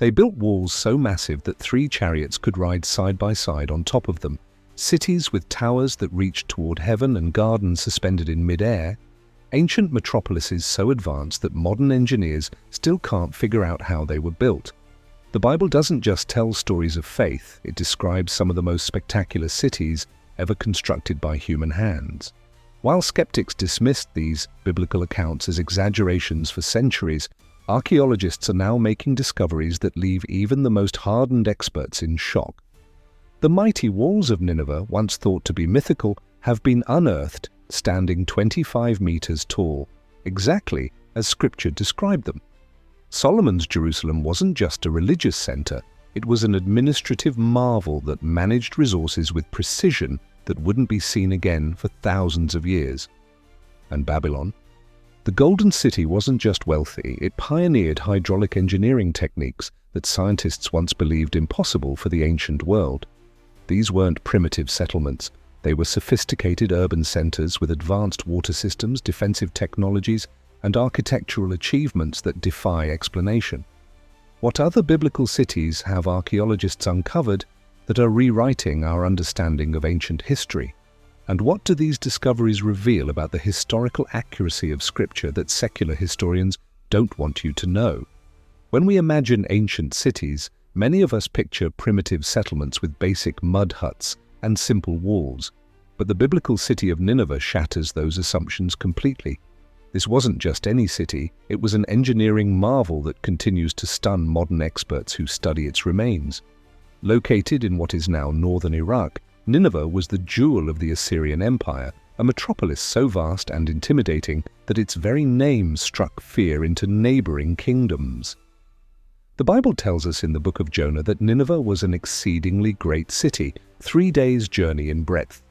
They built walls so massive that 3 chariots could ride side by side on top of them, cities with towers that reached toward heaven and gardens suspended in mid-air, ancient metropolises so advanced that modern engineers still can't figure out how they were built. The Bible doesn't just tell stories of faith, it describes some of the most spectacular cities ever constructed by human hands. While skeptics dismissed these biblical accounts as exaggerations for centuries, archaeologists are now making discoveries that leave even the most hardened experts in shock. The mighty walls of Nineveh, once thought to be mythical, have been unearthed, standing 25 meters tall, exactly as Scripture described them. Solomon's Jerusalem wasn't just a religious center, it was an administrative marvel that managed resources with precision that wouldn't be seen again for thousands of years. And Babylon? The Golden City wasn't just wealthy, it pioneered hydraulic engineering techniques that scientists once believed impossible for the ancient world. These weren't primitive settlements, they were sophisticated urban centers with advanced water systems, defensive technologies, and architectural achievements that defy explanation. What other biblical cities have archaeologists uncovered that are rewriting our understanding of ancient history? And what do these discoveries reveal about the historical accuracy of Scripture that secular historians don't want you to know? When we imagine ancient cities, many of us picture primitive settlements with basic mud huts and simple walls. But the biblical city of Nineveh shatters those assumptions completely. This wasn't just any city, it was an engineering marvel that continues to stun modern experts who study its remains. Located in what is now northern Iraq, Nineveh was the jewel of the Assyrian Empire, a metropolis so vast and intimidating that its very name struck fear into neighboring kingdoms. The Bible tells us in the book of Jonah that Nineveh was an exceedingly great city, 3 days' journey in breadth.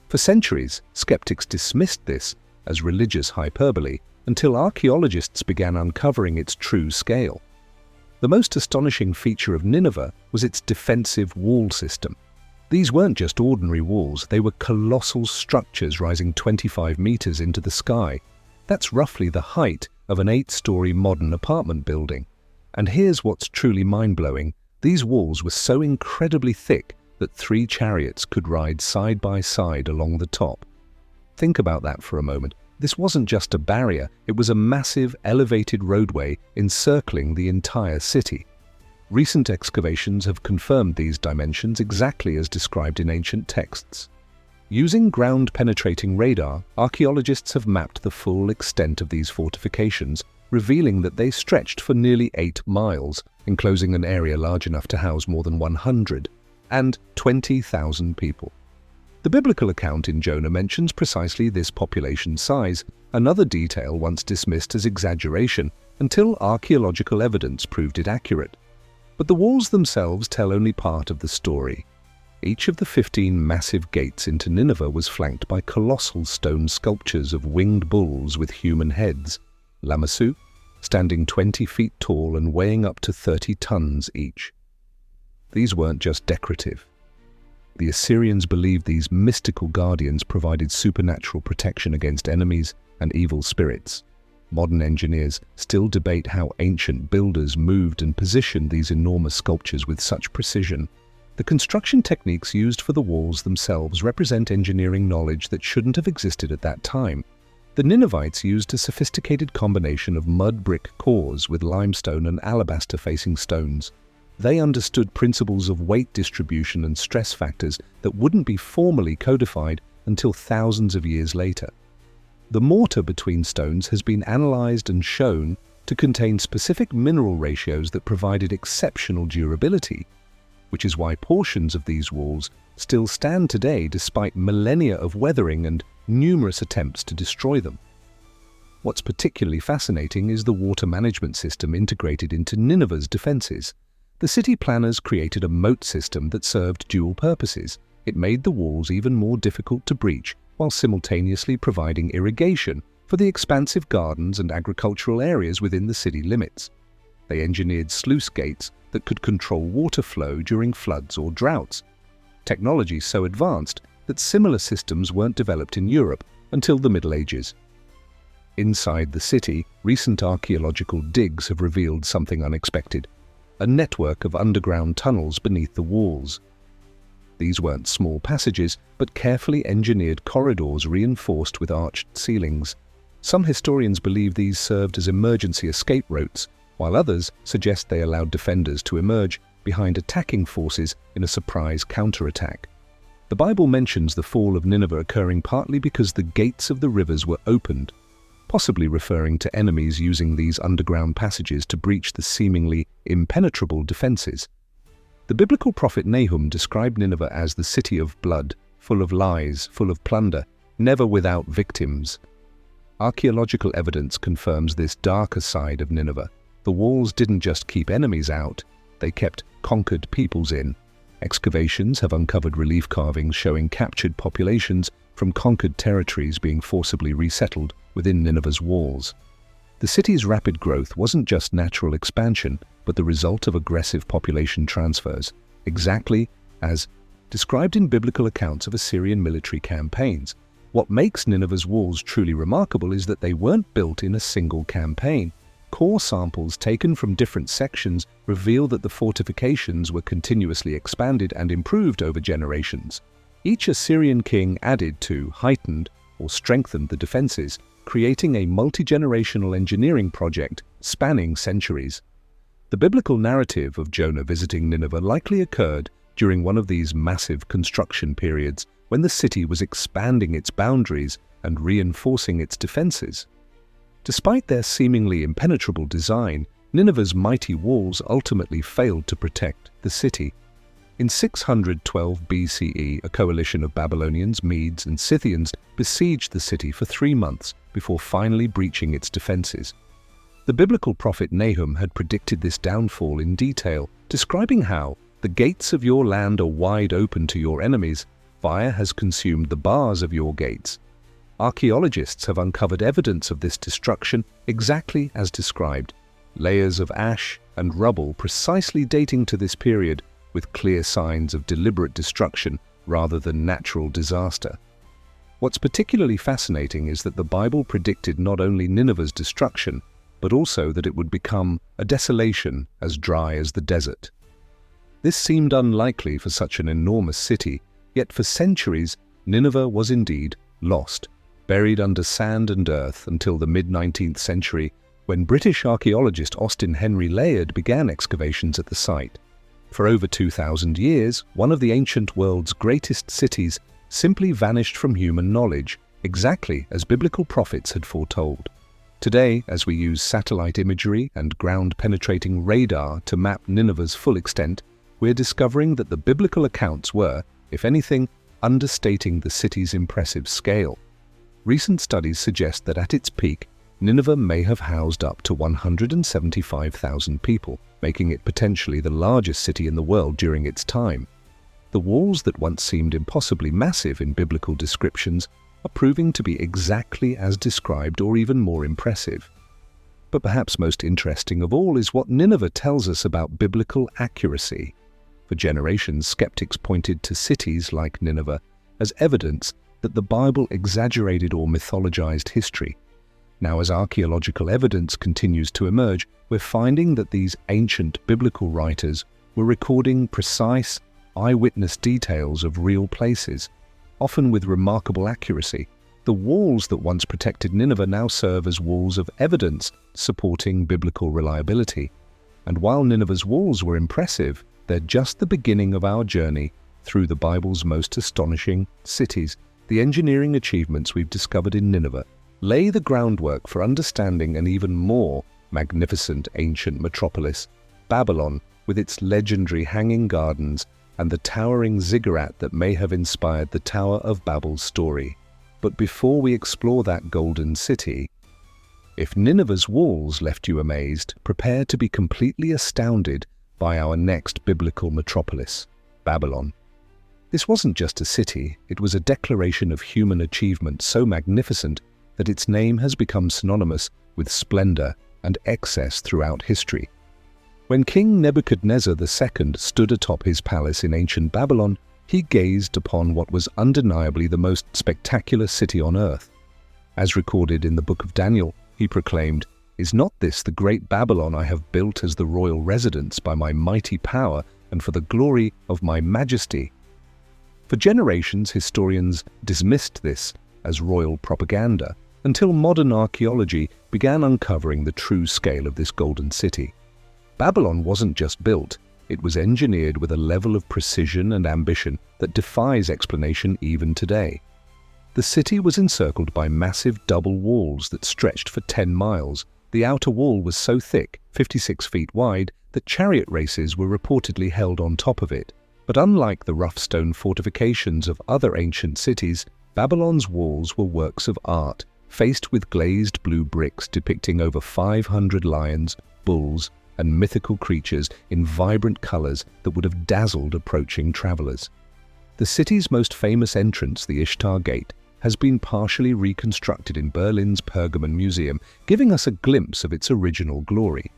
For centuries, skeptics dismissed this as religious hyperbole until archaeologists began uncovering its true scale. The most astonishing feature of Nineveh was its defensive wall system. These weren't just ordinary walls, they were colossal structures rising 25 meters into the sky. That's roughly the height of an 8-story modern apartment building. And here's what's truly mind-blowing. These walls were so incredibly thick that 3 chariots could ride side by side along the top. Think about that for a moment. This wasn't just a barrier, it was a massive, elevated roadway encircling the entire city. Recent excavations have confirmed these dimensions exactly as described in ancient texts. Using ground-penetrating radar, archaeologists have mapped the full extent of these fortifications, revealing that they stretched for nearly 8 miles, enclosing an area large enough to house more than 100 and 20,000 people. The biblical account in Jonah mentions precisely this population size, another detail once dismissed as exaggeration until archaeological evidence proved it accurate. But the walls themselves tell only part of the story. Each of the 15 massive gates into Nineveh was flanked by colossal stone sculptures of winged bulls with human heads, Lamassu, standing 20 feet tall and weighing up to 30 tons each. These weren't just decorative. The Assyrians believed these mystical guardians provided supernatural protection against enemies and evil spirits. Modern engineers still debate how ancient builders moved and positioned these enormous sculptures with such precision. The construction techniques used for the walls themselves represent engineering knowledge that shouldn't have existed at that time. The Ninevites used a sophisticated combination of mud brick cores with limestone and alabaster-facing stones. They understood principles of weight distribution and stress factors that wouldn't be formally codified until thousands of years later. The mortar between stones has been analyzed and shown to contain specific mineral ratios that provided exceptional durability, which is why portions of these walls still stand today despite millennia of weathering and numerous attempts to destroy them. What's particularly fascinating is the water management system integrated into Nineveh's defenses. The city planners created a moat system that served dual purposes. It made the walls even more difficult to breach while simultaneously providing irrigation for the expansive gardens and agricultural areas within the city limits. They engineered sluice gates that could control water flow during floods or droughts. Technology so advanced that similar systems weren't developed in Europe until the Middle Ages. Inside the city, recent archaeological digs have revealed something unexpected. a network of underground tunnels beneath the walls. These weren't small passages, but carefully engineered corridors reinforced with arched ceilings. Some historians believe these served as emergency escape routes, while others suggest they allowed defenders to emerge behind attacking forces in a surprise counterattack. The Bible mentions the fall of Nineveh occurring partly because the gates of the rivers were opened, possibly referring to enemies using these underground passages to breach the seemingly impenetrable defenses. The biblical prophet Nahum described Nineveh as the city of blood, full of lies, full of plunder, never without victims. Archaeological evidence confirms this darker side of Nineveh. The walls didn't just keep enemies out, they kept conquered peoples in. Excavations have uncovered relief carvings showing captured populations from conquered territories being forcibly resettled within Nineveh's walls. The city's rapid growth wasn't just natural expansion, but the result of aggressive population transfers, exactly as described in biblical accounts of Assyrian military campaigns. What makes Nineveh's walls truly remarkable is that they weren't built in a single campaign. Core samples taken from different sections reveal that the fortifications were continuously expanded and improved over generations. Each Assyrian king added to, heightened, or strengthened the defenses, creating a multi-generational engineering project spanning centuries. The biblical narrative of Jonah visiting Nineveh likely occurred during one of these massive construction periods when the city was expanding its boundaries and reinforcing its defenses. Despite their seemingly impenetrable design, Nineveh's mighty walls ultimately failed to protect the city. In 612 BCE, a coalition of Babylonians, Medes, and Scythians besieged the city for 3 months before finally breaching its defenses. The biblical prophet Nahum had predicted this downfall in detail, describing how the gates of your land are wide open to your enemies, fire has consumed the bars of your gates. Archaeologists have uncovered evidence of this destruction exactly as described, layers of ash and rubble precisely dating to this period, with clear signs of deliberate destruction rather than natural disaster. What's particularly fascinating is that the Bible predicted not only Nineveh's destruction, but also that it would become a desolation as dry as the desert. This seemed unlikely for such an enormous city, yet for centuries Nineveh was indeed lost, buried under sand and earth until the mid-19th century, when British archaeologist Austin Henry Layard began excavations at the site. For over 2,000 years, one of the ancient world's greatest cities simply vanished from human knowledge, exactly as biblical prophets had foretold. Today, as we use satellite imagery and ground-penetrating radar to map Nineveh's full extent, we're discovering that the biblical accounts were, if anything, understating the city's impressive scale. Recent studies suggest that at its peak, Nineveh may have housed up to 175,000 people, making it potentially the largest city in the world during its time. The walls that once seemed impossibly massive in biblical descriptions are proving to be exactly as described or even more impressive. But perhaps most interesting of all is what Nineveh tells us about biblical accuracy. For generations, skeptics pointed to cities like Nineveh as evidence that the Bible exaggerated or mythologized history. Now, as archaeological evidence continues to emerge, we're finding that these ancient biblical writers were recording precise, eyewitness details of real places, often with remarkable accuracy. The walls that once protected Nineveh now serve as walls of evidence supporting biblical reliability. And while Nineveh's walls were impressive, they're just the beginning of our journey through the Bible's most astonishing cities. The engineering achievements we've discovered in Nineveh lay the groundwork for understanding an even more magnificent ancient metropolis, Babylon, with its legendary hanging gardens and the towering ziggurat that may have inspired the Tower of Babel's story. But before we explore that golden city, if Nineveh's walls left you amazed, prepare to be completely astounded by our next biblical metropolis, Babylon. This wasn't just a city, it was a declaration of human achievement so magnificent that its name has become synonymous with splendor and excess throughout history. When King Nebuchadnezzar II stood atop his palace in ancient Babylon, he gazed upon what was undeniably the most spectacular city on earth. As recorded in the book of Daniel, he proclaimed, Is not this the great Babylon I have built as the royal residence by my mighty power and for the glory of my majesty?" For generations, historians dismissed this as royal propaganda, until modern archaeology began uncovering the true scale of this golden city. Babylon wasn't just built, it was engineered with a level of precision and ambition that defies explanation even today. The city was encircled by massive double walls that stretched for 10 miles. The outer wall was so thick, 56 feet wide, that chariot races were reportedly held on top of it. But unlike the rough stone fortifications of other ancient cities, Babylon's walls were works of art, faced with glazed blue bricks depicting over 500 lions, bulls, and mythical creatures in vibrant colors that would have dazzled approaching travelers. The city's most famous entrance, the Ishtar Gate, has been partially reconstructed in Berlin's Pergamon Museum, giving us a glimpse of its original glory.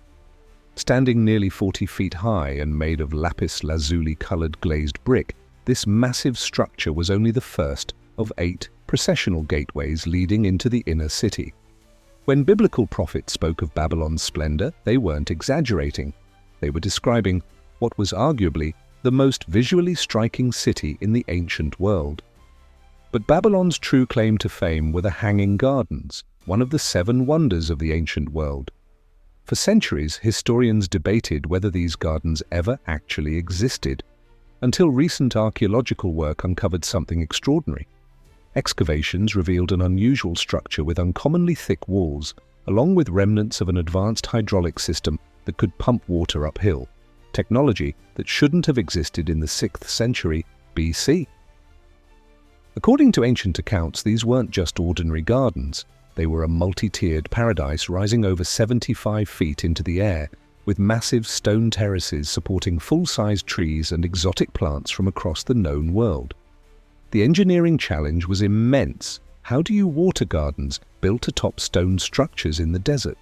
Standing nearly 40 feet high and made of lapis lazuli-colored glazed brick, this massive structure was only the first of 8 processional gateways leading into the inner city. When biblical prophets spoke of Babylon's splendor, they weren't exaggerating. They were describing what was arguably the most visually striking city in the ancient world. But Babylon's true claim to fame were the Hanging Gardens, one of the 7 wonders of the ancient world. For centuries, historians debated whether these gardens ever actually existed, until recent archaeological work uncovered something extraordinary. Excavations revealed an unusual structure with uncommonly thick walls, along with remnants of an advanced hydraulic system that could pump water uphill, technology that shouldn't have existed in the 6th century BC. According to ancient accounts, these weren't just ordinary gardens. They were a multi-tiered paradise rising over 75 feet into the air, with massive stone terraces supporting full-sized trees and exotic plants from across the known world. The engineering challenge was immense. How do you water gardens built atop stone structures in the desert?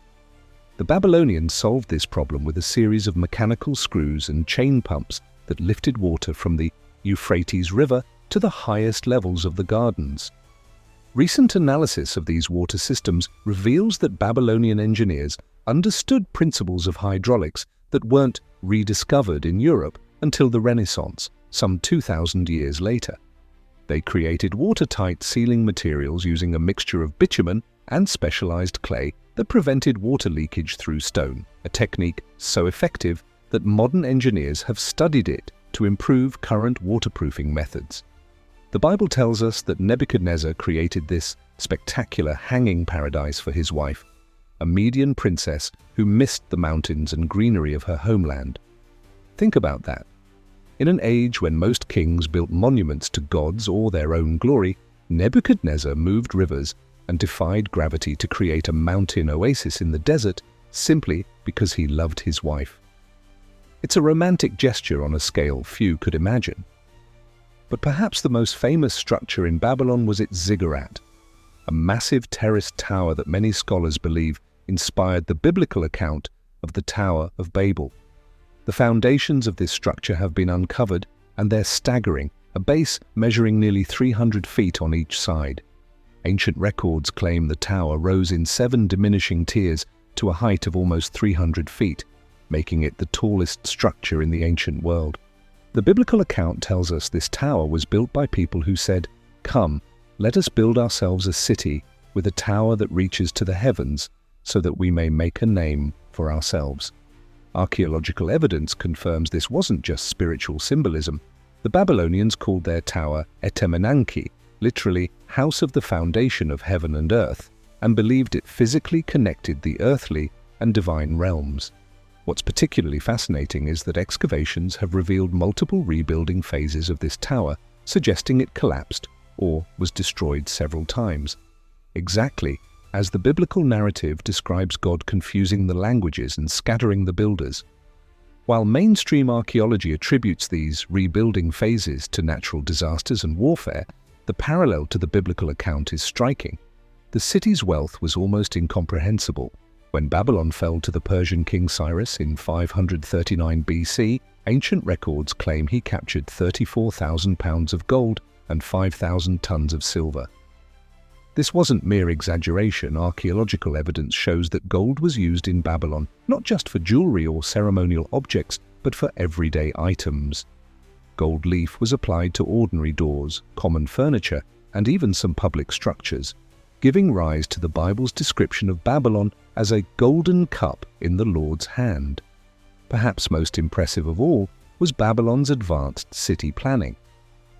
The Babylonians solved this problem with a series of mechanical screws and chain pumps that lifted water from the Euphrates River to the highest levels of the gardens. Recent analysis of these water systems reveals that Babylonian engineers understood principles of hydraulics that weren't rediscovered in Europe until the Renaissance, some 2,000 years later. They created watertight sealing materials using a mixture of bitumen and specialized clay that prevented water leakage through stone, a technique so effective that modern engineers have studied it to improve current waterproofing methods. The Bible tells us that Nebuchadnezzar created this spectacular hanging paradise for his wife, a Median princess who missed the mountains and greenery of her homeland. Think about that. In an age when most kings built monuments to gods or their own glory, Nebuchadnezzar moved rivers and defied gravity to create a mountain oasis in the desert simply because he loved his wife. It's a romantic gesture on a scale few could imagine. But perhaps the most famous structure in Babylon was its ziggurat, a massive terraced tower that many scholars believe inspired the biblical account of the Tower of Babel. The foundations of this structure have been uncovered, and they're staggering, a base measuring nearly 300 feet on each side. Ancient records claim the tower rose in 7 diminishing tiers to a height of almost 300 feet, making it the tallest structure in the ancient world. The biblical account tells us this tower was built by people who said, "Come, let us build ourselves a city with a tower that reaches to the heavens, so that we may make a name for ourselves." Archaeological evidence confirms this wasn't just spiritual symbolism. The Babylonians called their tower Etemenanki, literally house of the foundation of heaven and earth, and believed it physically connected the earthly and divine realms. What's particularly fascinating is that excavations have revealed multiple rebuilding phases of this tower, suggesting it collapsed or was destroyed several times. Exactly as the biblical narrative describes God confusing the languages and scattering the builders. While mainstream archaeology attributes these rebuilding phases to natural disasters and warfare, the parallel to the biblical account is striking. The city's wealth was almost incomprehensible. When Babylon fell to the Persian king Cyrus in 539 BC, ancient records claim he captured 34,000 pounds of gold and 5,000 tons of silver. This wasn't mere exaggeration. Archaeological evidence shows that gold was used in Babylon, not just for jewelry or ceremonial objects, but for everyday items. Gold leaf was applied to ordinary doors, common furniture, and even some public structures, giving rise to the Bible's description of Babylon as a golden cup in the Lord's hand. Perhaps most impressive of all was Babylon's advanced city planning.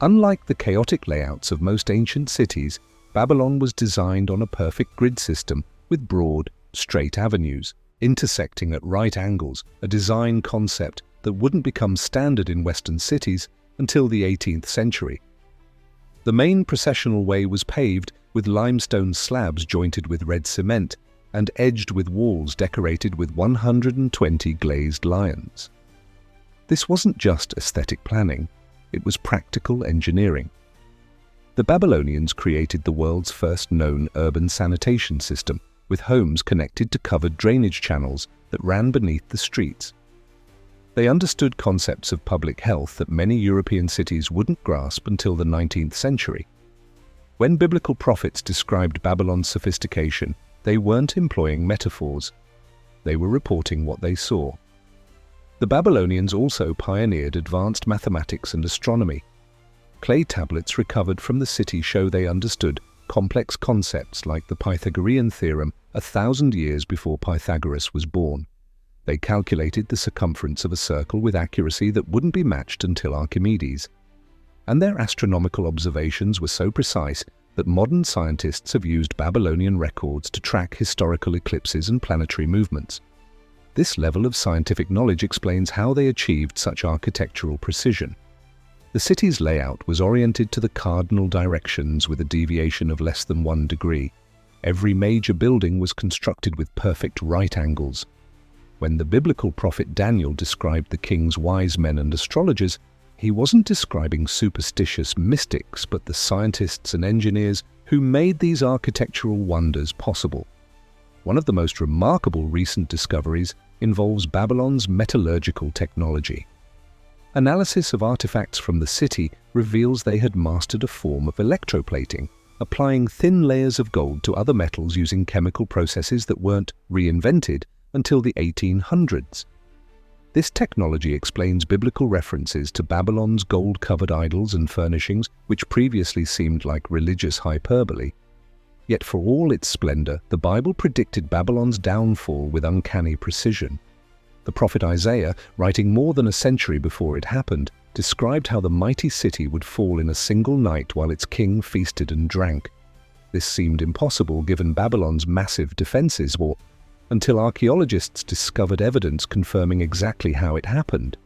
Unlike the chaotic layouts of most ancient cities, Babylon was designed on a perfect grid system with broad, straight avenues, intersecting at right angles, a design concept that wouldn't become standard in Western cities until the 18th century. The main processional way was paved with limestone slabs jointed with red cement and edged with walls decorated with 120 glazed lions. This wasn't just aesthetic planning, it was practical engineering. The Babylonians created the world's first known urban sanitation system, with homes connected to covered drainage channels that ran beneath the streets. They understood concepts of public health that many European cities wouldn't grasp until the 19th century. When biblical prophets described Babylon's sophistication, they weren't employing metaphors. They were reporting what they saw. The Babylonians also pioneered advanced mathematics and astronomy. Clay tablets recovered from the city show they understood complex concepts like the Pythagorean theorem 1,000 years before Pythagoras was born. They calculated the circumference of a circle with accuracy that wouldn't be matched until Archimedes. And their astronomical observations were so precise that modern scientists have used Babylonian records to track historical eclipses and planetary movements. This level of scientific knowledge explains how they achieved such architectural precision. The city's layout was oriented to the cardinal directions with a deviation of less than 1 degree. Every major building was constructed with perfect right angles. When the biblical prophet Daniel described the king's wise men and astrologers, he wasn't describing superstitious mystics, but the scientists and engineers who made these architectural wonders possible. One of the most remarkable recent discoveries involves Babylon's metallurgical technology. Analysis of artifacts from the city reveals they had mastered a form of electroplating, applying thin layers of gold to other metals using chemical processes that weren't reinvented until the 1800s. This technology explains biblical references to Babylon's gold-covered idols and furnishings, which previously seemed like religious hyperbole. Yet for all its splendor, the Bible predicted Babylon's downfall with uncanny precision. The prophet Isaiah, writing more than a century before it happened, described how the mighty city would fall in a single night while its king feasted and drank. This seemed impossible given Babylon's massive defenses, until archaeologists discovered evidence confirming exactly how it happened.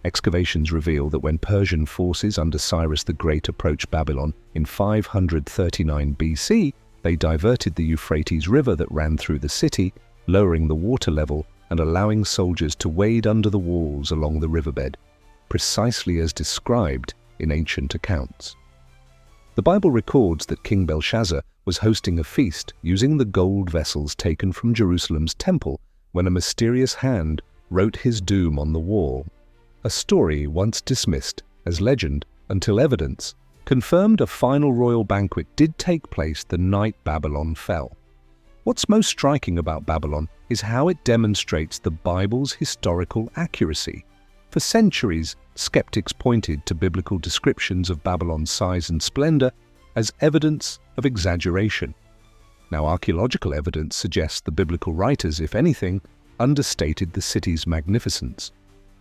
Excavations reveal that when Persian forces under Cyrus the Great approached Babylon in 539 BC, they diverted the Euphrates River that ran through the city, lowering the water level and allowing soldiers to wade under the walls along the riverbed, precisely as described in ancient accounts. The Bible records that King Belshazzar was hosting a feast using the gold vessels taken from Jerusalem's temple when a mysterious hand wrote his doom on the wall. A story once dismissed as legend until evidence confirmed a final royal banquet did take place the night Babylon fell. What's most striking about Babylon is how it demonstrates the Bible's historical accuracy. For centuries, skeptics pointed to biblical descriptions of Babylon's size and splendor as evidence of exaggeration. Now, archaeological evidence suggests the biblical writers, if anything, understated the city's magnificence.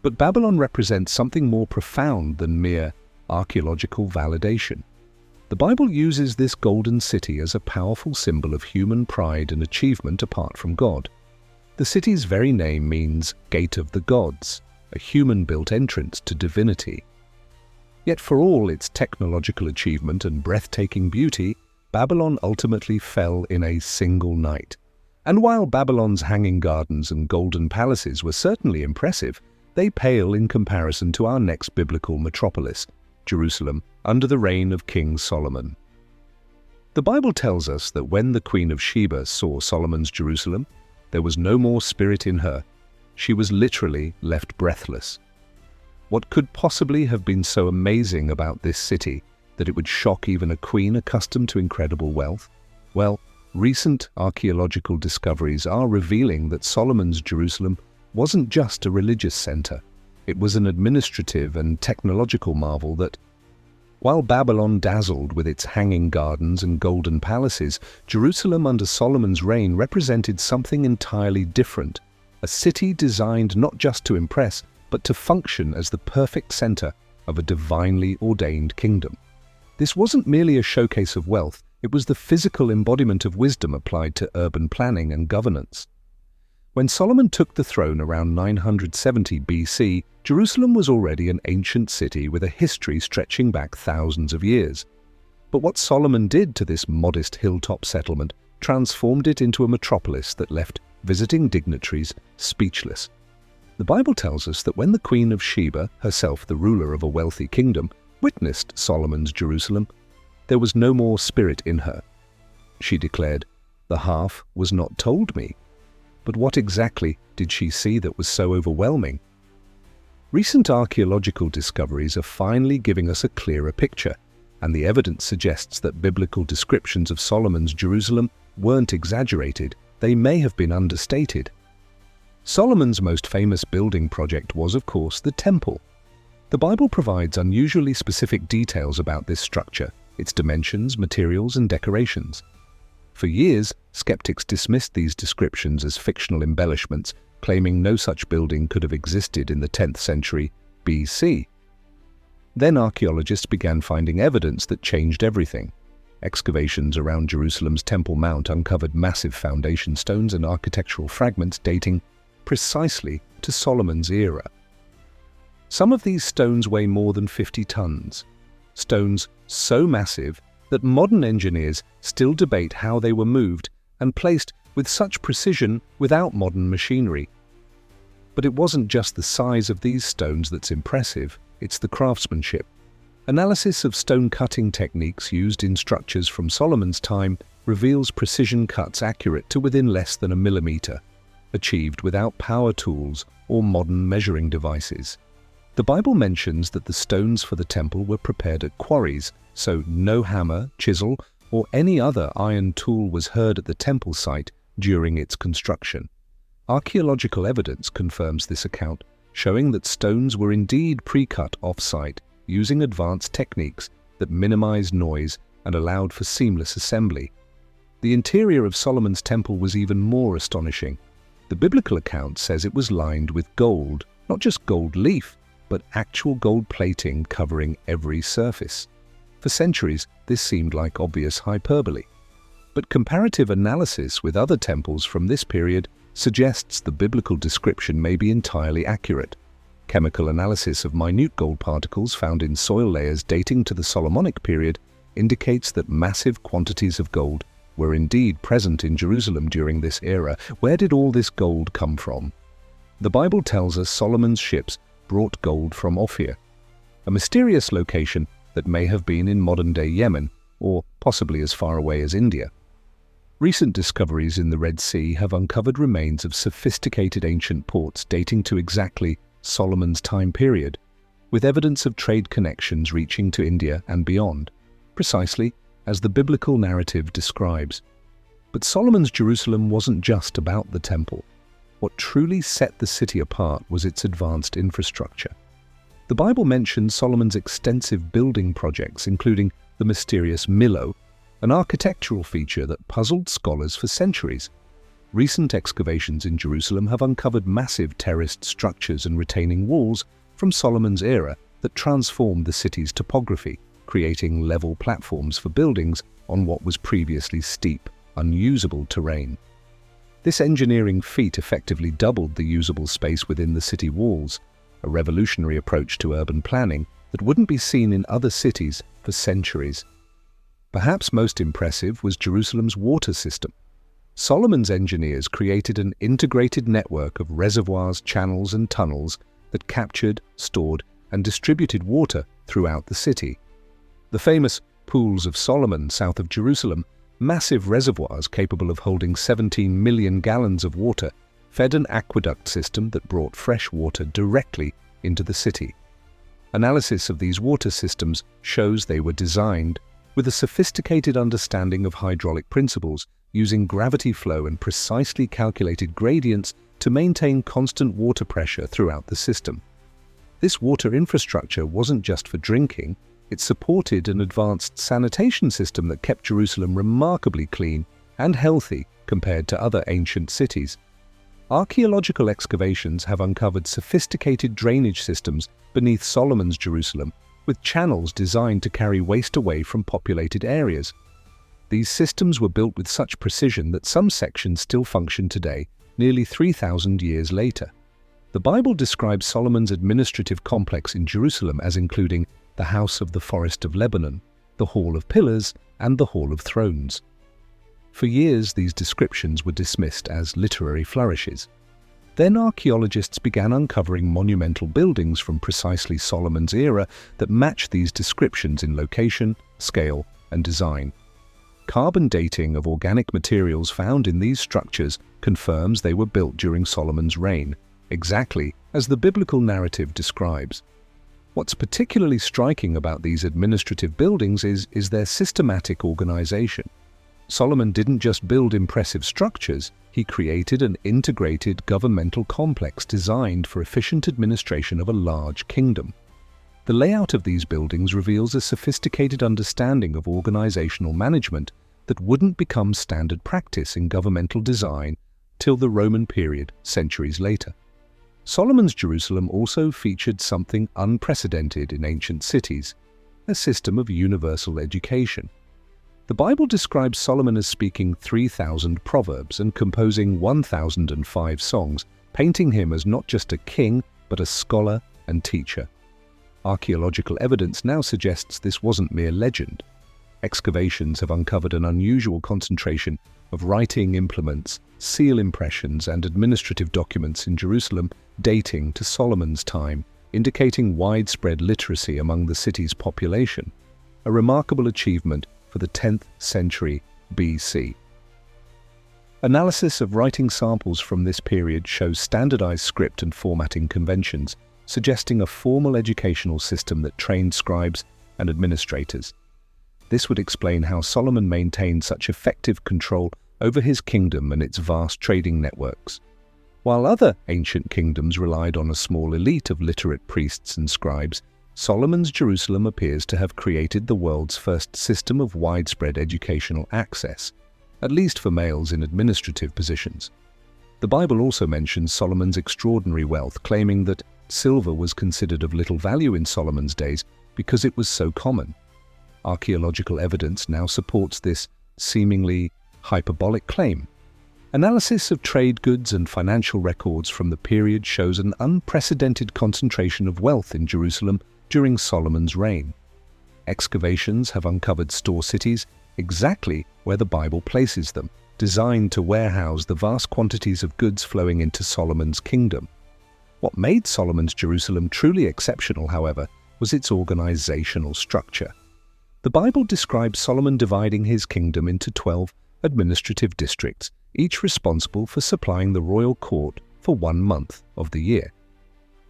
But Babylon represents something more profound than mere archaeological validation. The Bible uses this golden city as a powerful symbol of human pride and achievement apart from God. The city's very name means Gate of the Gods, a human-built entrance to divinity. Yet for all its technological achievement and breathtaking beauty, Babylon ultimately fell in a single night. And while Babylon's hanging gardens and golden palaces were certainly impressive, they pale in comparison to our next biblical metropolis, Jerusalem, under the reign of King Solomon. The Bible tells us that when the Queen of Sheba saw Solomon's Jerusalem, there was no more spirit in her. She was literally left breathless. What could possibly have been so amazing about this city that it would shock even a queen accustomed to incredible wealth? Well, recent archaeological discoveries are revealing that Solomon's Jerusalem wasn't just a religious center. It was an administrative and technological marvel that, while Babylon dazzled with its hanging gardens and golden palaces, Jerusalem under Solomon's reign represented something entirely different, a city designed not just to impress, but to function as the perfect center of a divinely ordained kingdom. This wasn't merely a showcase of wealth, it was the physical embodiment of wisdom applied to urban planning and governance. When Solomon took the throne around 970 BC, Jerusalem was already an ancient city with a history stretching back thousands of years. But what Solomon did to this modest hilltop settlement transformed it into a metropolis that left visiting dignitaries speechless. The Bible tells us that when the Queen of Sheba, herself the ruler of a wealthy kingdom, witnessed Solomon's Jerusalem, there was no more spirit in her. She declared, "The half was not told me." But what exactly did she see that was so overwhelming? Recent archaeological discoveries are finally giving us a clearer picture, and the evidence suggests that biblical descriptions of Solomon's Jerusalem weren't exaggerated, they may have been understated. Solomon's most famous building project was, of course, the temple. The Bible provides unusually specific details about this structure, its dimensions, materials, and decorations. For years, skeptics dismissed these descriptions as fictional embellishments, claiming no such building could have existed in the 10th century BC. Then archaeologists began finding evidence that changed everything. Excavations around Jerusalem's Temple Mount uncovered massive foundation stones and architectural fragments dating precisely to Solomon's era. Some of these stones weigh more than 50 tons. Stones so massive that modern engineers still debate how they were moved and placed with such precision without modern machinery. But it wasn't just the size of these stones that's impressive, it's the craftsmanship. Analysis of stone cutting techniques used in structures from Solomon's time reveals precision cuts accurate to within less than a millimeter, achieved without power tools or modern measuring devices. The Bible mentions that the stones for the temple were prepared at quarries, so no hammer, chisel, or any other iron tool was heard at the temple site during its construction. Archaeological evidence confirms this account, showing that stones were indeed pre-cut off-site using advanced techniques that minimized noise and allowed for seamless assembly. The interior of Solomon's temple was even more astonishing. The biblical account says it was lined with gold, not just gold leaf, but actual gold plating covering every surface. For centuries, this seemed like obvious hyperbole. But comparative analysis with other temples from this period suggests the biblical description may be entirely accurate. Chemical analysis of minute gold particles found in soil layers dating to the Solomonic period indicates that massive quantities of gold were indeed present in Jerusalem during this era. Where did all this gold come from? The Bible tells us Solomon's ships brought gold from Ophir, a mysterious location that may have been in modern-day Yemen, or possibly as far away as India. Recent discoveries in the Red Sea have uncovered remains of sophisticated ancient ports dating to exactly Solomon's time period, with evidence of trade connections reaching to India and beyond, precisely as the biblical narrative describes. But Solomon's Jerusalem wasn't just about the temple. What truly set the city apart was its advanced infrastructure. The Bible mentions Solomon's extensive building projects, including the mysterious Millo, an architectural feature that puzzled scholars for centuries. Recent excavations in Jerusalem have uncovered massive terraced structures and retaining walls from Solomon's era that transformed the city's topography, creating level platforms for buildings on what was previously steep, unusable terrain. This engineering feat effectively doubled the usable space within the city walls, a revolutionary approach to urban planning that wouldn't be seen in other cities for centuries. Perhaps most impressive was Jerusalem's water system. Solomon's engineers created an integrated network of reservoirs, channels, and tunnels that captured, stored, and distributed water throughout the city. The famous Pools of Solomon south of Jerusalem, massive reservoirs capable of holding 17 million gallons of water, fed an aqueduct system that brought fresh water directly into the city. Analysis of these water systems shows they were designed with a sophisticated understanding of hydraulic principles, using gravity flow and precisely calculated gradients to maintain constant water pressure throughout the system. This water infrastructure wasn't just for drinking, it supported an advanced sanitation system that kept Jerusalem remarkably clean and healthy compared to other ancient cities. Archaeological excavations have uncovered sophisticated drainage systems beneath Solomon's Jerusalem, with channels designed to carry waste away from populated areas. These systems were built with such precision that some sections still function today, nearly 3,000 years later. The Bible describes Solomon's administrative complex in Jerusalem as including the House of the Forest of Lebanon, the Hall of Pillars, and the Hall of Thrones. For years, these descriptions were dismissed as literary flourishes. Then archaeologists began uncovering monumental buildings from precisely Solomon's era that matched these descriptions in location, scale, and design. Carbon dating of organic materials found in these structures confirms they were built during Solomon's reign, exactly as the biblical narrative describes. What's particularly striking about these administrative buildings is their systematic organization. Solomon didn't just build impressive structures, he created an integrated governmental complex designed for efficient administration of a large kingdom. The layout of these buildings reveals a sophisticated understanding of organizational management that wouldn't become standard practice in governmental design till the Roman period, centuries later. Solomon's Jerusalem also featured something unprecedented in ancient cities, a system of universal education. The Bible describes Solomon as speaking 3,000 proverbs and composing 1,005 songs, painting him as not just a king, but a scholar and teacher. Archaeological evidence now suggests this wasn't mere legend. Excavations have uncovered an unusual concentration of writing implements, seal impressions, and administrative documents in Jerusalem dating to Solomon's time, indicating widespread literacy among the city's population, a remarkable achievement for the 10th century BC. Analysis of writing samples from this period shows standardized script and formatting conventions, suggesting a formal educational system that trained scribes and administrators. This would explain how Solomon maintained such effective control over his kingdom and its vast trading networks. While other ancient kingdoms relied on a small elite of literate priests and scribes, Solomon's Jerusalem appears to have created the world's first system of widespread educational access, at least for males in administrative positions. The Bible also mentions Solomon's extraordinary wealth, claiming that silver was considered of little value in Solomon's days because it was so common. Archaeological evidence now supports this seemingly hyperbolic claim. Analysis of trade goods and financial records from the period shows an unprecedented concentration of wealth in Jerusalem during Solomon's reign. Excavations have uncovered store cities exactly where the Bible places them, designed to warehouse the vast quantities of goods flowing into Solomon's kingdom. What made Solomon's Jerusalem truly exceptional, however, was its organizational structure. The Bible describes Solomon dividing his kingdom into 12 administrative districts, each responsible for supplying the royal court for 1 month of the year.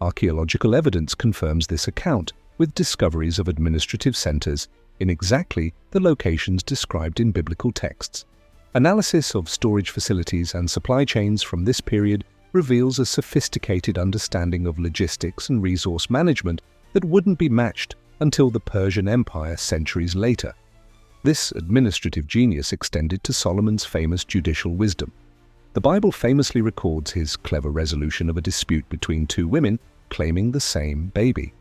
Archaeological evidence confirms this account, with discoveries of administrative centers in exactly the locations described in biblical texts. Analysis of storage facilities and supply chains from this period reveals a sophisticated understanding of logistics and resource management that wouldn't be matched until the Persian Empire centuries later. This administrative genius extended to Solomon's famous judicial wisdom. The Bible famously records his clever resolution of a dispute between two women claiming the same baby.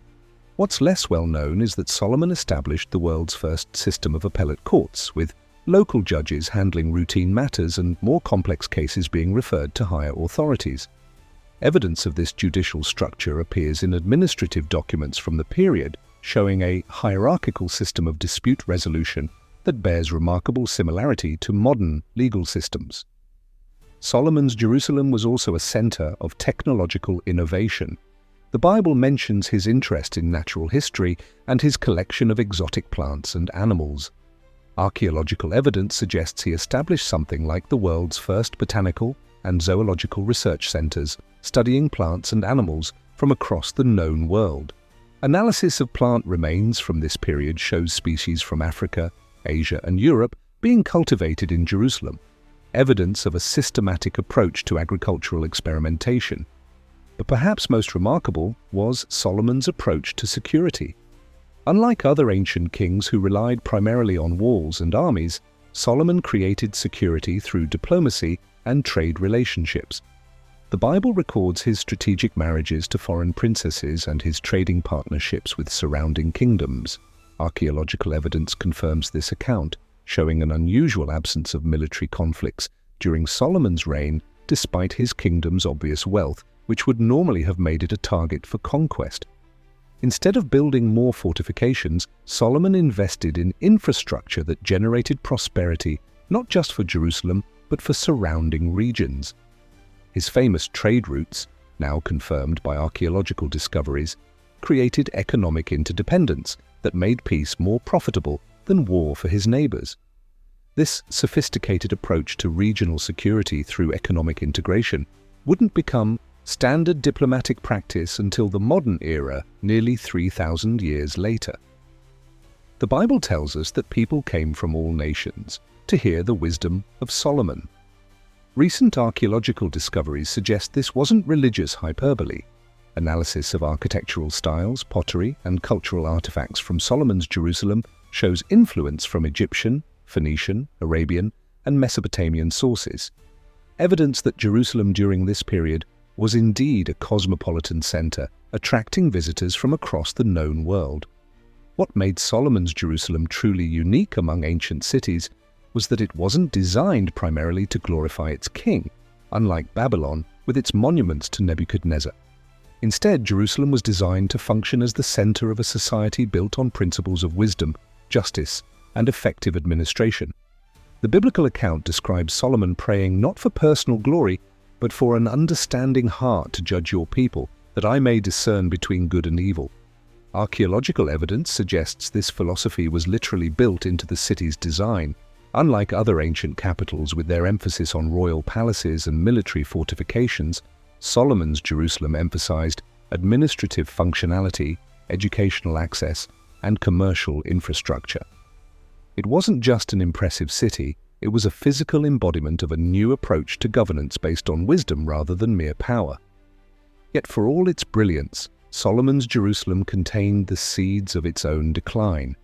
What's less well known is that Solomon established the world's first system of appellate courts, with local judges handling routine matters and more complex cases being referred to higher authorities. Evidence of this judicial structure appears in administrative documents from the period, showing a hierarchical system of dispute resolution that bears remarkable similarity to modern legal systems. Solomon's Jerusalem was also a center of technological innovation. The Bible mentions his interest in natural history and his collection of exotic plants and animals. Archaeological evidence suggests he established something like the world's first botanical and zoological research centers, studying plants and animals from across the known world. Analysis of plant remains from this period shows species from Africa, Asia and Europe being cultivated in Jerusalem, evidence of a systematic approach to agricultural experimentation. But perhaps most remarkable was Solomon's approach to security. Unlike other ancient kings who relied primarily on walls and armies, Solomon created security through diplomacy and trade relationships. The Bible records his strategic marriages to foreign princesses and his trading partnerships with surrounding kingdoms. Archaeological evidence confirms this account, showing an unusual absence of military conflicts during Solomon's reign despite his kingdom's obvious wealth, which would normally have made it a target for conquest. Instead of building more fortifications, Solomon invested in infrastructure that generated prosperity not just for Jerusalem, but for surrounding regions. His famous trade routes, now confirmed by archaeological discoveries, created economic interdependence that made peace more profitable than war for his neighbors. This sophisticated approach to regional security through economic integration wouldn't become standard diplomatic practice until the modern era, nearly 3,000 years later. The Bible tells us that people came from all nations to hear the wisdom of Solomon. Recent archaeological discoveries suggest this wasn't religious hyperbole. Analysis of architectural styles, pottery, and cultural artifacts from Solomon's Jerusalem shows influence from Egyptian, Phoenician, Arabian, and Mesopotamian sources. Evidence that Jerusalem during this period was indeed a cosmopolitan center, attracting visitors from across the known world. What made Solomon's Jerusalem truly unique among ancient cities was that it wasn't designed primarily to glorify its king, unlike Babylon with its monuments to Nebuchadnezzar. Instead, Jerusalem was designed to function as the center of a society built on principles of wisdom, justice, and effective administration. The biblical account describes Solomon praying not for personal glory, but for an understanding heart to judge your people, that I may discern between good and evil. Archaeological evidence suggests this philosophy was literally built into the city's design. Unlike other ancient capitals with their emphasis on royal palaces and military fortifications, Solomon's Jerusalem emphasized administrative functionality, educational access, and commercial infrastructure. It wasn't just an impressive city, it was a physical embodiment of a new approach to governance based on wisdom rather than mere power. Yet for all its brilliance, Solomon's Jerusalem contained the seeds of its own decline.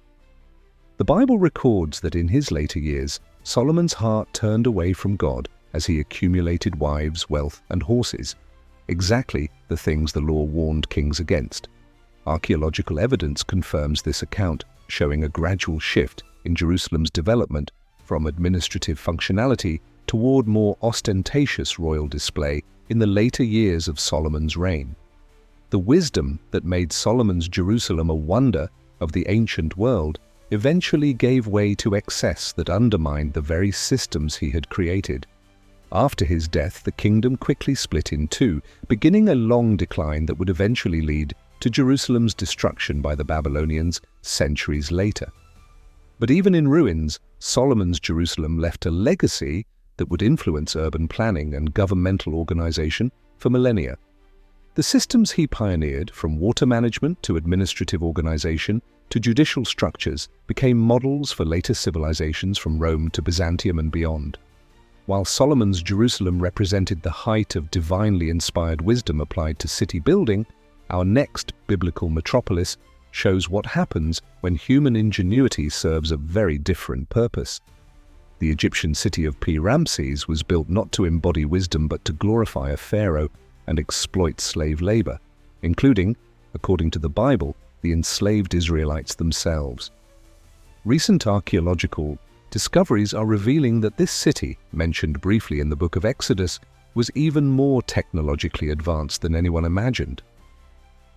The Bible records that in his later years, Solomon's heart turned away from God as he accumulated wives, wealth, and horses, exactly the things the law warned kings against. Archaeological evidence confirms this account, showing a gradual shift in Jerusalem's development from administrative functionality toward more ostentatious royal display in the later years of Solomon's reign. The wisdom that made Solomon's Jerusalem a wonder of the ancient world eventually gave way to excess that undermined the very systems he had created. After his death, the kingdom quickly split in two, beginning a long decline that would eventually lead to Jerusalem's destruction by the Babylonians centuries later. But even in ruins, Solomon's Jerusalem left a legacy that would influence urban planning and governmental organization for millennia. The systems he pioneered, from water management to administrative organization to judicial structures, became models for later civilizations from Rome to Byzantium and beyond. While Solomon's Jerusalem represented the height of divinely inspired wisdom applied to city building, our next biblical metropolis shows what happens when human ingenuity serves a very different purpose. The Egyptian city of Ramses was built not to embody wisdom but to glorify a pharaoh and exploit slave labor, including, according to the Bible, the enslaved Israelites themselves. Recent archaeological discoveries are revealing that this city, mentioned briefly in the book of Exodus, was even more technologically advanced than anyone imagined.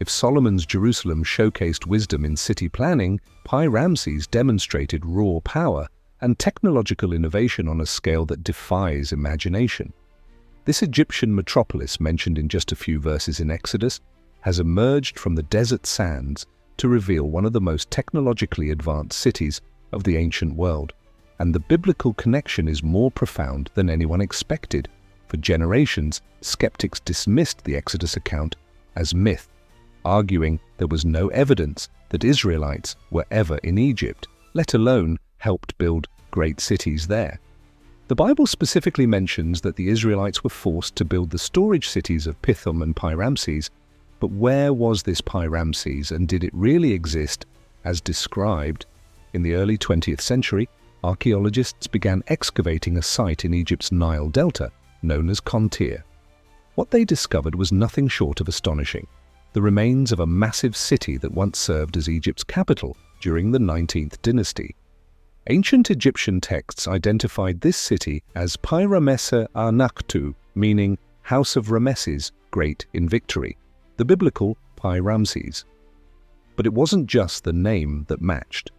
If Solomon's Jerusalem showcased wisdom in city planning, Ramses demonstrated raw power and technological innovation on a scale that defies imagination. This Egyptian metropolis, mentioned in just a few verses in Exodus, has emerged from the desert sands to reveal one of the most technologically advanced cities of the ancient world. And the biblical connection is more profound than anyone expected. For generations, skeptics dismissed the Exodus account as myth, arguing there was no evidence that Israelites were ever in Egypt, let alone helped build great cities there. The Bible specifically mentions that the Israelites were forced to build the storage cities of Pithom and Pi-Ramses, but where was this Pi-Ramses, and did it really exist as described? In the early 20th century, archaeologists began excavating a site in Egypt's Nile Delta, known as Kontir. What they discovered was nothing short of astonishing: the remains of a massive city that once served as Egypt's capital during the 19th dynasty. Ancient Egyptian texts identified this city as Pi-Ramesse-Anaktu, meaning House of Rameses, Great in Victory, the biblical Pi-Ramses. But it wasn't just the name that matched.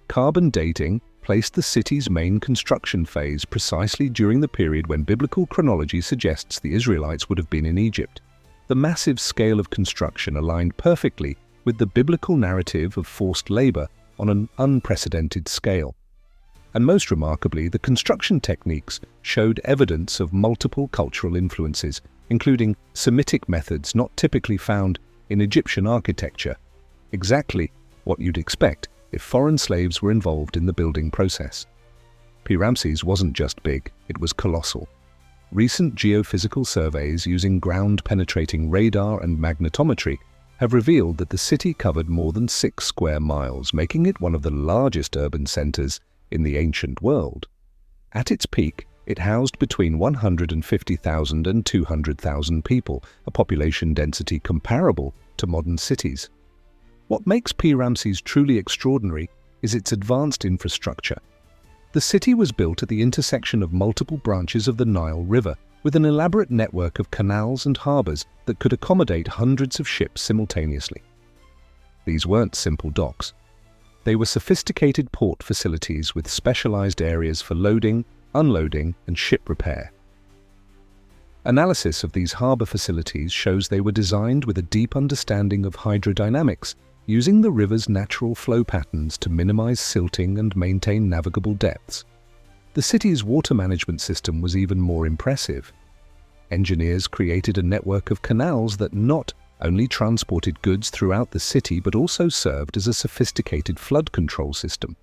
Carbon dating placed the city's main construction phase precisely during the period when biblical chronology suggests the Israelites would have been in Egypt. The massive scale of construction aligned perfectly with the biblical narrative of forced labor on an unprecedented scale. And most remarkably, the construction techniques showed evidence of multiple cultural influences, including Semitic methods not typically found in Egyptian architecture. Exactly what you'd expect if foreign slaves were involved in the building process. Pi-Ramses wasn't just big, it was colossal. Recent geophysical surveys using ground-penetrating radar and magnetometry have revealed that the city covered more than 6 square miles, making it one of the largest urban centers in the ancient world. At its peak, it housed between 150,000 and 200,000 people, a population density comparable to modern cities. What makes Pi-Ramses truly extraordinary is its advanced infrastructure. The city was built at the intersection of multiple branches of the Nile River, with an elaborate network of canals and harbors that could accommodate hundreds of ships simultaneously. These weren't simple docks. They were sophisticated port facilities with specialized areas for loading, unloading, and ship repair. Analysis of these harbor facilities shows they were designed with a deep understanding of hydrodynamics, using the river's natural flow patterns to minimize silting and maintain navigable depths. The city's water management system was even more impressive. Engineers created a network of canals that not only transported goods throughout the city but also served as a sophisticated flood control system.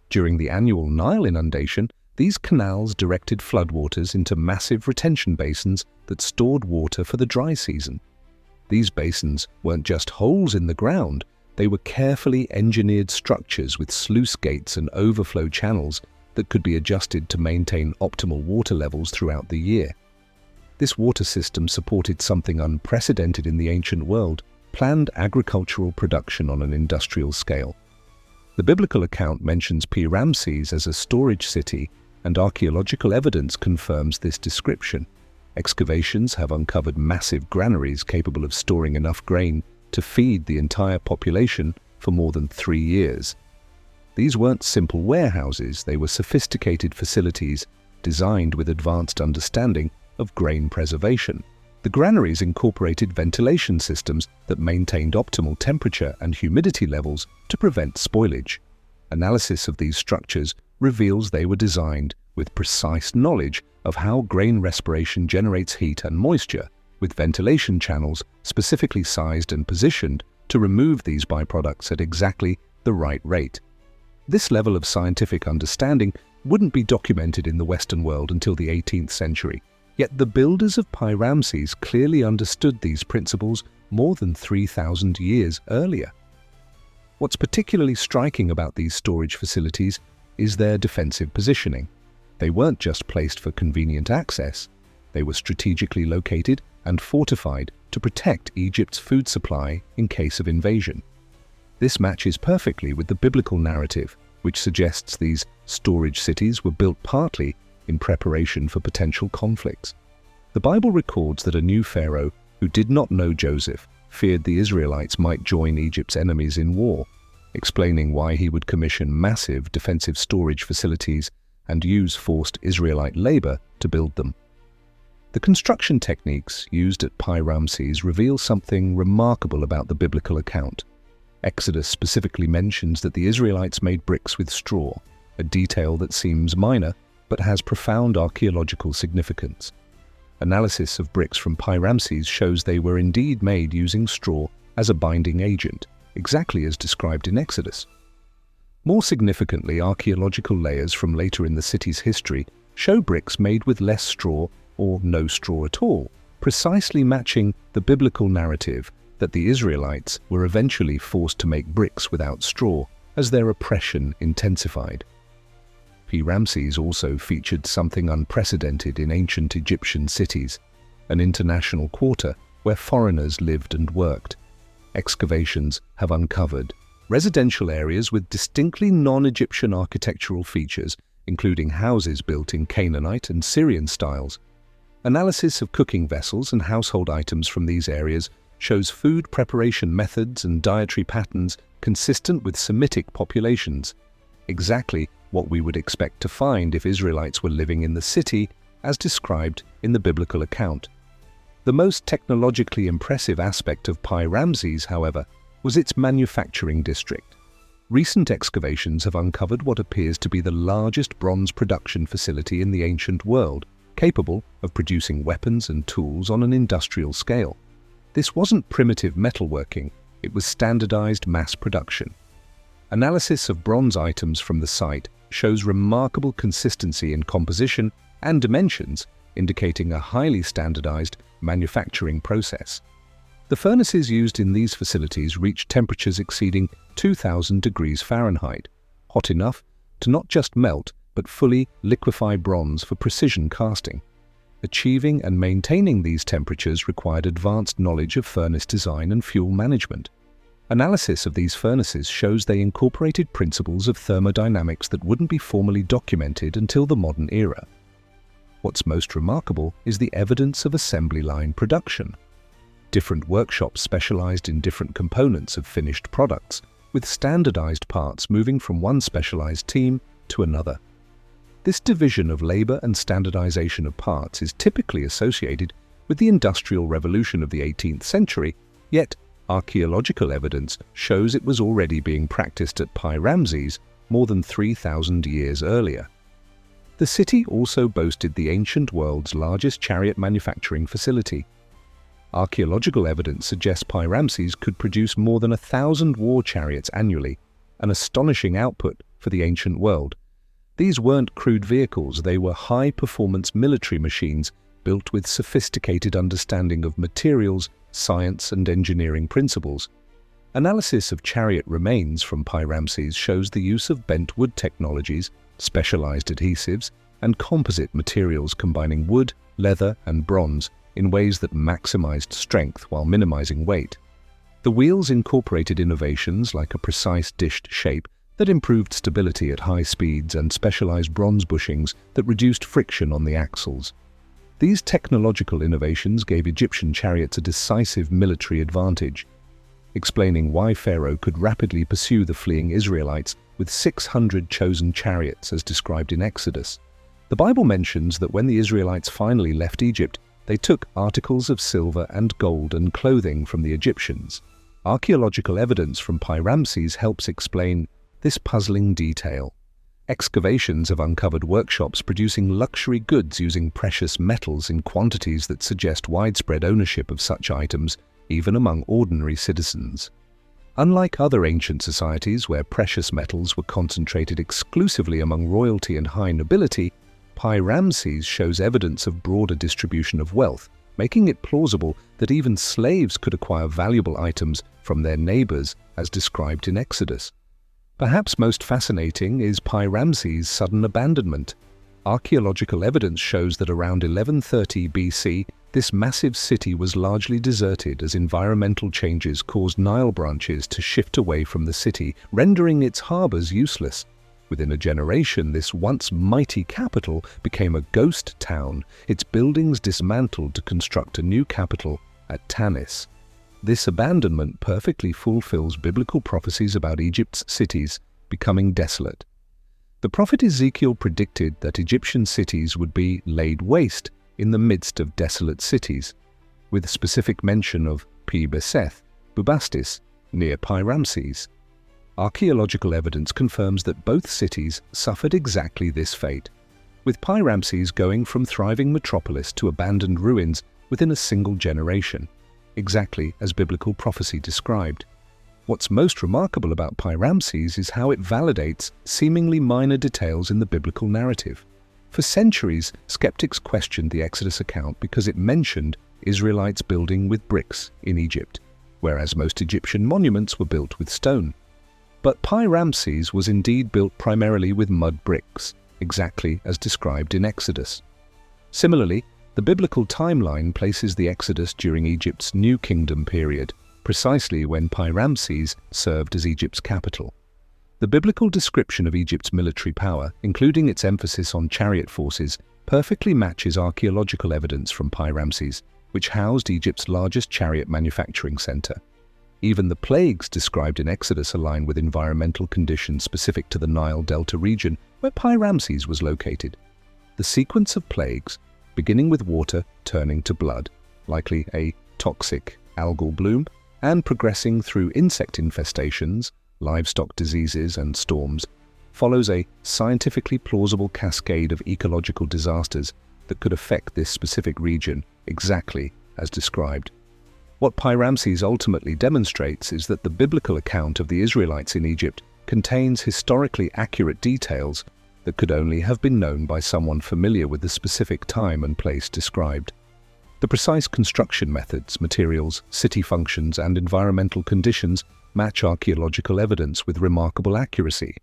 During the annual Nile inundation, these canals directed floodwaters into massive retention basins that stored water for the dry season. These basins weren't just holes in the ground, they were carefully engineered structures with sluice gates and overflow channels that could be adjusted to maintain optimal water levels throughout the year. This water system supported something unprecedented in the ancient world: planned agricultural production on an industrial scale. The biblical account mentions Pi-Ramses as a storage city, and archaeological evidence confirms this description. Excavations have uncovered massive granaries capable of storing enough grain to feed the entire population for more than 3 years. These weren't simple warehouses, they were sophisticated facilities designed with advanced understanding of grain preservation. The granaries incorporated ventilation systems that maintained optimal temperature and humidity levels to prevent spoilage. Analysis of these structures reveals they were designed with precise knowledge of how grain respiration generates heat and moisture, with ventilation channels specifically sized and positioned to remove these byproducts at exactly the right rate. This level of scientific understanding wouldn't be documented in the Western world until the 18th century, yet the builders of Pi-Ramses clearly understood these principles more than 3,000 years earlier. What's particularly striking about these storage facilities is their defensive positioning. They weren't just placed for convenient access, they were strategically located and fortified to protect Egypt's food supply in case of invasion. This matches perfectly with the biblical narrative, which suggests these storage cities were built partly in preparation for potential conflicts. The Bible records that a new pharaoh who did not know Joseph feared the Israelites might join Egypt's enemies in war, explaining why he would commission massive defensive storage facilities and use forced Israelite labor to build them. The construction techniques used at Pi-Ramses reveal something remarkable about the biblical account. Exodus specifically mentions that the Israelites made bricks with straw, a detail that seems minor but has profound archaeological significance. Analysis of bricks from Pi-Ramses shows they were indeed made using straw as a binding agent, exactly as described in Exodus. More significantly, archaeological layers from later in the city's history show bricks made with less straw or no straw at all, precisely matching the biblical narrative that the Israelites were eventually forced to make bricks without straw as their oppression intensified. Ramses also featured something unprecedented in ancient Egyptian cities, an international quarter where foreigners lived and worked. Excavations have uncovered residential areas with distinctly non-Egyptian architectural features, including houses built in Canaanite and Syrian styles. Analysis of cooking vessels and household items from these areas shows food preparation methods and dietary patterns consistent with Semitic populations, exactly what we would expect to find if Israelites were living in the city as described in the biblical account. The most technologically impressive aspect of Ramses, however, was its manufacturing district. Recent excavations have uncovered what appears to be the largest bronze production facility in the ancient world, capable of producing weapons and tools on an industrial scale. This wasn't primitive metalworking, it was standardized mass production. Analysis of bronze items from the site shows remarkable consistency in composition and dimensions, indicating a highly standardized manufacturing process. The furnaces used in these facilities reach temperatures exceeding 2,000 degrees Fahrenheit, hot enough to not just melt but fully liquefy bronze for precision casting. Achieving and maintaining these temperatures required advanced knowledge of furnace design and fuel management. Analysis of these furnaces shows they incorporated principles of thermodynamics that wouldn't be formally documented until the modern era. What's most remarkable is the evidence of assembly line production. Different workshops specialized in different components of finished products, with standardized parts moving from one specialized team to another. This division of labor and standardization of parts is typically associated with the Industrial Revolution of the 18th century, yet archaeological evidence shows it was already being practiced at Ramses more than 3,000 years earlier. The city also boasted the ancient world's largest chariot manufacturing facility. Archaeological evidence suggests Ramses could produce more than 1,000 war chariots annually, an astonishing output for the ancient world. These weren't crude vehicles, they were high-performance military machines built with sophisticated understanding of materials, science and engineering principles. Analysis of chariot remains from Ramses shows the use of bent wood technologies, specialized adhesives, and composite materials combining wood, leather, and bronze in ways that maximized strength while minimizing weight. The wheels incorporated innovations like a precise dished shape that improved stability at high speeds and specialized bronze bushings that reduced friction on the axles. These technological innovations gave Egyptian chariots a decisive military advantage, explaining why Pharaoh could rapidly pursue the fleeing Israelites with 600 chosen chariots as described in Exodus. The Bible mentions that when the Israelites finally left Egypt, they took articles of silver and gold and clothing from the Egyptians. Archaeological evidence from Ramses helps explain this puzzling detail. Excavations have uncovered workshops producing luxury goods using precious metals in quantities that suggest widespread ownership of such items, even among ordinary citizens. Unlike other ancient societies where precious metals were concentrated exclusively among royalty and high nobility, Ramses shows evidence of broader distribution of wealth, making it plausible that even slaves could acquire valuable items from their neighbors as described in Exodus. Perhaps most fascinating is Ramses' sudden abandonment. Archaeological evidence shows that around 1130 BC, this massive city was largely deserted as environmental changes caused Nile branches to shift away from the city, rendering its harbors useless. Within a generation, this once mighty capital became a ghost town, its buildings dismantled to construct a new capital at Tanis. This abandonment perfectly fulfills biblical prophecies about Egypt's cities becoming desolate. The prophet Ezekiel predicted that Egyptian cities would be laid waste in the midst of desolate cities, with specific mention of Pi-Beseth, Bubastis, near Ramses. Archaeological evidence confirms that both cities suffered exactly this fate, with Ramses going from thriving metropolis to abandoned ruins within a single generation, exactly as biblical prophecy described. What's most remarkable about Pi-Ramses is how it validates seemingly minor details in the biblical narrative. For centuries, skeptics questioned the Exodus account because it mentioned Israelites building with bricks in Egypt, whereas most Egyptian monuments were built with stone. But Pi-Ramses was indeed built primarily with mud bricks, exactly as described in Exodus. Similarly, the biblical timeline places the Exodus during Egypt's New Kingdom period, precisely when Pi-Ramses served as Egypt's capital. The biblical description of Egypt's military power, including its emphasis on chariot forces, perfectly matches archaeological evidence from Pi-Ramses, which housed Egypt's largest chariot manufacturing center. Even the plagues described in Exodus align with environmental conditions specific to the Nile Delta region where Pi-Ramses was located. The sequence of plagues, beginning with water turning to blood, likely a toxic algal bloom, and progressing through insect infestations, livestock diseases, and storms, follows a scientifically plausible cascade of ecological disasters that could affect this specific region exactly as described. What Pi-Ramses ultimately demonstrates is that the biblical account of the Israelites in Egypt contains historically accurate details that could only have been known by someone familiar with the specific time and place described. The precise construction methods, materials, city functions, and environmental conditions match archaeological evidence with remarkable accuracy,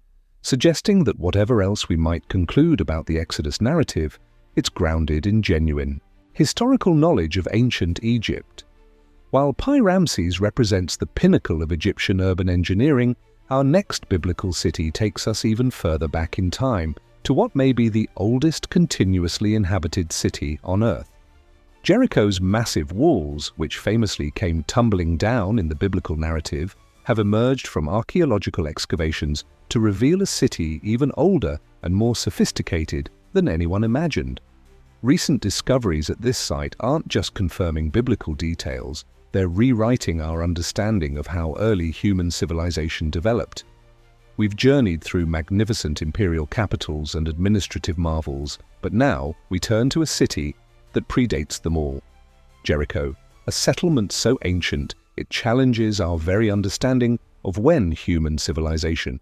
suggesting that whatever else we might conclude about the Exodus narrative, it's grounded in genuine, historical knowledge of ancient Egypt. While Pi-Ramses represents the pinnacle of Egyptian urban engineering, our next biblical city takes us even further back in time to what may be the oldest continuously inhabited city on Earth. Jericho's massive walls, which famously came tumbling down in the biblical narrative, have emerged from archaeological excavations to reveal a city even older and more sophisticated than anyone imagined. Recent discoveries at this site aren't just confirming biblical details, they're rewriting our understanding of how early human civilization developed. We've journeyed through magnificent imperial capitals and administrative marvels, but now we turn to a city that predates them all. Jericho, a settlement so ancient it challenges our very understanding of when human civilization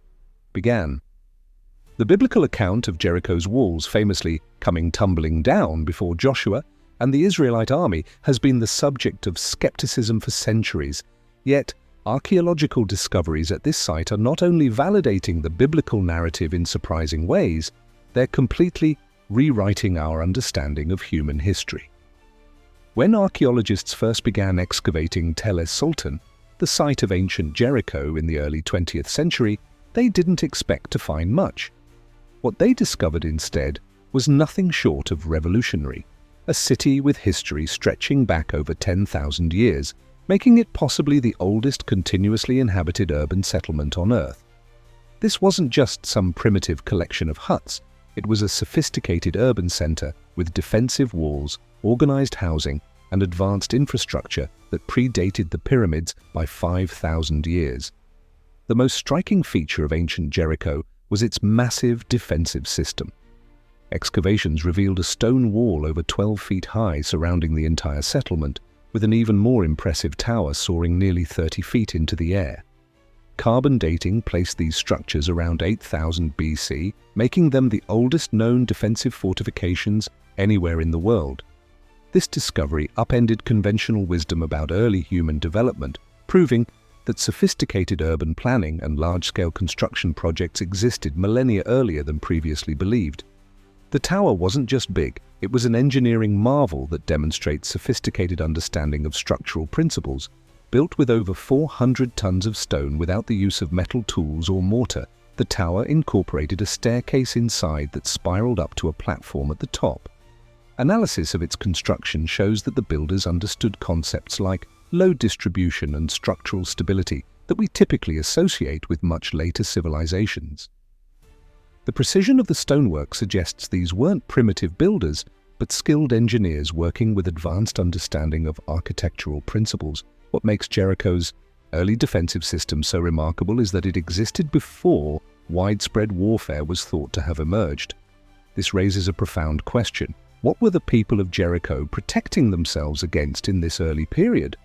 began. The biblical account of Jericho's walls famously coming tumbling down before Joshua and the Israelite army has been the subject of skepticism for centuries, yet archaeological discoveries at this site are not only validating the biblical narrative in surprising ways, they're completely rewriting our understanding of human history. When archaeologists first began excavating Tel es-Sultan, the site of ancient Jericho in the early 20th century, they didn't expect to find much. What they discovered instead was nothing short of revolutionary, a city with history stretching back over 10,000 years, making it possibly the oldest continuously inhabited urban settlement on Earth. This wasn't just some primitive collection of huts, it was a sophisticated urban center with defensive walls, organized housing, and advanced infrastructure that predated the pyramids by 5,000 years. The most striking feature of ancient Jericho was its massive defensive system. Excavations revealed a stone wall over 12 feet high surrounding the entire settlement, with an even more impressive tower soaring nearly 30 feet into the air. Carbon dating placed these structures around 8000 BC, making them the oldest known defensive fortifications anywhere in the world. This discovery upended conventional wisdom about early human development, proving that sophisticated urban planning and large-scale construction projects existed millennia earlier than previously believed. The tower wasn't just big, it was an engineering marvel that demonstrates sophisticated understanding of structural principles. Built with over 400 tons of stone without the use of metal tools or mortar, the tower incorporated a staircase inside that spiraled up to a platform at the top. Analysis of its construction shows that the builders understood concepts like load distribution and structural stability that we typically associate with much later civilizations. The precision of the stonework suggests these weren't primitive builders, but skilled engineers working with advanced understanding of architectural principles. What makes Jericho's early defensive system so remarkable is that it existed before widespread warfare was thought to have emerged. This raises a profound question. What were the people of Jericho protecting themselves against in this early period?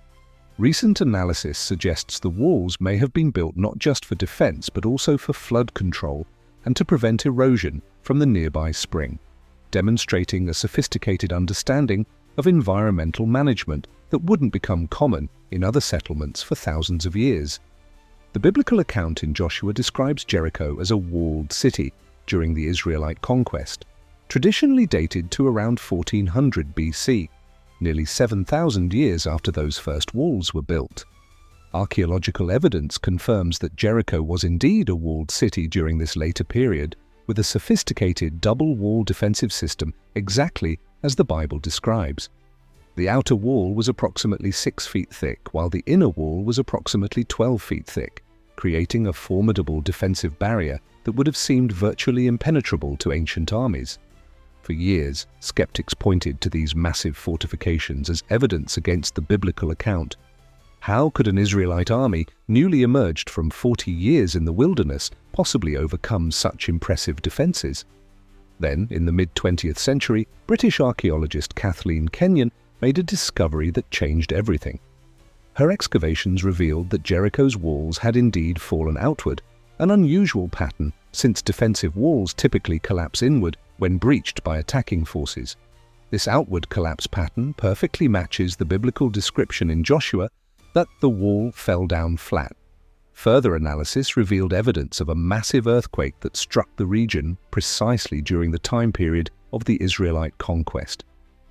Recent analysis suggests the walls may have been built not just for defense but also for flood control and to prevent erosion from the nearby spring, demonstrating a sophisticated understanding of environmental management that wouldn't become common in other settlements for thousands of years. The biblical account in Joshua describes Jericho as a walled city during the Israelite conquest, traditionally dated to around 1400 BC, nearly 7,000 years after those first walls were built. Archaeological evidence confirms that Jericho was indeed a walled city during this later period, with a sophisticated double-wall defensive system exactly as the Bible describes. The outer wall was approximately 6 feet thick, while the inner wall was approximately 12 feet thick, creating a formidable defensive barrier that would have seemed virtually impenetrable to ancient armies. For years, skeptics pointed to these massive fortifications as evidence against the biblical account. How could an Israelite army, newly emerged from 40 years in the wilderness, possibly overcome such impressive defenses? Then, in the mid-20th century, British archaeologist Kathleen Kenyon made a discovery that changed everything. Her excavations revealed that Jericho's walls had indeed fallen outward, an unusual pattern since defensive walls typically collapse inward when breached by attacking forces. This outward collapse pattern perfectly matches the biblical description in Joshua that the wall fell down flat. Further analysis revealed evidence of a massive earthquake that struck the region precisely during the time period of the Israelite conquest.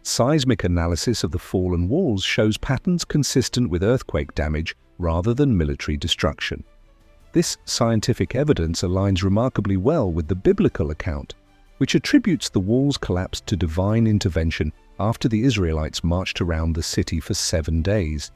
Seismic analysis of the fallen walls shows patterns consistent with earthquake damage rather than military destruction. This scientific evidence aligns remarkably well with the biblical account, which attributes the wall's collapse to divine intervention after the Israelites marched around the city for 7 days.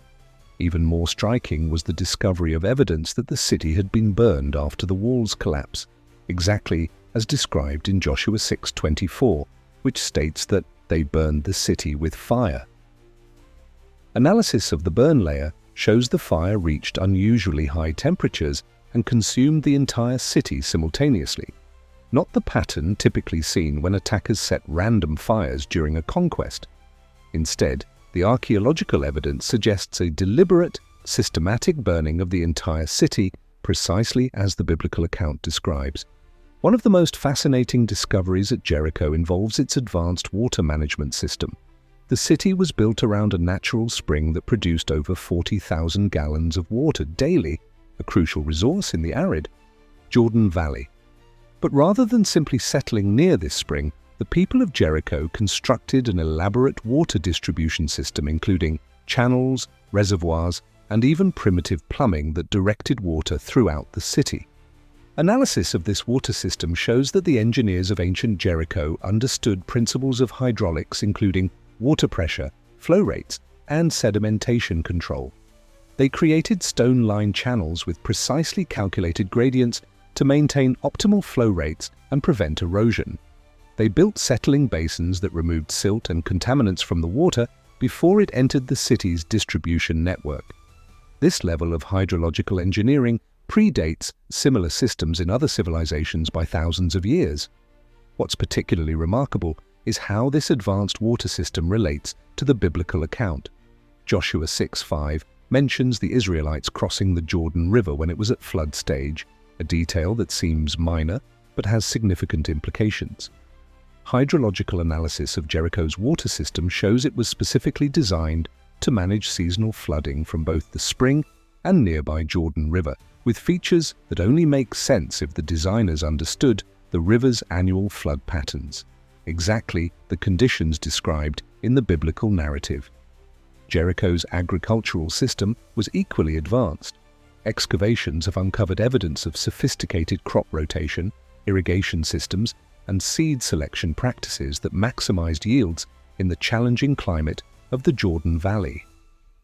Even more striking was the discovery of evidence that the city had been burned after the wall's collapse, exactly as described in Joshua 6:24, which states that they burned the city with fire. Analysis of the burn layer shows the fire reached unusually high temperatures and consumed the entire city simultaneously, not the pattern typically seen when attackers set random fires during a conquest. Instead, the archaeological evidence suggests a deliberate, systematic burning of the entire city, precisely as the biblical account describes. One of the most fascinating discoveries at Jericho involves its advanced water management system. The city was built around a natural spring that produced over 40,000 gallons of water daily, a crucial resource in the arid Jordan Valley. But rather than simply settling near this spring, the people of Jericho constructed an elaborate water distribution system including channels, reservoirs, and even primitive plumbing that directed water throughout the city. Analysis of this water system shows that the engineers of ancient Jericho understood principles of hydraulics including water pressure, flow rates, and sedimentation control. They created stone-lined channels with precisely calculated gradients to maintain optimal flow rates and prevent erosion. They built settling basins that removed silt and contaminants from the water before it entered the city's distribution network. This level of hydrological engineering predates similar systems in other civilizations by thousands of years. What's particularly remarkable is how this advanced water system relates to the biblical account. Joshua 6:5 mentions the Israelites crossing the Jordan River when it was at flood stage, a detail that seems minor but has significant implications. Hydrological analysis of Jericho's water system shows it was specifically designed to manage seasonal flooding from both the spring and nearby Jordan River, with features that only make sense if the designers understood the river's annual flood patterns, exactly the conditions described in the biblical narrative. Jericho's agricultural system was equally advanced. Excavations have uncovered evidence of sophisticated crop rotation, irrigation systems, and seed selection practices that maximized yields in the challenging climate of the Jordan Valley.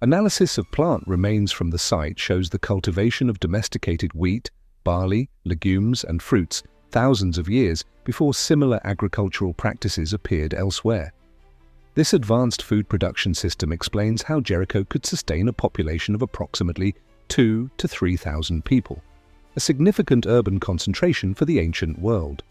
Analysis of plant remains from the site shows the cultivation of domesticated wheat, barley, legumes, and fruits thousands of years before similar agricultural practices appeared elsewhere. This advanced food production system explains how Jericho could sustain a population of approximately 2,000 to 3,000 people, a significant urban concentration for the ancient world.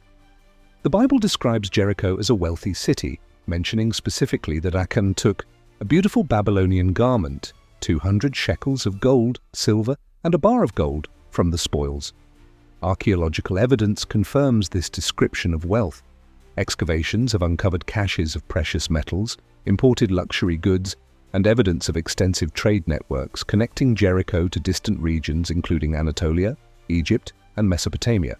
The Bible describes Jericho as a wealthy city, mentioning specifically that Achan took a beautiful Babylonian garment 200 shekels of gold, silver, and a bar of gold from the spoils. Archaeological evidence confirms this description of wealth. Excavations have uncovered caches of precious metals, imported luxury goods, and evidence of extensive trade networks connecting Jericho to distant regions including Anatolia, Egypt, and Mesopotamia.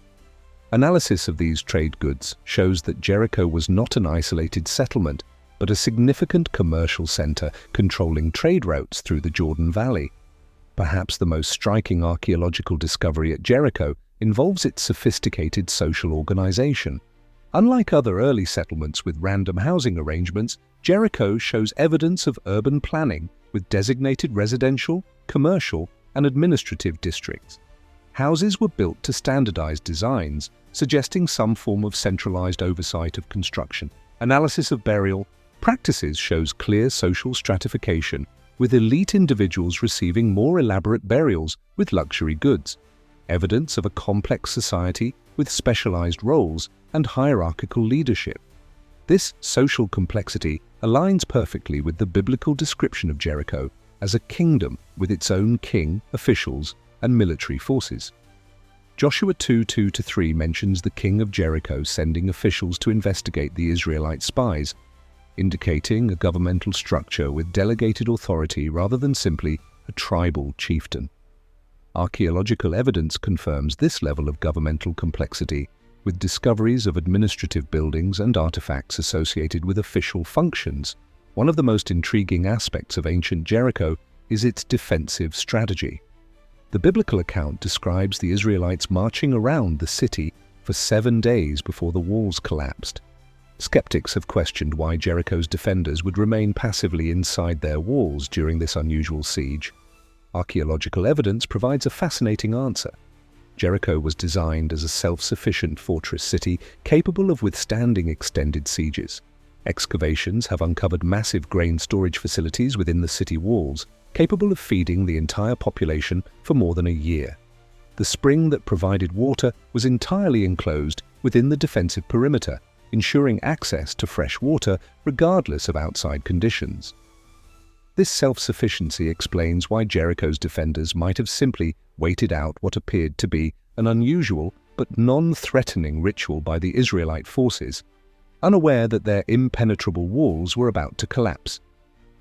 Analysis of these trade goods shows that Jericho was not an isolated settlement, but a significant commercial center controlling trade routes through the Jordan Valley. Perhaps the most striking archaeological discovery at Jericho involves its sophisticated social organization. Unlike other early settlements with random housing arrangements, Jericho shows evidence of urban planning with designated residential, commercial, and administrative districts. Houses were built to standardized designs, suggesting some form of centralized oversight of construction. Analysis of burial practices shows clear social stratification, with elite individuals receiving more elaborate burials with luxury goods, evidence of a complex society with specialized roles and hierarchical leadership. This social complexity aligns perfectly with the biblical description of Jericho as a kingdom with its own king, officials, and military forces. Joshua 2:2-3 mentions the king of Jericho sending officials to investigate the Israelite spies, indicating a governmental structure with delegated authority rather than simply a tribal chieftain. Archaeological evidence confirms this level of governmental complexity, with discoveries of administrative buildings and artifacts associated with official functions. One of the most intriguing aspects of ancient Jericho is its defensive strategy. The biblical account describes the Israelites marching around the city for 7 days before the walls collapsed. Skeptics have questioned why Jericho's defenders would remain passively inside their walls during this unusual siege. Archaeological evidence provides a fascinating answer. Jericho was designed as a self-sufficient fortress city capable of withstanding extended sieges. Excavations have uncovered massive grain storage facilities within the city walls, capable of feeding the entire population for more than a year. The spring that provided water was entirely enclosed within the defensive perimeter, ensuring access to fresh water regardless of outside conditions. This self-sufficiency explains why Jericho's defenders might have simply waited out what appeared to be an unusual but non-threatening ritual by the Israelite forces, unaware that their impenetrable walls were about to collapse.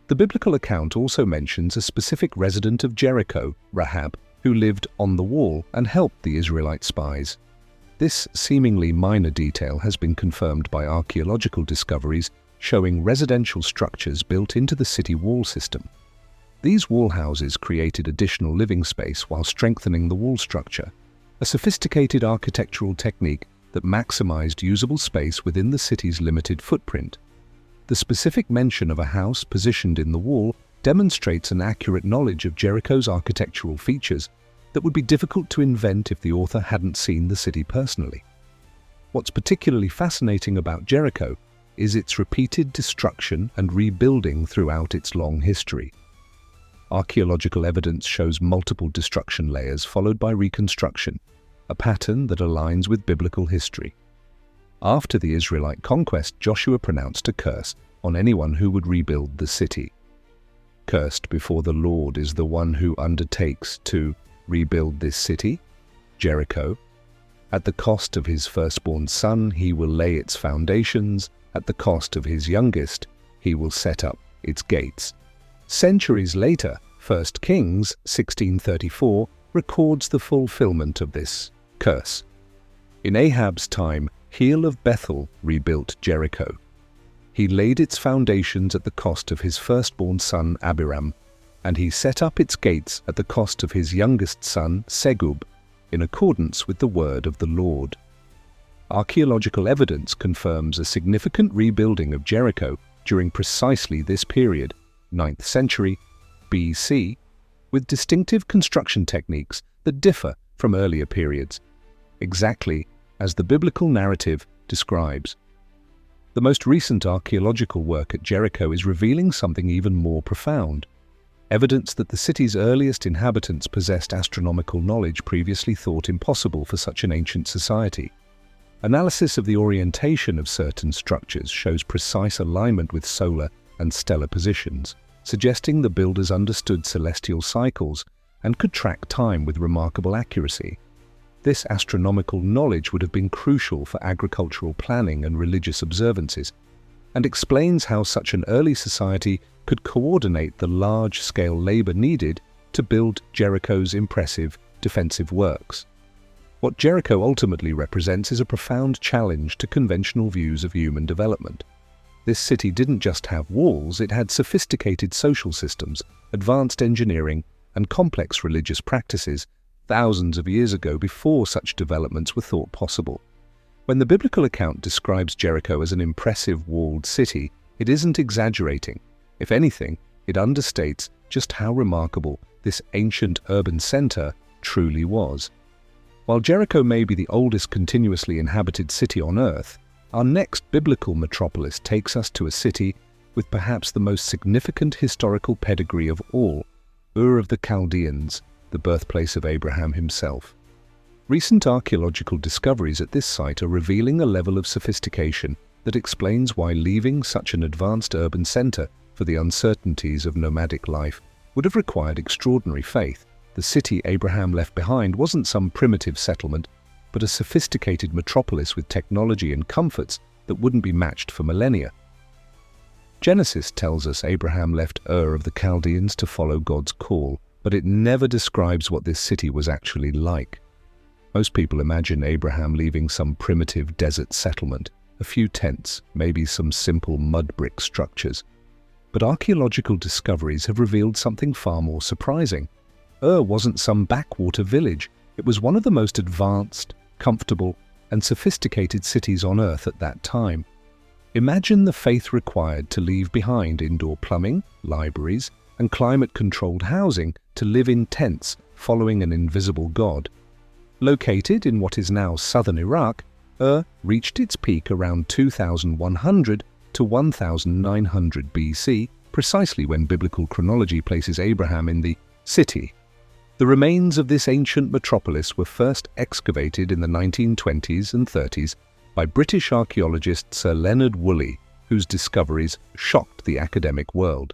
The biblical account also mentions a specific resident of Jericho, Rahab, who lived on the wall and helped the Israelite spies. This seemingly minor detail has been confirmed by archaeological discoveries showing residential structures built into the city wall system. These wall houses created additional living space while strengthening the wall structure, a sophisticated architectural technique that maximized usable space within the city's limited footprint. The specific mention of a house positioned in the wall demonstrates an accurate knowledge of Jericho's architectural features that would be difficult to invent if the author hadn't seen the city personally. What's particularly fascinating about Jericho is its repeated destruction and rebuilding throughout its long history. Archaeological evidence shows multiple destruction layers followed by reconstruction, a pattern that aligns with biblical history. After the Israelite conquest, Joshua pronounced a curse on anyone who would rebuild the city. Cursed before the Lord is the one who undertakes to rebuild this city, Jericho. At the cost of his firstborn son, he will lay its foundations. At the cost of his youngest, he will set up its gates. Centuries later, 1 Kings 16:34 records the fulfillment of this curse. In Ahab's time, Hiel of Bethel rebuilt Jericho. He laid its foundations at the cost of his firstborn son Abiram, and he set up its gates at the cost of his youngest son Segub, in accordance with the word of the Lord. Archaeological evidence confirms a significant rebuilding of Jericho during precisely this period, 9th century BC, with distinctive construction techniques that differ from earlier periods, exactly as the biblical narrative describes. The most recent archaeological work at Jericho is revealing something even more profound, evidence that the city's earliest inhabitants possessed astronomical knowledge previously thought impossible for such an ancient society. Analysis of the orientation of certain structures shows precise alignment with solar and stellar positions, suggesting the builders understood celestial cycles and could track time with remarkable accuracy. This astronomical knowledge would have been crucial for agricultural planning and religious observances, and explains how such an early society could coordinate the large-scale labor needed to build Jericho's impressive defensive works. What Jericho ultimately represents is a profound challenge to conventional views of human development. This city didn't just have walls, it had sophisticated social systems, advanced engineering, and complex religious practices thousands of years ago before such developments were thought possible. When the biblical account describes Jericho as an impressive walled city, it isn't exaggerating. If anything, it understates just how remarkable this ancient urban center truly was. While Jericho may be the oldest continuously inhabited city on Earth, our next biblical metropolis takes us to a city with perhaps the most significant historical pedigree of all, Ur of the Chaldeans, the birthplace of Abraham himself. Recent archaeological discoveries at this site are revealing a level of sophistication that explains why leaving such an advanced urban center for the uncertainties of nomadic life would have required extraordinary faith. The city Abraham left behind wasn't some primitive settlement, but a sophisticated metropolis with technology and comforts that wouldn't be matched for millennia. Genesis tells us Abraham left Ur of the Chaldeans to follow God's call, but it never describes what this city was actually like. Most people imagine Abraham leaving some primitive desert settlement, a few tents, maybe some simple mud brick structures. But archaeological discoveries have revealed something far more surprising. Ur wasn't some backwater village. It was one of the most advanced, comfortable, and sophisticated cities on Earth at that time. Imagine the faith required to leave behind indoor plumbing, libraries, and climate-controlled housing to live in tents following an invisible God. Located in what is now southern Iraq, Ur reached its peak around 2100 to 1900 BC, precisely when biblical chronology places Abraham in the city. The remains of this ancient metropolis were first excavated in the 1920s and 30s by British archaeologist Sir Leonard Woolley, whose discoveries shocked the academic world.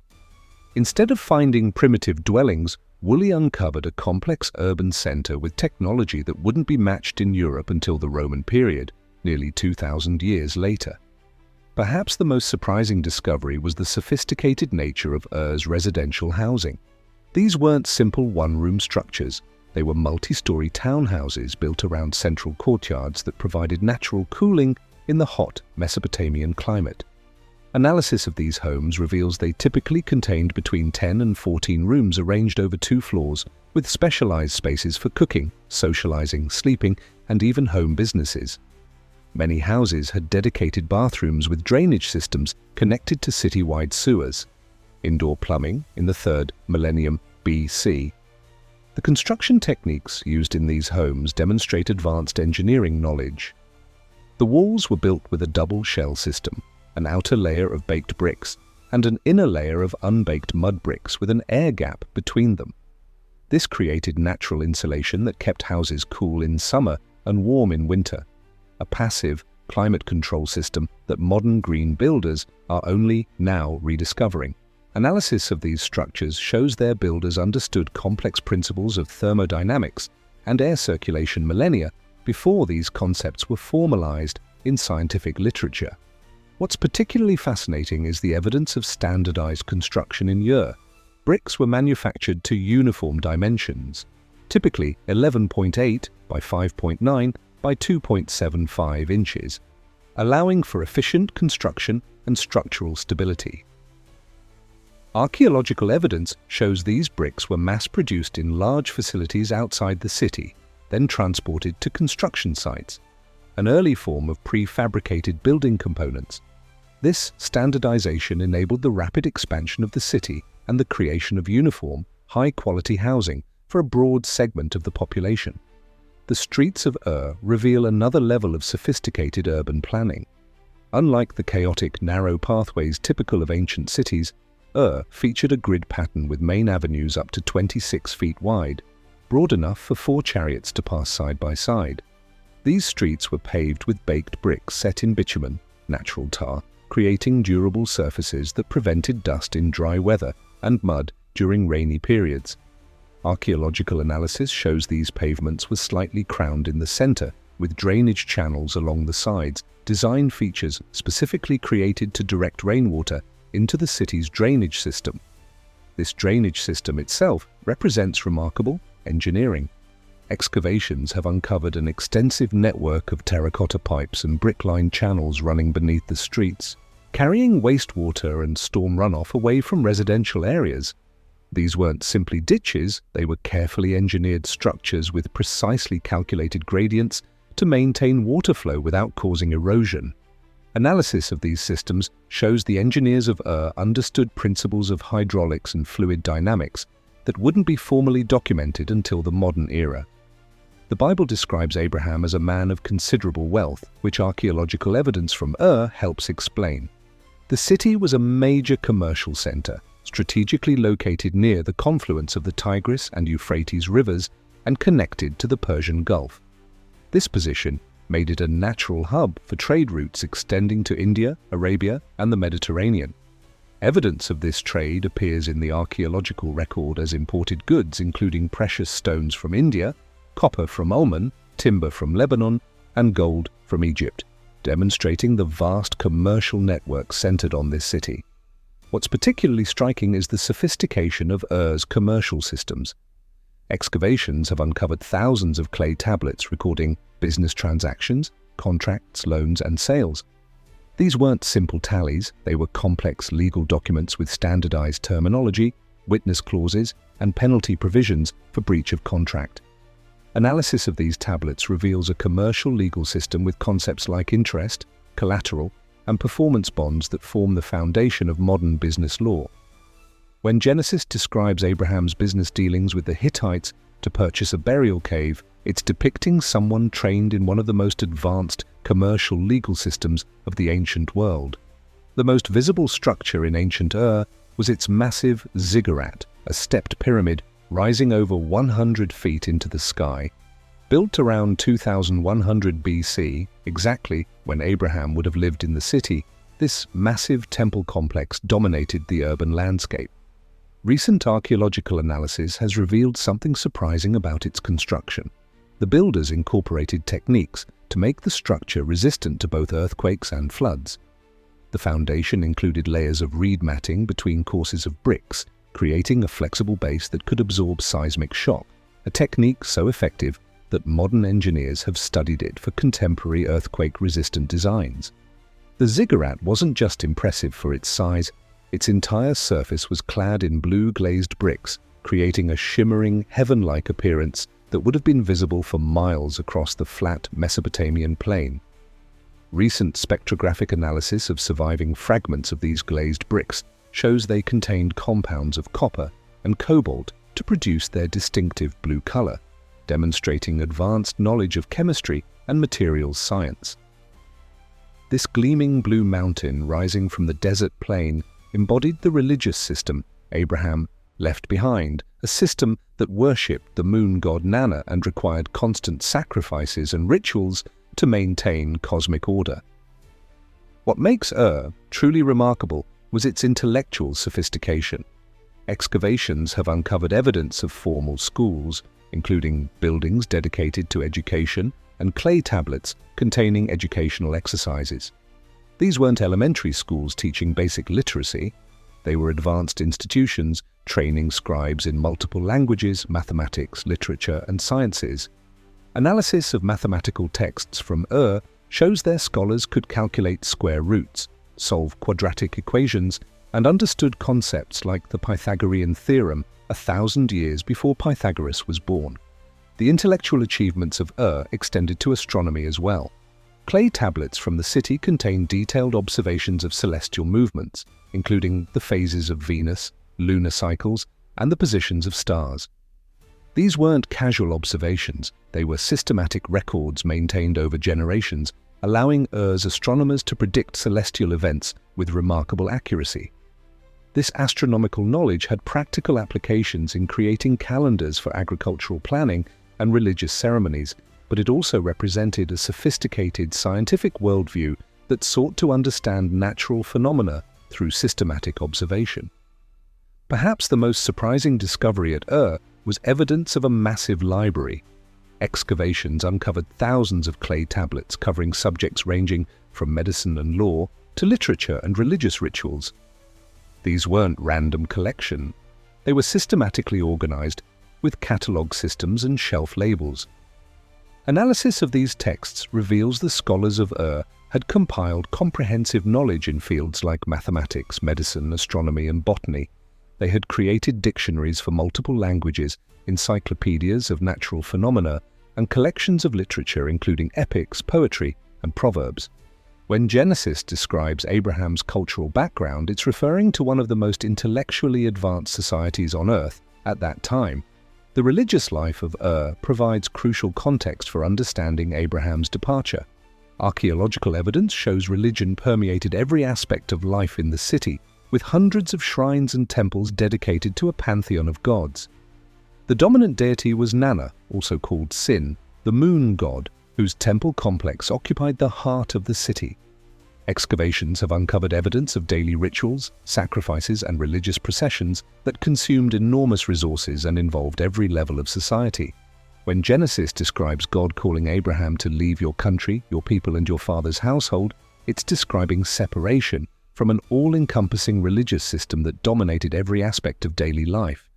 Instead of finding primitive dwellings, Woolley uncovered a complex urban center with technology that wouldn't be matched in Europe until the Roman period, nearly 2,000 years later. Perhaps the most surprising discovery was the sophisticated nature of Ur's residential housing. These weren't simple one-room structures. They were multi-story townhouses built around central courtyards that provided natural cooling in the hot Mesopotamian climate. Analysis of these homes reveals they typically contained between 10 and 14 rooms arranged over 2 floors, with specialized spaces for cooking, socializing, sleeping, and even home businesses. Many houses had dedicated bathrooms with drainage systems connected to city-wide sewers. Indoor plumbing in the 3rd millennium BC. The construction techniques used in these homes demonstrate advanced engineering knowledge. The walls were built with a double shell system, an outer layer of baked bricks, and an inner layer of unbaked mud bricks with an air gap between them. This created natural insulation that kept houses cool in summer and warm in winter, a passive climate control system that modern green builders are only now rediscovering. Analysis of these structures shows their builders understood complex principles of thermodynamics and air circulation millennia before these concepts were formalized in scientific literature. What's particularly fascinating is the evidence of standardized construction in Ur. Bricks were manufactured to uniform dimensions, typically 11.8 by 5.9 by 2.75 inches, allowing for efficient construction and structural stability. Archaeological evidence shows these bricks were mass-produced in large facilities outside the city, then transported to construction sites, an early form of prefabricated building components. This standardization enabled the rapid expansion of the city and the creation of uniform, high-quality housing for a broad segment of the population. The streets of Ur reveal another level of sophisticated urban planning. Unlike the chaotic, narrow pathways typical of ancient cities, Ur featured a grid pattern with main avenues up to 26 feet wide, broad enough for 4 chariots to pass side by side. These streets were paved with baked bricks set in bitumen, natural tar, creating durable surfaces that prevented dust in dry weather and mud during rainy periods. Archaeological analysis shows these pavements were slightly crowned in the center, with drainage channels along the sides, design features specifically created to direct rainwater into the city's drainage system. This drainage system itself represents remarkable engineering. Excavations have uncovered an extensive network of terracotta pipes and brick-lined channels running beneath the streets, carrying wastewater and storm runoff away from residential areas. These weren't simply ditches, they were carefully engineered structures with precisely calculated gradients to maintain water flow without causing erosion. Analysis of these systems shows the engineers of Ur understood principles of hydraulics and fluid dynamics that wouldn't be formally documented until the modern era. The Bible describes Abraham as a man of considerable wealth, which archaeological evidence from Ur helps explain. The city was a major commercial center, strategically located near the confluence of the Tigris and Euphrates rivers and connected to the Persian Gulf. This position made it a natural hub for trade routes extending to India, Arabia, and the Mediterranean. Evidence of this trade appears in the archaeological record as imported goods including precious stones from India, copper from Oman, timber from Lebanon, and gold from Egypt, demonstrating the vast commercial network centered on this city. What's particularly striking is the sophistication of Ur's commercial systems. Excavations have uncovered thousands of clay tablets recording business transactions, contracts, loans, and sales. These weren't simple tallies, they were complex legal documents with standardized terminology, witness clauses, and penalty provisions for breach of contract. Analysis of these tablets reveals a commercial legal system with concepts like interest, collateral, and performance bonds that form the foundation of modern business law. When Genesis describes Abraham's business dealings with the Hittites to purchase a burial cave, it's depicting someone trained in one of the most advanced commercial legal systems of the ancient world. The most visible structure in ancient Ur was its massive ziggurat, a stepped pyramid rising over 100 feet into the sky. Built around 2100 BC, exactly when Abraham would have lived in the city, this massive temple complex dominated the urban landscape. Recent archaeological analysis has revealed something surprising about its construction. The builders incorporated techniques to make the structure resistant to both earthquakes and floods. The foundation included layers of reed matting between courses of bricks, creating a flexible base that could absorb seismic shock, a technique so effective that modern engineers have studied it for contemporary earthquake-resistant designs. The ziggurat wasn't just impressive for its size, its entire surface was clad in blue glazed bricks, creating a shimmering, heaven-like appearance that would have been visible for miles across the flat Mesopotamian plain. Recent spectrographic analysis of surviving fragments of these glazed bricks shows they contained compounds of copper and cobalt to produce their distinctive blue color, demonstrating advanced knowledge of chemistry and materials science. This gleaming blue mountain rising from the desert plain embodied the religious system Abraham left behind, a system that worshipped the moon god Nana and required constant sacrifices and rituals to maintain cosmic order. What makes Ur truly remarkable was its intellectual sophistication. Excavations have uncovered evidence of formal schools, including buildings dedicated to education and clay tablets containing educational exercises. These weren't elementary schools teaching basic literacy. They were advanced institutions training scribes in multiple languages, mathematics, literature, and sciences. Analysis of mathematical texts from Ur shows their scholars could calculate square roots, solve quadratic equations, and understood concepts like the Pythagorean theorem 1,000 years before Pythagoras was born. The intellectual achievements of Ur extended to astronomy as well. Clay tablets from the city contain detailed observations of celestial movements, including the phases of Venus, lunar cycles, and the positions of stars. These weren't casual observations, they were systematic records maintained over generations, allowing Ur's astronomers to predict celestial events with remarkable accuracy. This astronomical knowledge had practical applications in creating calendars for agricultural planning and religious ceremonies, but it also represented a sophisticated scientific worldview that sought to understand natural phenomena through systematic observation. Perhaps the most surprising discovery at Ur was evidence of a massive library. Excavations uncovered thousands of clay tablets covering subjects ranging from medicine and law to literature and religious rituals. These weren't random collection. They were systematically organized with catalog systems and shelf labels. Analysis of these texts reveals the scholars of Ur had compiled comprehensive knowledge in fields like mathematics, medicine, astronomy, and botany. They had created dictionaries for multiple languages, encyclopedias of natural phenomena, and collections of literature including epics, poetry, and proverbs. When Genesis describes Abraham's cultural background, it's referring to one of the most intellectually advanced societies on Earth at that time. The religious life of Ur provides crucial context for understanding Abraham's departure. Archaeological evidence shows religion permeated every aspect of life in the city, with hundreds of shrines and temples dedicated to a pantheon of gods. The dominant deity was Nana, also called Sin, the moon god, whose temple complex occupied the heart of the city. Excavations have uncovered evidence of daily rituals, sacrifices, and religious processions that consumed enormous resources and involved every level of society. When Genesis describes God calling Abraham to leave your country, your people, and your father's household, it's describing separation from an all-encompassing religious system that dominated every aspect of daily life.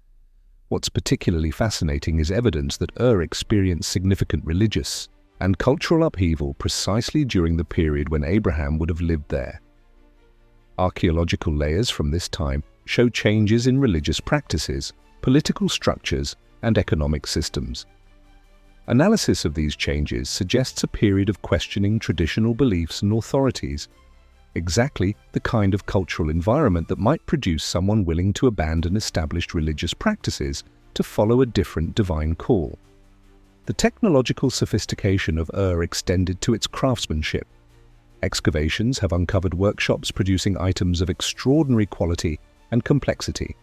What's particularly fascinating is evidence that Ur experienced significant religious and cultural upheaval precisely during the period when Abraham would have lived there. Archaeological layers from this time show changes in religious practices, political structures, and economic systems. Analysis of these changes suggests a period of questioning traditional beliefs and authorities, exactly the kind of cultural environment that might produce someone willing to abandon established religious practices to follow a different divine call. The technological sophistication of Ur extended to its craftsmanship. Excavations have uncovered workshops producing items of extraordinary quality and complexity.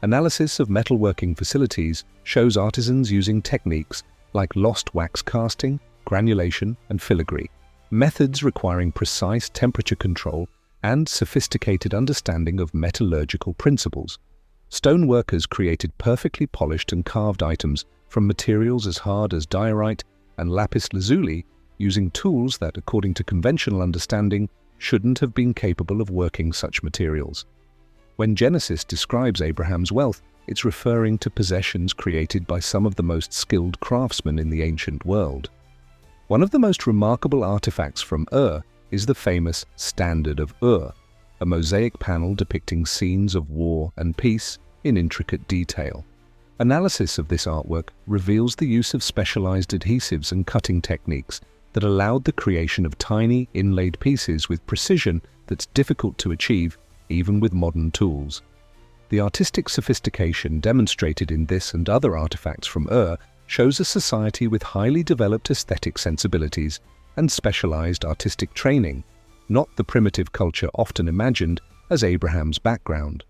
Analysis of metalworking facilities shows artisans using techniques like lost wax casting, granulation, and filigree, methods requiring precise temperature control and sophisticated understanding of metallurgical principles. Stone workers created perfectly polished and carved items from materials as hard as diorite and lapis lazuli, using tools that, according to conventional understanding, shouldn't have been capable of working such materials. When Genesis describes Abraham's wealth, it's referring to possessions created by some of the most skilled craftsmen in the ancient world. One of the most remarkable artifacts from Ur is the famous Standard of Ur, a mosaic panel depicting scenes of war and peace in intricate detail. Analysis of this artwork reveals the use of specialized adhesives and cutting techniques that allowed the creation of tiny, inlaid pieces with precision that's difficult to achieve even with modern tools. The artistic sophistication demonstrated in this and other artifacts from Ur shows a society with highly developed aesthetic sensibilities and specialized artistic training, not the primitive culture often imagined as Abraham's background.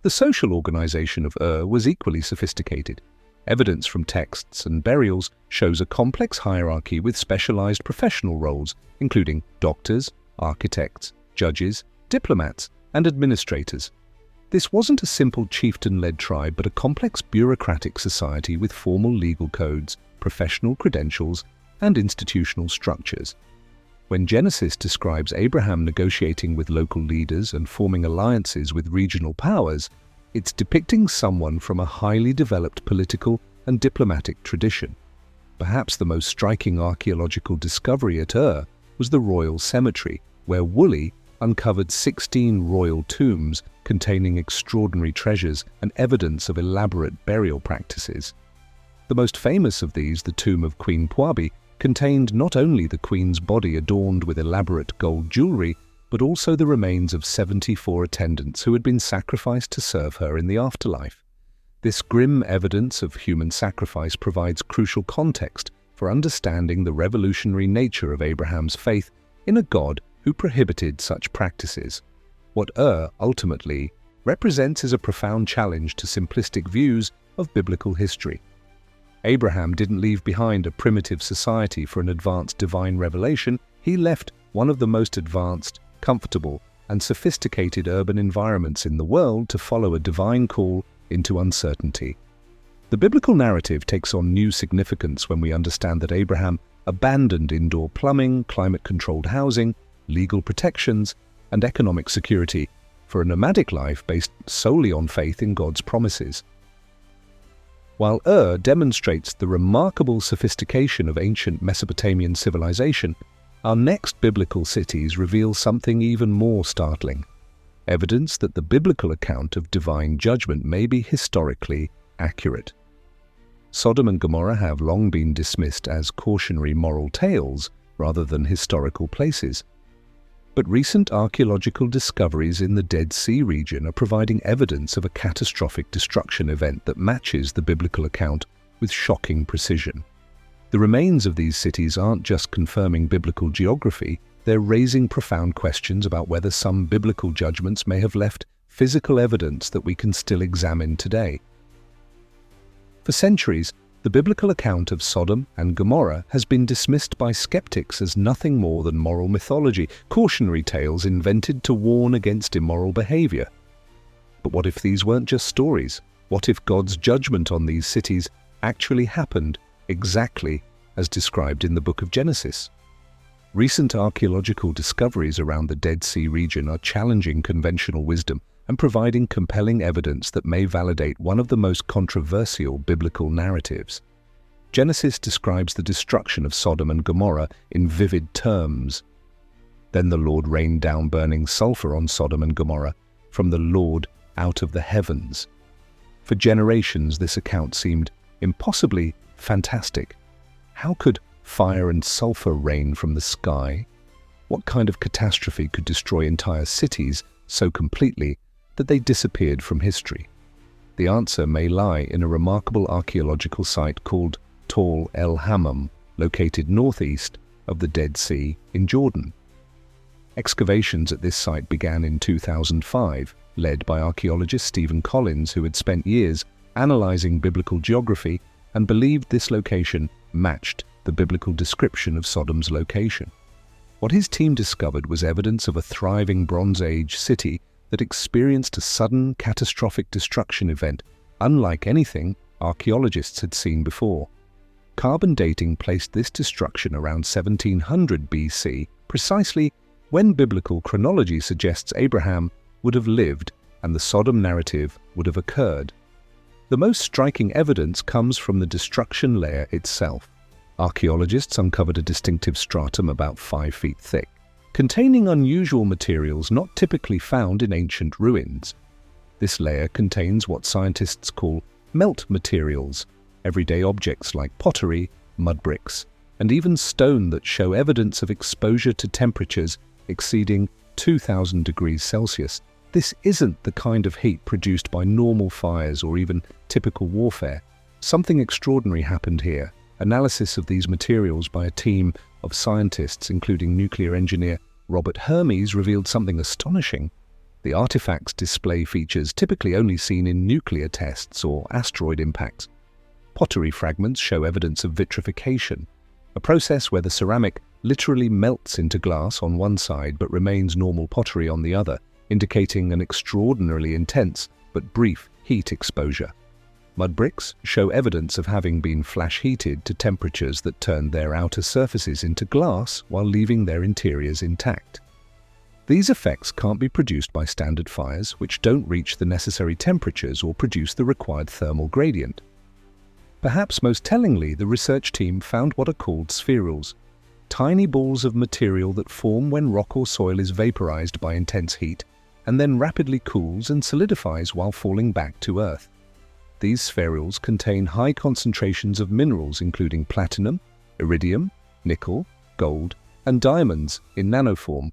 The social organization of Ur was equally sophisticated. Evidence from texts and burials shows a complex hierarchy with specialized professional roles, including doctors, architects, judges, diplomats, and administrators. This wasn't a simple chieftain-led tribe, but a complex bureaucratic society with formal legal codes, professional credentials, and institutional structures. When Genesis describes Abraham negotiating with local leaders and forming alliances with regional powers, it's depicting someone from a highly developed political and diplomatic tradition. Perhaps the most striking archaeological discovery at Ur was the royal cemetery, where Woolley uncovered 16 royal tombs containing extraordinary treasures and evidence of elaborate burial practices. The most famous of these, the tomb of Queen Puabi, contained not only the queen's body adorned with elaborate gold jewelry, but also the remains of 74 attendants who had been sacrificed to serve her in the afterlife. This grim evidence of human sacrifice provides crucial context for understanding the revolutionary nature of Abraham's faith in a God who prohibited such practices. What Ur ultimately represents is a profound challenge to simplistic views of biblical history. Abraham didn't leave behind a primitive society for an advanced divine revelation. He left one of the most advanced, comfortable, and sophisticated urban environments in the world to follow a divine call into uncertainty. The biblical narrative takes on new significance when we understand that Abraham abandoned indoor plumbing, climate-controlled housing, legal protections, and economic security for a nomadic life based solely on faith in God's promises. While demonstrates the remarkable sophistication of ancient Mesopotamian civilization, our next biblical cities reveal something even more startling: evidence that the biblical account of divine judgment may be historically accurate. Sodom and Gomorrah have long been dismissed as cautionary moral tales rather than historical places. But recent archaeological discoveries in the Dead Sea region are providing evidence of a catastrophic destruction event that matches the biblical account with shocking precision. The remains of these cities aren't just confirming biblical geography, they're raising profound questions about whether some biblical judgments may have left physical evidence that we can still examine today. For centuries, the biblical account of Sodom and Gomorrah has been dismissed by skeptics as nothing more than moral mythology, cautionary tales invented to warn against immoral behavior. But what if these weren't just stories? What if God's judgment on these cities actually happened exactly as described in the book of Genesis? Recent archaeological discoveries around the Dead Sea region are challenging conventional wisdom and providing compelling evidence that may validate one of the most controversial biblical narratives. Genesis describes the destruction of Sodom and Gomorrah in vivid terms. Then the Lord rained down burning sulfur on Sodom and Gomorrah from the Lord out of the heavens. For generations, this account seemed impossibly fantastic. How could fire and sulfur rain from the sky? What kind of catastrophe could destroy entire cities so completely that they disappeared from history? The answer may lie in a remarkable archaeological site called Tall El Hammam, located northeast of the Dead Sea in Jordan. Excavations at this site began in 2005, led by archaeologist Stephen Collins, who had spent years analyzing biblical geography and believed this location matched the biblical description of Sodom's location. What his team discovered was evidence of a thriving Bronze Age city that experienced a sudden, catastrophic destruction event unlike anything archaeologists had seen before. Carbon dating placed this destruction around 1700 BC, precisely when biblical chronology suggests Abraham would have lived and the Sodom narrative would have occurred. The most striking evidence comes from the destruction layer itself. Archaeologists uncovered a distinctive stratum about 5 feet thick, containing unusual materials not typically found in ancient ruins. This layer contains what scientists call melt materials, everyday objects like pottery, mud bricks, and even stone that show evidence of exposure to temperatures exceeding 2000 degrees Celsius. This isn't the kind of heat produced by normal fires or even typical warfare. Something extraordinary happened here. Analysis of these materials by a team of scientists, including nuclear engineer Robert Hermes, revealed something astonishing. The artifacts display features typically only seen in nuclear tests or asteroid impacts. Pottery fragments show evidence of vitrification, a process where the ceramic literally melts into glass on one side but remains normal pottery on the other, indicating an extraordinarily intense but brief heat exposure. Mud bricks show evidence of having been flash-heated to temperatures that turned their outer surfaces into glass while leaving their interiors intact. These effects can't be produced by standard fires, which don't reach the necessary temperatures or produce the required thermal gradient. Perhaps most tellingly, the research team found what are called spherules, tiny balls of material that form when rock or soil is vaporized by intense heat and then rapidly cools and solidifies while falling back to Earth. These spherules contain high concentrations of minerals including platinum, iridium, nickel, gold, and diamonds in nanoform,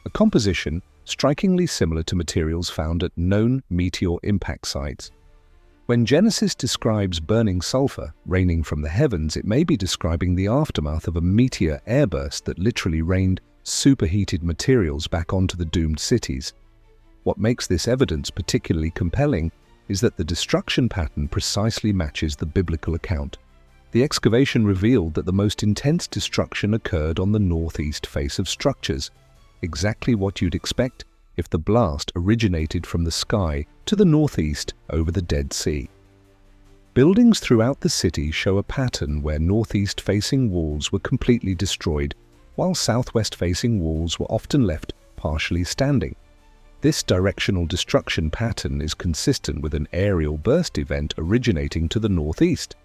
a composition strikingly similar to materials found at known meteor impact sites. When Genesis describes burning sulfur raining from the heavens, it may be describing the aftermath of a meteor airburst that literally rained superheated materials back onto the doomed cities. What makes this evidence particularly compelling is that the destruction pattern precisely matches the biblical account. The excavation revealed that the most intense destruction occurred on the northeast face of structures, exactly what you'd expect if the blast originated from the sky to the northeast over the Dead Sea. Buildings throughout the city show a pattern where northeast-facing walls were completely destroyed, while southwest-facing walls were often left partially standing. This directional destruction pattern is consistent with an aerial burst event originating to the northeast,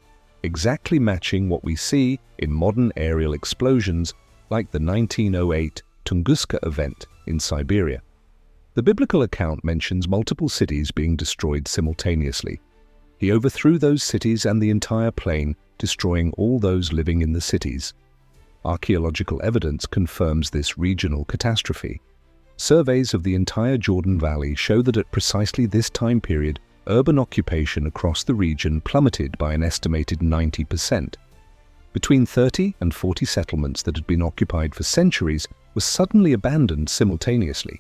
exactly matching what we see in modern aerial explosions like the 1908 Tunguska event in Siberia. The biblical account mentions multiple cities being destroyed simultaneously. He overthrew those cities and the entire plain, destroying all those living in the cities. Archaeological evidence confirms this regional catastrophe. Surveys of the entire Jordan Valley show that at precisely this time period, urban occupation across the region plummeted by an estimated 90%. Between 30 and 40 settlements that had been occupied for centuries were suddenly abandoned simultaneously.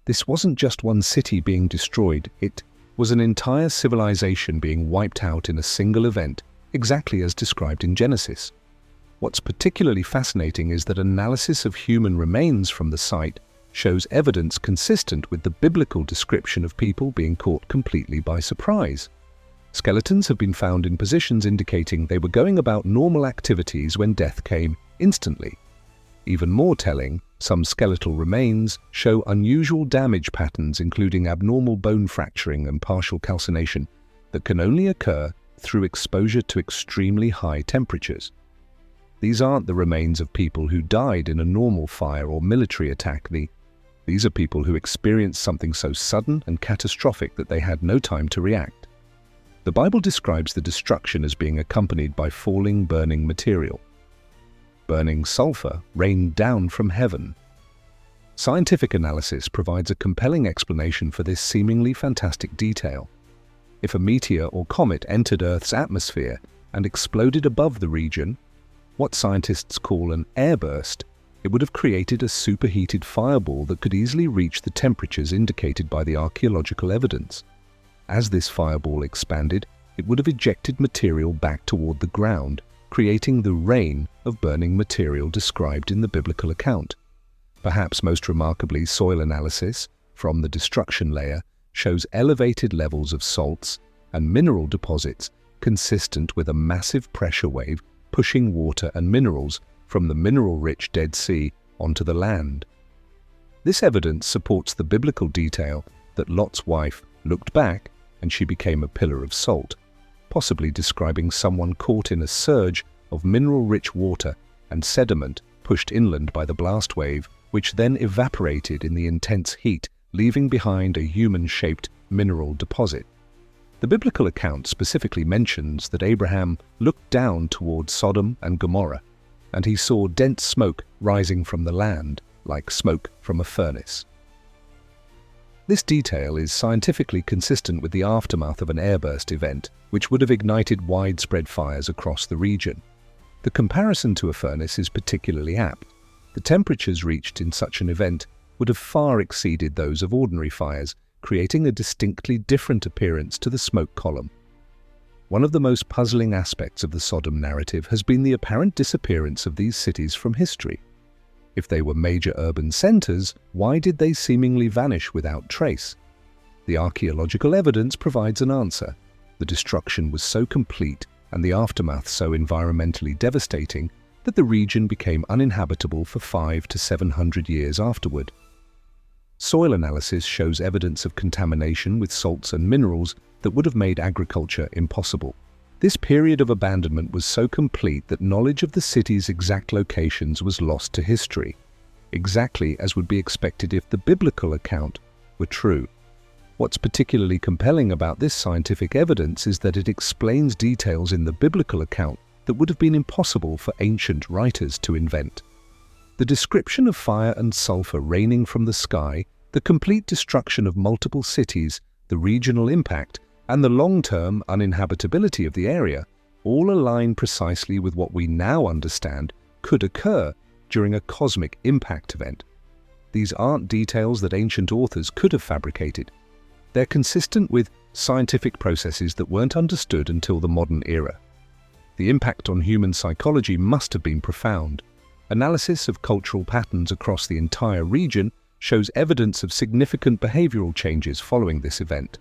This wasn't just one city being destroyed, it was an entire civilization being wiped out in a single event, exactly as described in Genesis. What's particularly fascinating is that analysis of human remains from the site shows evidence consistent with the biblical description of people being caught completely by surprise. Skeletons have been found in positions indicating they were going about normal activities when death came instantly. Even more telling, some skeletal remains show unusual damage patterns including abnormal bone fracturing and partial calcination that can only occur through exposure to extremely high temperatures. These aren't the remains of people who died in a normal fire or military attack. These are people who experienced something so sudden and catastrophic that they had no time to react. The Bible describes the destruction as being accompanied by falling, burning material. Burning sulfur rained down from heaven. Scientific analysis provides a compelling explanation for this seemingly fantastic detail. If a meteor or comet entered Earth's atmosphere and exploded above the region, what scientists call an airburst, it would have created a superheated fireball that could easily reach the temperatures indicated by the archaeological evidence. As this fireball expanded, it would have ejected material back toward the ground, creating the rain of burning material described in the biblical account. Perhaps most remarkably, soil analysis from the destruction layer shows elevated levels of salts and mineral deposits consistent with a massive pressure wave pushing water and minerals from the mineral-rich Dead Sea onto the land. This evidence supports the biblical detail that Lot's wife looked back and she became a pillar of salt, possibly describing someone caught in a surge of mineral-rich water and sediment pushed inland by the blast wave, which then evaporated in the intense heat, leaving behind a human-shaped mineral deposit. The biblical account specifically mentions that Abraham looked down toward Sodom and Gomorrah, and he saw dense smoke rising from the land, like smoke from a furnace. This detail is scientifically consistent with the aftermath of an airburst event, which would have ignited widespread fires across the region. The comparison to a furnace is particularly apt. The temperatures reached in such an event would have far exceeded those of ordinary fires, creating a distinctly different appearance to the smoke column. One of the most puzzling aspects of the Sodom narrative has been the apparent disappearance of these cities from history. If they were major urban centers, why did they seemingly vanish without trace? The archaeological evidence provides an answer. The destruction was so complete and the aftermath so environmentally devastating that the region became uninhabitable for 500 to 700 years afterward. Soil analysis shows evidence of contamination with salts and minerals that would have made agriculture impossible. This period of abandonment was so complete that knowledge of the city's exact locations was lost to history, exactly as would be expected if the biblical account were true. What's particularly compelling about this scientific evidence is that it explains details in the biblical account that would have been impossible for ancient writers to invent. The description of fire and sulfur raining from the sky, the complete destruction of multiple cities, the regional impact, and the long-term uninhabitability of the area all align precisely with what we now understand could occur during a cosmic impact event. These aren't details that ancient authors could have fabricated. They're consistent with scientific processes that weren't understood until the modern era. The impact on human psychology must have been profound. Analysis of cultural patterns across the entire region shows evidence of significant behavioral changes following this event.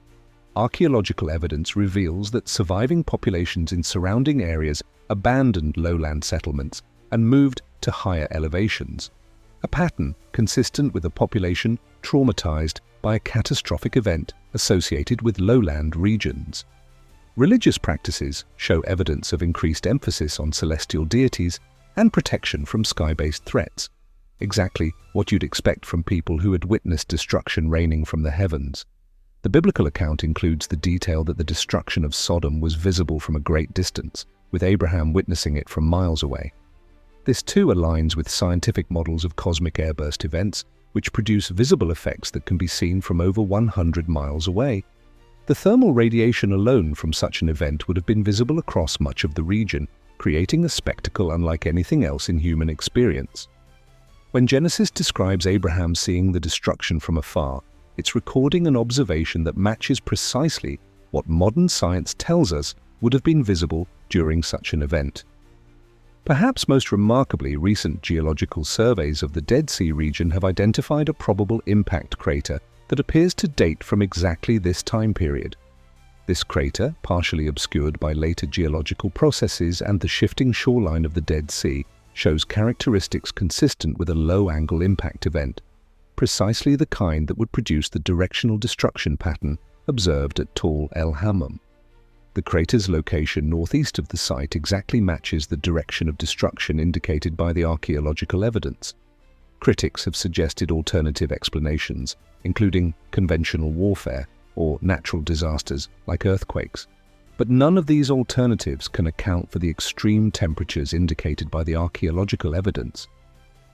Archaeological evidence reveals that surviving populations in surrounding areas abandoned lowland settlements and moved to higher elevations, a pattern consistent with a population traumatized by a catastrophic event associated with lowland regions. Religious practices show evidence of increased emphasis on celestial deities and protection from sky-based threats, exactly what you'd expect from people who had witnessed destruction raining from the heavens. The biblical account includes the detail that the destruction of Sodom was visible from a great distance, with Abraham witnessing it from miles away. This too aligns with scientific models of cosmic airburst events, which produce visible effects that can be seen from over 100 miles away. The thermal radiation alone from such an event would have been visible across much of the region, creating a spectacle unlike anything else in human experience. When Genesis describes Abraham seeing the destruction from afar, it's recording an observation that matches precisely what modern science tells us would have been visible during such an event. Perhaps most remarkably, recent geological surveys of the Dead Sea region have identified a probable impact crater that appears to date from exactly this time period. This crater, partially obscured by later geological processes and the shifting shoreline of the Dead Sea, shows characteristics consistent with a low-angle impact event, precisely the kind that would produce the directional destruction pattern observed at Tall El Hammam. The crater's location northeast of the site exactly matches the direction of destruction indicated by the archaeological evidence. Critics have suggested alternative explanations, including conventional warfare or natural disasters like earthquakes. But none of these alternatives can account for the extreme temperatures indicated by the archaeological evidence.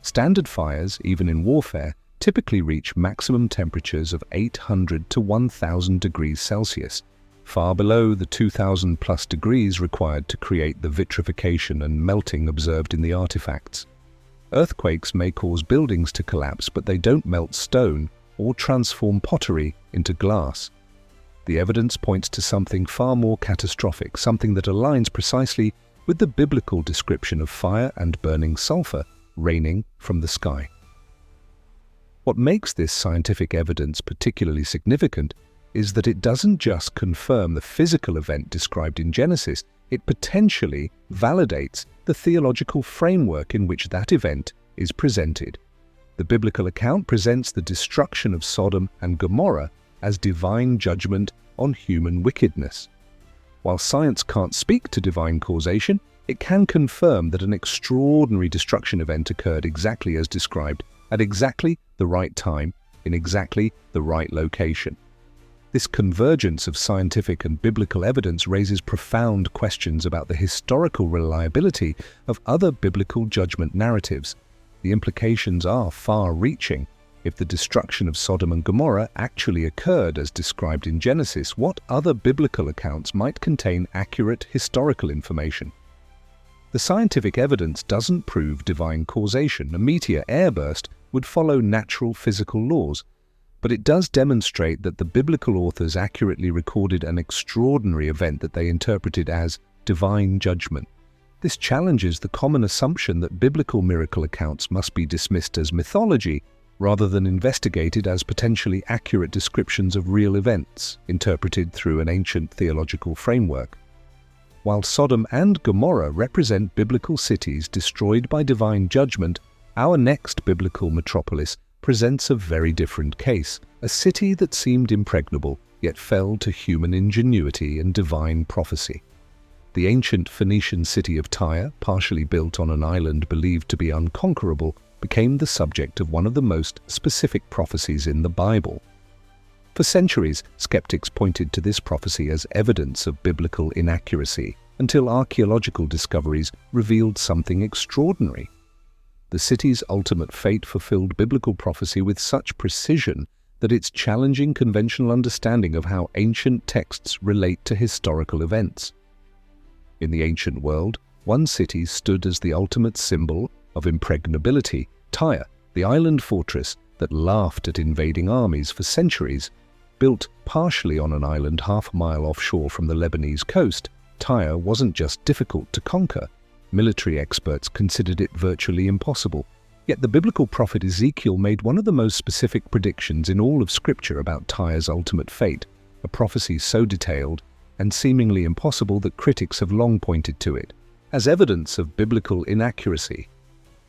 Standard fires, even in warfare, typically reach maximum temperatures of 800 to 1000 degrees Celsius, far below the 2000+ degrees required to create the vitrification and melting observed in the artifacts. Earthquakes may cause buildings to collapse, but they don't melt stone or transform pottery into glass. The evidence points to something far more catastrophic, something that aligns precisely with the biblical description of fire and burning sulfur raining from the sky. What makes this scientific evidence particularly significant is that it doesn't just confirm the physical event described in Genesis, it potentially validates the theological framework in which that event is presented. The biblical account presents the destruction of Sodom and Gomorrah as divine judgment on human wickedness. While science can't speak to divine causation, it can confirm that an extraordinary destruction event occurred exactly as described, at exactly the right time, in exactly the right location. This convergence of scientific and biblical evidence raises profound questions about the historical reliability of other biblical judgment narratives. The implications are far-reaching. If the destruction of Sodom and Gomorrah actually occurred as described in Genesis, what other biblical accounts might contain accurate historical information? The scientific evidence doesn't prove divine causation. A meteor airburst would follow natural physical laws, but it does demonstrate that the biblical authors accurately recorded an extraordinary event that they interpreted as divine judgment. This challenges the common assumption that biblical miracle accounts must be dismissed as mythology rather than investigated as potentially accurate descriptions of real events, interpreted through an ancient theological framework. While Sodom and Gomorrah represent biblical cities destroyed by divine judgment, our next biblical metropolis presents a very different case, a city that seemed impregnable, yet fell to human ingenuity and divine prophecy. The ancient Phoenician city of Tyre, partially built on an island believed to be unconquerable, became the subject of one of the most specific prophecies in the Bible. For centuries, skeptics pointed to this prophecy as evidence of biblical inaccuracy, until archaeological discoveries revealed something extraordinary. The city's ultimate fate fulfilled biblical prophecy with such precision that it's challenging conventional understanding of how ancient texts relate to historical events. In the ancient world, one city stood as the ultimate symbol of impregnability: Tyre, the island fortress that laughed at invading armies for centuries. Built partially on an island half a mile offshore from the Lebanese coast, Tyre wasn't just difficult to conquer. Military experts considered it virtually impossible. Yet the biblical prophet Ezekiel made one of the most specific predictions in all of Scripture about Tyre's ultimate fate, a prophecy so detailed and seemingly impossible that critics have long pointed to it as evidence of biblical inaccuracy.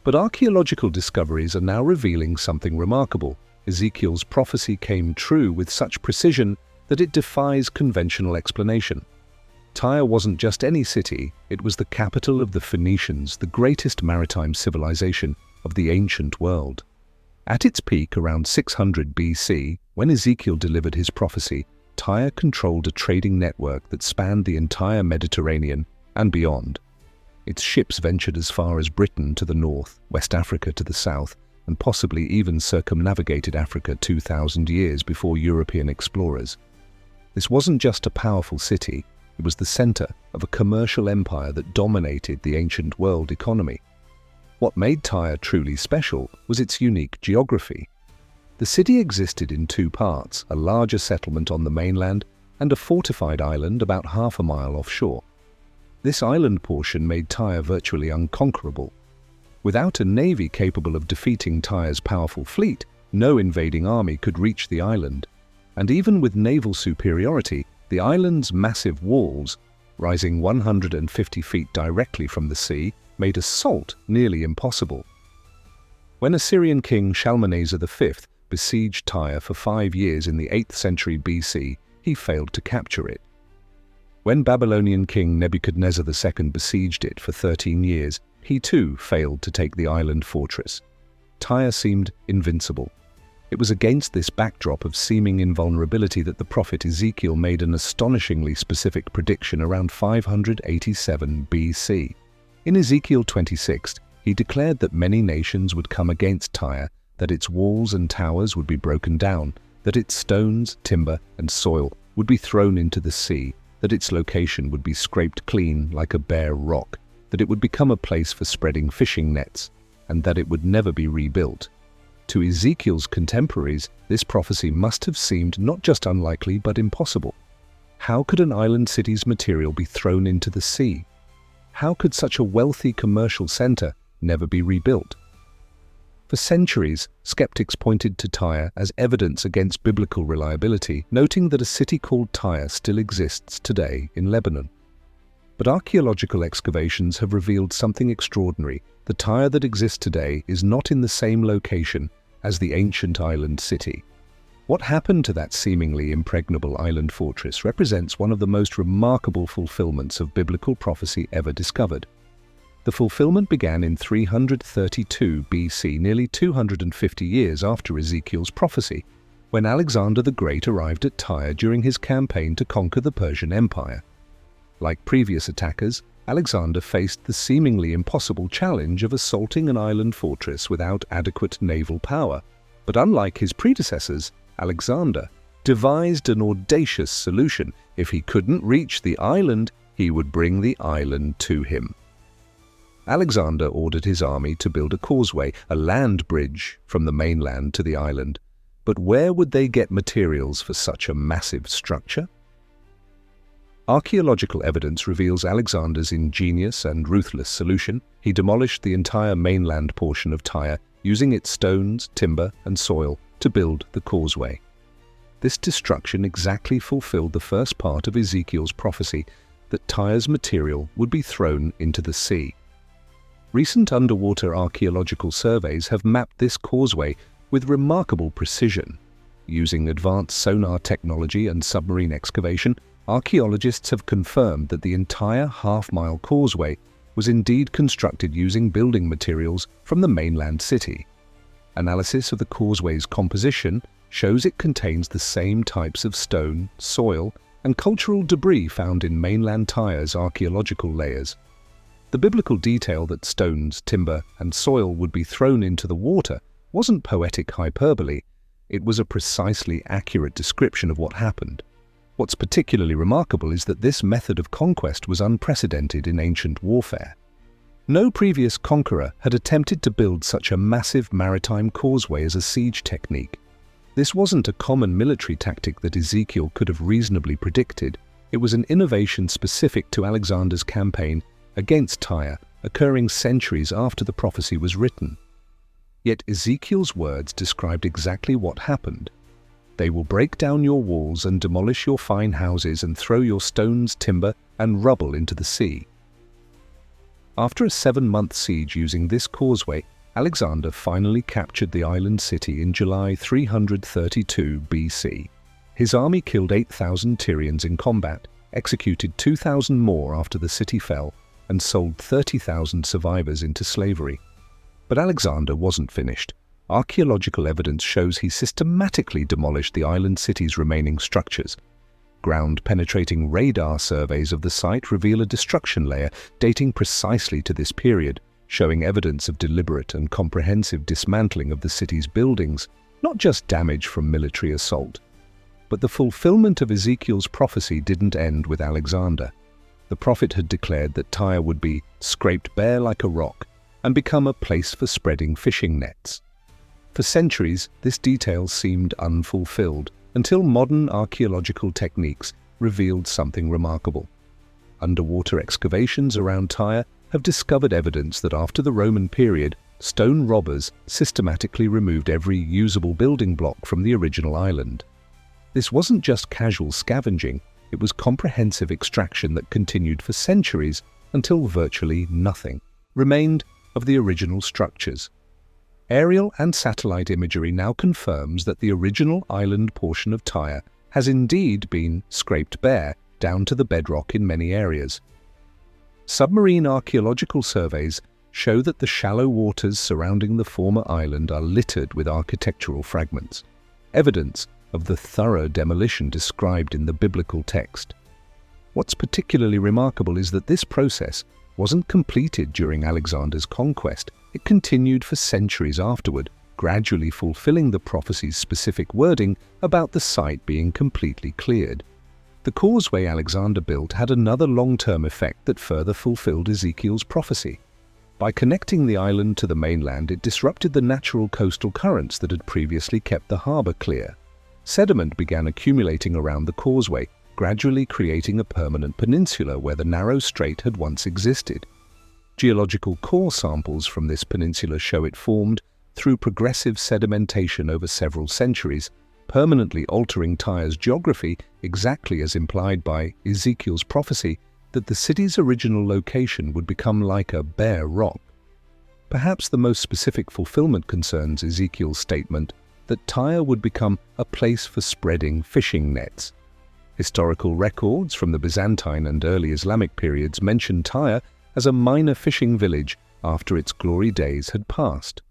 But archaeological discoveries are now revealing something remarkable. Ezekiel's prophecy came true with such precision that it defies conventional explanation. Tyre wasn't just any city, it was the capital of the Phoenicians, the greatest maritime civilization of the ancient world. At its peak around 600 BC, when Ezekiel delivered his prophecy, Tyre controlled a trading network that spanned the entire Mediterranean and beyond. Its ships ventured as far as Britain to the north, West Africa to the south, and possibly even circumnavigated Africa 2,000 years before European explorers. This wasn't just a powerful city, it was the center of a commercial empire that dominated the ancient world economy. What made Tyre truly special was its unique geography. The city existed in two parts, a larger settlement on the mainland and a fortified island about half a mile offshore. This island portion made Tyre virtually unconquerable. Without a navy capable of defeating Tyre's powerful fleet, no invading army could reach the island. And even with naval superiority, the island's massive walls, rising 150 feet directly from the sea, made assault nearly impossible. When Assyrian king Shalmaneser V besieged Tyre for 5 years in the 8th century BC, he failed to capture it. When Babylonian king Nebuchadnezzar II besieged it for 13 years, he too failed to take the island fortress. Tyre seemed invincible. It was against this backdrop of seeming invulnerability that the prophet Ezekiel made an astonishingly specific prediction around 587 BC. In Ezekiel 26, he declared that many nations would come against Tyre, that its walls and towers would be broken down, that its stones, timber, and soil would be thrown into the sea, that its location would be scraped clean like a bare rock, that it would become a place for spreading fishing nets, and that it would never be rebuilt. To Ezekiel's contemporaries, this prophecy must have seemed not just unlikely but impossible. How could an island city's material be thrown into the sea? How could such a wealthy commercial center never be rebuilt? For centuries, skeptics pointed to Tyre as evidence against biblical reliability, noting that a city called Tyre still exists today in Lebanon. But archaeological excavations have revealed something extraordinary. The Tyre that exists today is not in the same location as the ancient island city. What happened to that seemingly impregnable island fortress represents one of the most remarkable fulfillments of biblical prophecy ever discovered. The fulfillment began in 332 BC, nearly 250 years after Ezekiel's prophecy, when Alexander the Great arrived at Tyre during his campaign to conquer the Persian Empire. Like previous attackers, Alexander faced the seemingly impossible challenge of assaulting an island fortress without adequate naval power. But unlike his predecessors, Alexander devised an audacious solution. If he couldn't reach the island, he would bring the island to him. Alexander ordered his army to build a causeway, a land bridge from the mainland to the island. But where would they get materials for such a massive structure? Archaeological evidence reveals Alexander's ingenious and ruthless solution. He demolished the entire mainland portion of Tyre, using its stones, timber, and soil to build the causeway. This destruction exactly fulfilled the first part of Ezekiel's prophecy that Tyre's material would be thrown into the sea. Recent underwater archaeological surveys have mapped this causeway with remarkable precision. Using advanced sonar technology and submarine excavation, archaeologists have confirmed that the entire half-mile causeway was indeed constructed using building materials from the mainland city. Analysis of the causeway's composition shows it contains the same types of stone, soil, and cultural debris found in mainland Tyre's archaeological layers. The biblical detail that stones, timber, and soil would be thrown into the water wasn't poetic hyperbole, it was a precisely accurate description of what happened. What's particularly remarkable is that this method of conquest was unprecedented in ancient warfare. No previous conqueror had attempted to build such a massive maritime causeway as a siege technique. This wasn't a common military tactic that Ezekiel could have reasonably predicted. It was an innovation specific to Alexander's campaign against Tyre, occurring centuries after the prophecy was written. Yet Ezekiel's words described exactly what happened. They will break down your walls and demolish your fine houses and throw your stones, timber, and rubble into the sea. After a 7-month siege using this causeway, Alexander finally captured the island city in July 332 BC. His army killed 8,000 Tyrians in combat, executed 2,000 more after the city fell, and sold 30,000 survivors into slavery. But Alexander wasn't finished. Archaeological evidence shows he systematically demolished the island city's remaining structures. Ground-penetrating radar surveys of the site reveal a destruction layer dating precisely to this period, showing evidence of deliberate and comprehensive dismantling of the city's buildings, not just damage from military assault. But the fulfillment of Ezekiel's prophecy didn't end with Alexander. The prophet had declared that Tyre would be scraped bare like a rock and become a place for spreading fishing nets. For centuries, this detail seemed unfulfilled until modern archaeological techniques revealed something remarkable. Underwater excavations around Tyre have discovered evidence that after the Roman period, stone robbers systematically removed every usable building block from the original island. This wasn't just casual scavenging, it was comprehensive extraction that continued for centuries until virtually nothing remained of the original structures. Aerial and satellite imagery now confirms that the original island portion of Tyre has indeed been scraped bare down to the bedrock in many areas. Submarine archaeological surveys show that the shallow waters surrounding the former island are littered with architectural fragments, evidence of the thorough demolition described in the biblical text. What's particularly remarkable is that this process wasn't completed during Alexander's conquest. It continued for centuries afterward, gradually fulfilling the prophecy's specific wording about the site being completely cleared. The causeway Alexander built had another long-term effect that further fulfilled Ezekiel's prophecy. By connecting the island to the mainland, it disrupted the natural coastal currents that had previously kept the harbor clear. Sediment began accumulating around the causeway, gradually creating a permanent peninsula where the narrow strait had once existed. Geological core samples from this peninsula show it formed through progressive sedimentation over several centuries, permanently altering Tyre's geography exactly as implied by Ezekiel's prophecy that the city's original location would become like a bare rock. Perhaps the most specific fulfillment concerns Ezekiel's statement that Tyre would become a place for spreading fishing nets. Historical records from the Byzantine and early Islamic periods mention Tyre as a minor fishing village after its glory days had passed.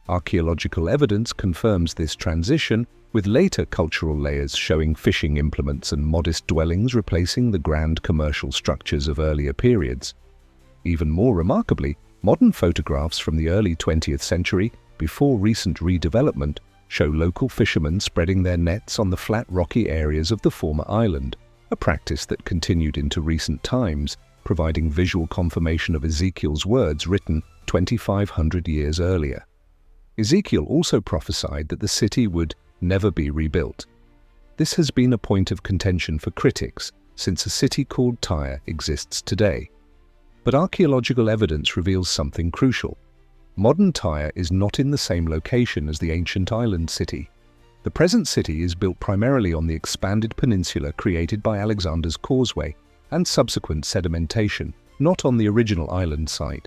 Archaeological evidence confirms this transition, with later cultural layers showing fishing implements and modest dwellings replacing the grand commercial structures of earlier periods. Even more remarkably, modern photographs from the early 20th century, before recent redevelopment, show local fishermen spreading their nets on the flat rocky areas of the former island, a practice that continued into recent times, providing visual confirmation of Ezekiel's words written 2,500 years earlier. Ezekiel also prophesied that the city would never be rebuilt. This has been a point of contention for critics since a city called Tyre exists today. But archaeological evidence reveals something crucial. Modern Tyre is not in the same location as the ancient island city. The present city is built primarily on the expanded peninsula created by Alexander's causeway and subsequent sedimentation, not on the original island site.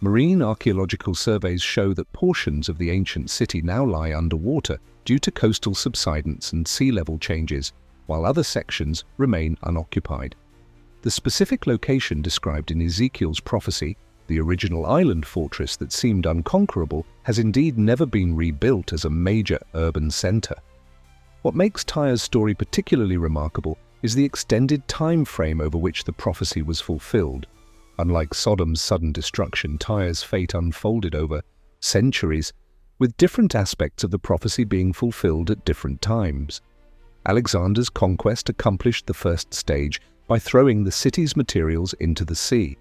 Marine archaeological surveys show that portions of the ancient city now lie underwater due to coastal subsidence and sea level changes, while other sections remain unoccupied. The specific location described in Ezekiel's prophecy, the original island fortress that seemed unconquerable, has indeed never been rebuilt as a major urban center. What makes Tyre's story particularly remarkable is the extended time frame over which the prophecy was fulfilled. Unlike Sodom's sudden destruction, Tyre's fate unfolded over centuries, with different aspects of the prophecy being fulfilled at different times. Alexander's conquest accomplished the first stage by throwing the city's materials into the sea.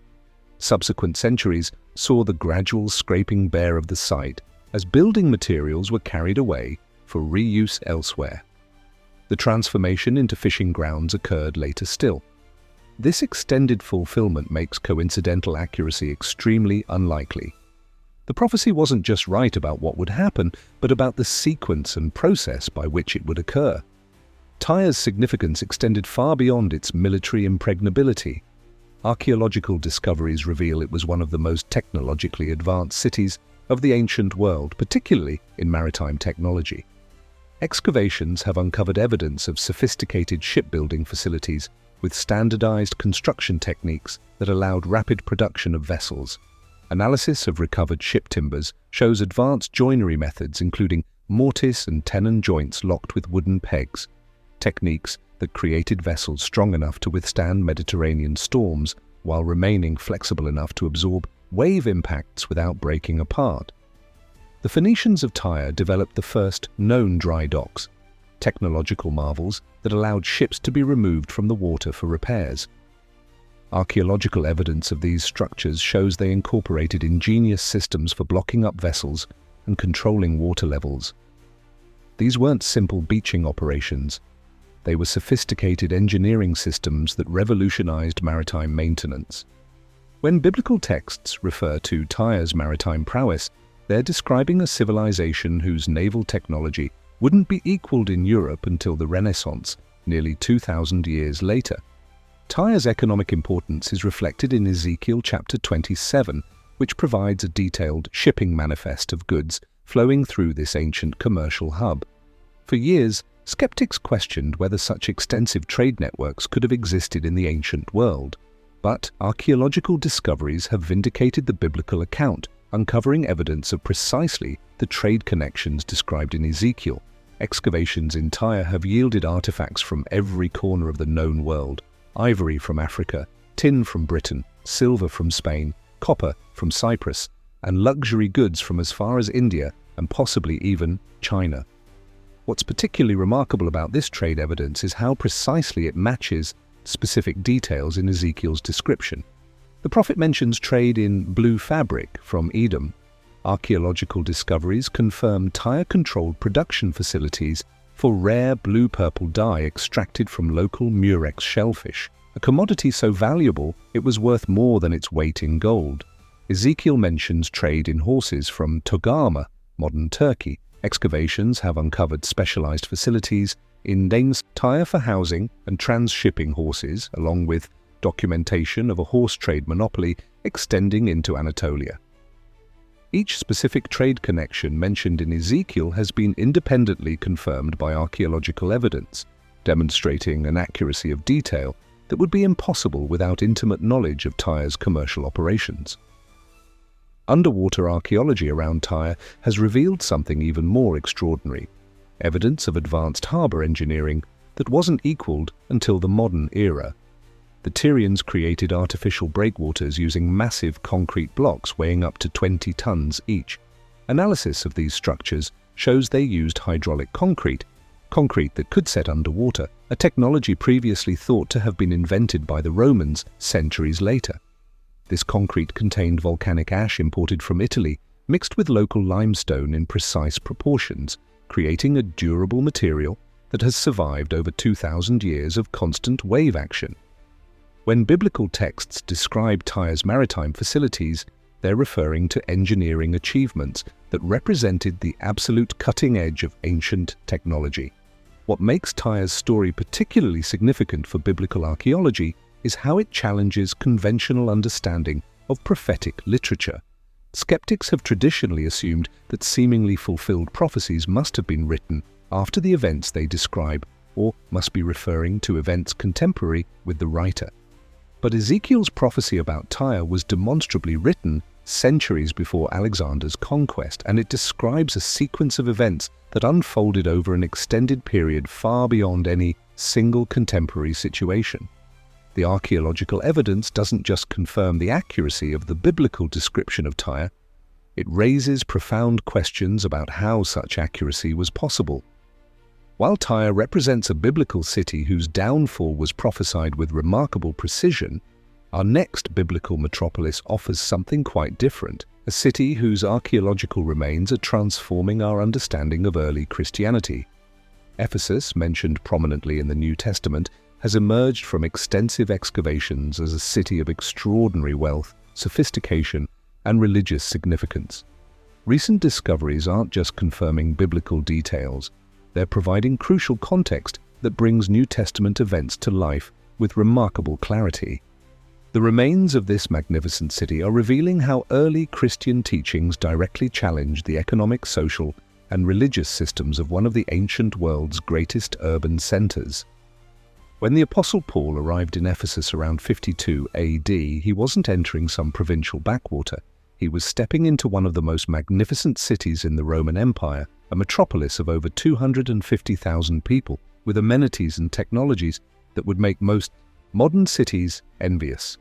Subsequent centuries saw the gradual scraping bare of the site as building materials were carried away for reuse elsewhere. The transformation into fishing grounds occurred later still. This extended fulfillment makes coincidental accuracy extremely unlikely. The prophecy wasn't just right about what would happen, but about the sequence and process by which it would occur. Tyre's significance extended far beyond its military impregnability. Archaeological discoveries reveal it was one of the most technologically advanced cities of the ancient world, particularly in maritime technology. Excavations have uncovered evidence of sophisticated shipbuilding facilities with standardized construction techniques that allowed rapid production of vessels. Analysis of recovered ship timbers shows advanced joinery methods including mortise and tenon joints locked with wooden pegs, techniques that created vessels strong enough to withstand Mediterranean storms while remaining flexible enough to absorb wave impacts without breaking apart. The Phoenicians of Tyre developed the first known dry docks, technological marvels that allowed ships to be removed from the water for repairs. Archaeological evidence of these structures shows they incorporated ingenious systems for blocking up vessels and controlling water levels. These weren't simple beaching operations. They were sophisticated engineering systems that revolutionized maritime maintenance. When biblical texts refer to Tyre's maritime prowess, they're describing a civilization whose naval technology wouldn't be equaled in Europe until the Renaissance, nearly 2,000 years later. Tyre's economic importance is reflected in Ezekiel chapter 27, which provides a detailed shipping manifest of goods flowing through this ancient commercial hub. For years, skeptics questioned whether such extensive trade networks could have existed in the ancient world. But archaeological discoveries have vindicated the biblical account, uncovering evidence of precisely the trade connections described in Ezekiel. Excavations in Tyre have yielded artifacts from every corner of the known world: ivory from Africa, tin from Britain, silver from Spain, copper from Cyprus, and luxury goods from as far as India and possibly even China. What's particularly remarkable about this trade evidence is how precisely it matches specific details in Ezekiel's description. The prophet mentions trade in blue fabric from Edom. Archaeological discoveries confirm Tyre-controlled production facilities for rare blue-purple dye extracted from local murex shellfish, a commodity so valuable it was worth more than its weight in gold. Ezekiel mentions trade in horses from Togarmah, modern Turkey. Excavations have uncovered specialized facilities in Tyre for housing and transshipping horses, along with documentation of a horse trade monopoly extending into Anatolia. Each specific trade connection mentioned in Ezekiel has been independently confirmed by archaeological evidence, demonstrating an accuracy of detail that would be impossible without intimate knowledge of Tyre's commercial operations. Underwater archaeology around Tyre has revealed something even more extraordinary: evidence of advanced harbor engineering that wasn't equaled until the modern era. The Tyrians created artificial breakwaters using massive concrete blocks weighing up to 20 tons each. Analysis of these structures shows they used hydraulic concrete that could set underwater, a technology previously thought to have been invented by the Romans centuries later. This concrete contained volcanic ash imported from Italy, mixed with local limestone in precise proportions, creating a durable material that has survived over 2,000 years of constant wave action. When biblical texts describe Tyre's maritime facilities, they're referring to engineering achievements that represented the absolute cutting edge of ancient technology. What makes Tyre's story particularly significant for biblical archaeology is how it challenges conventional understanding of prophetic literature. Skeptics have traditionally assumed that seemingly fulfilled prophecies must have been written after the events they describe, or must be referring to events contemporary with the writer. But Ezekiel's prophecy about Tyre was demonstrably written centuries before Alexander's conquest, and it describes a sequence of events that unfolded over an extended period far beyond any single contemporary situation. The archaeological evidence doesn't just confirm the accuracy of the biblical description of Tyre, it raises profound questions about how such accuracy was possible. While Tyre represents a biblical city whose downfall was prophesied with remarkable precision, our next biblical metropolis offers something quite different, a city whose archaeological remains are transforming our understanding of early Christianity. Ephesus, mentioned prominently in the New Testament, has emerged from extensive excavations as a city of extraordinary wealth, sophistication, and religious significance. Recent discoveries aren't just confirming biblical details, they're providing crucial context that brings New Testament events to life with remarkable clarity. The remains of this magnificent city are revealing how early Christian teachings directly challenged the economic, social, and religious systems of one of the ancient world's greatest urban centers. When the Apostle Paul arrived in Ephesus around 52 AD, he wasn't entering some provincial backwater. He was stepping into one of the most magnificent cities in the Roman Empire, a metropolis of over 250,000 people, with amenities and technologies that would make most modern cities envious.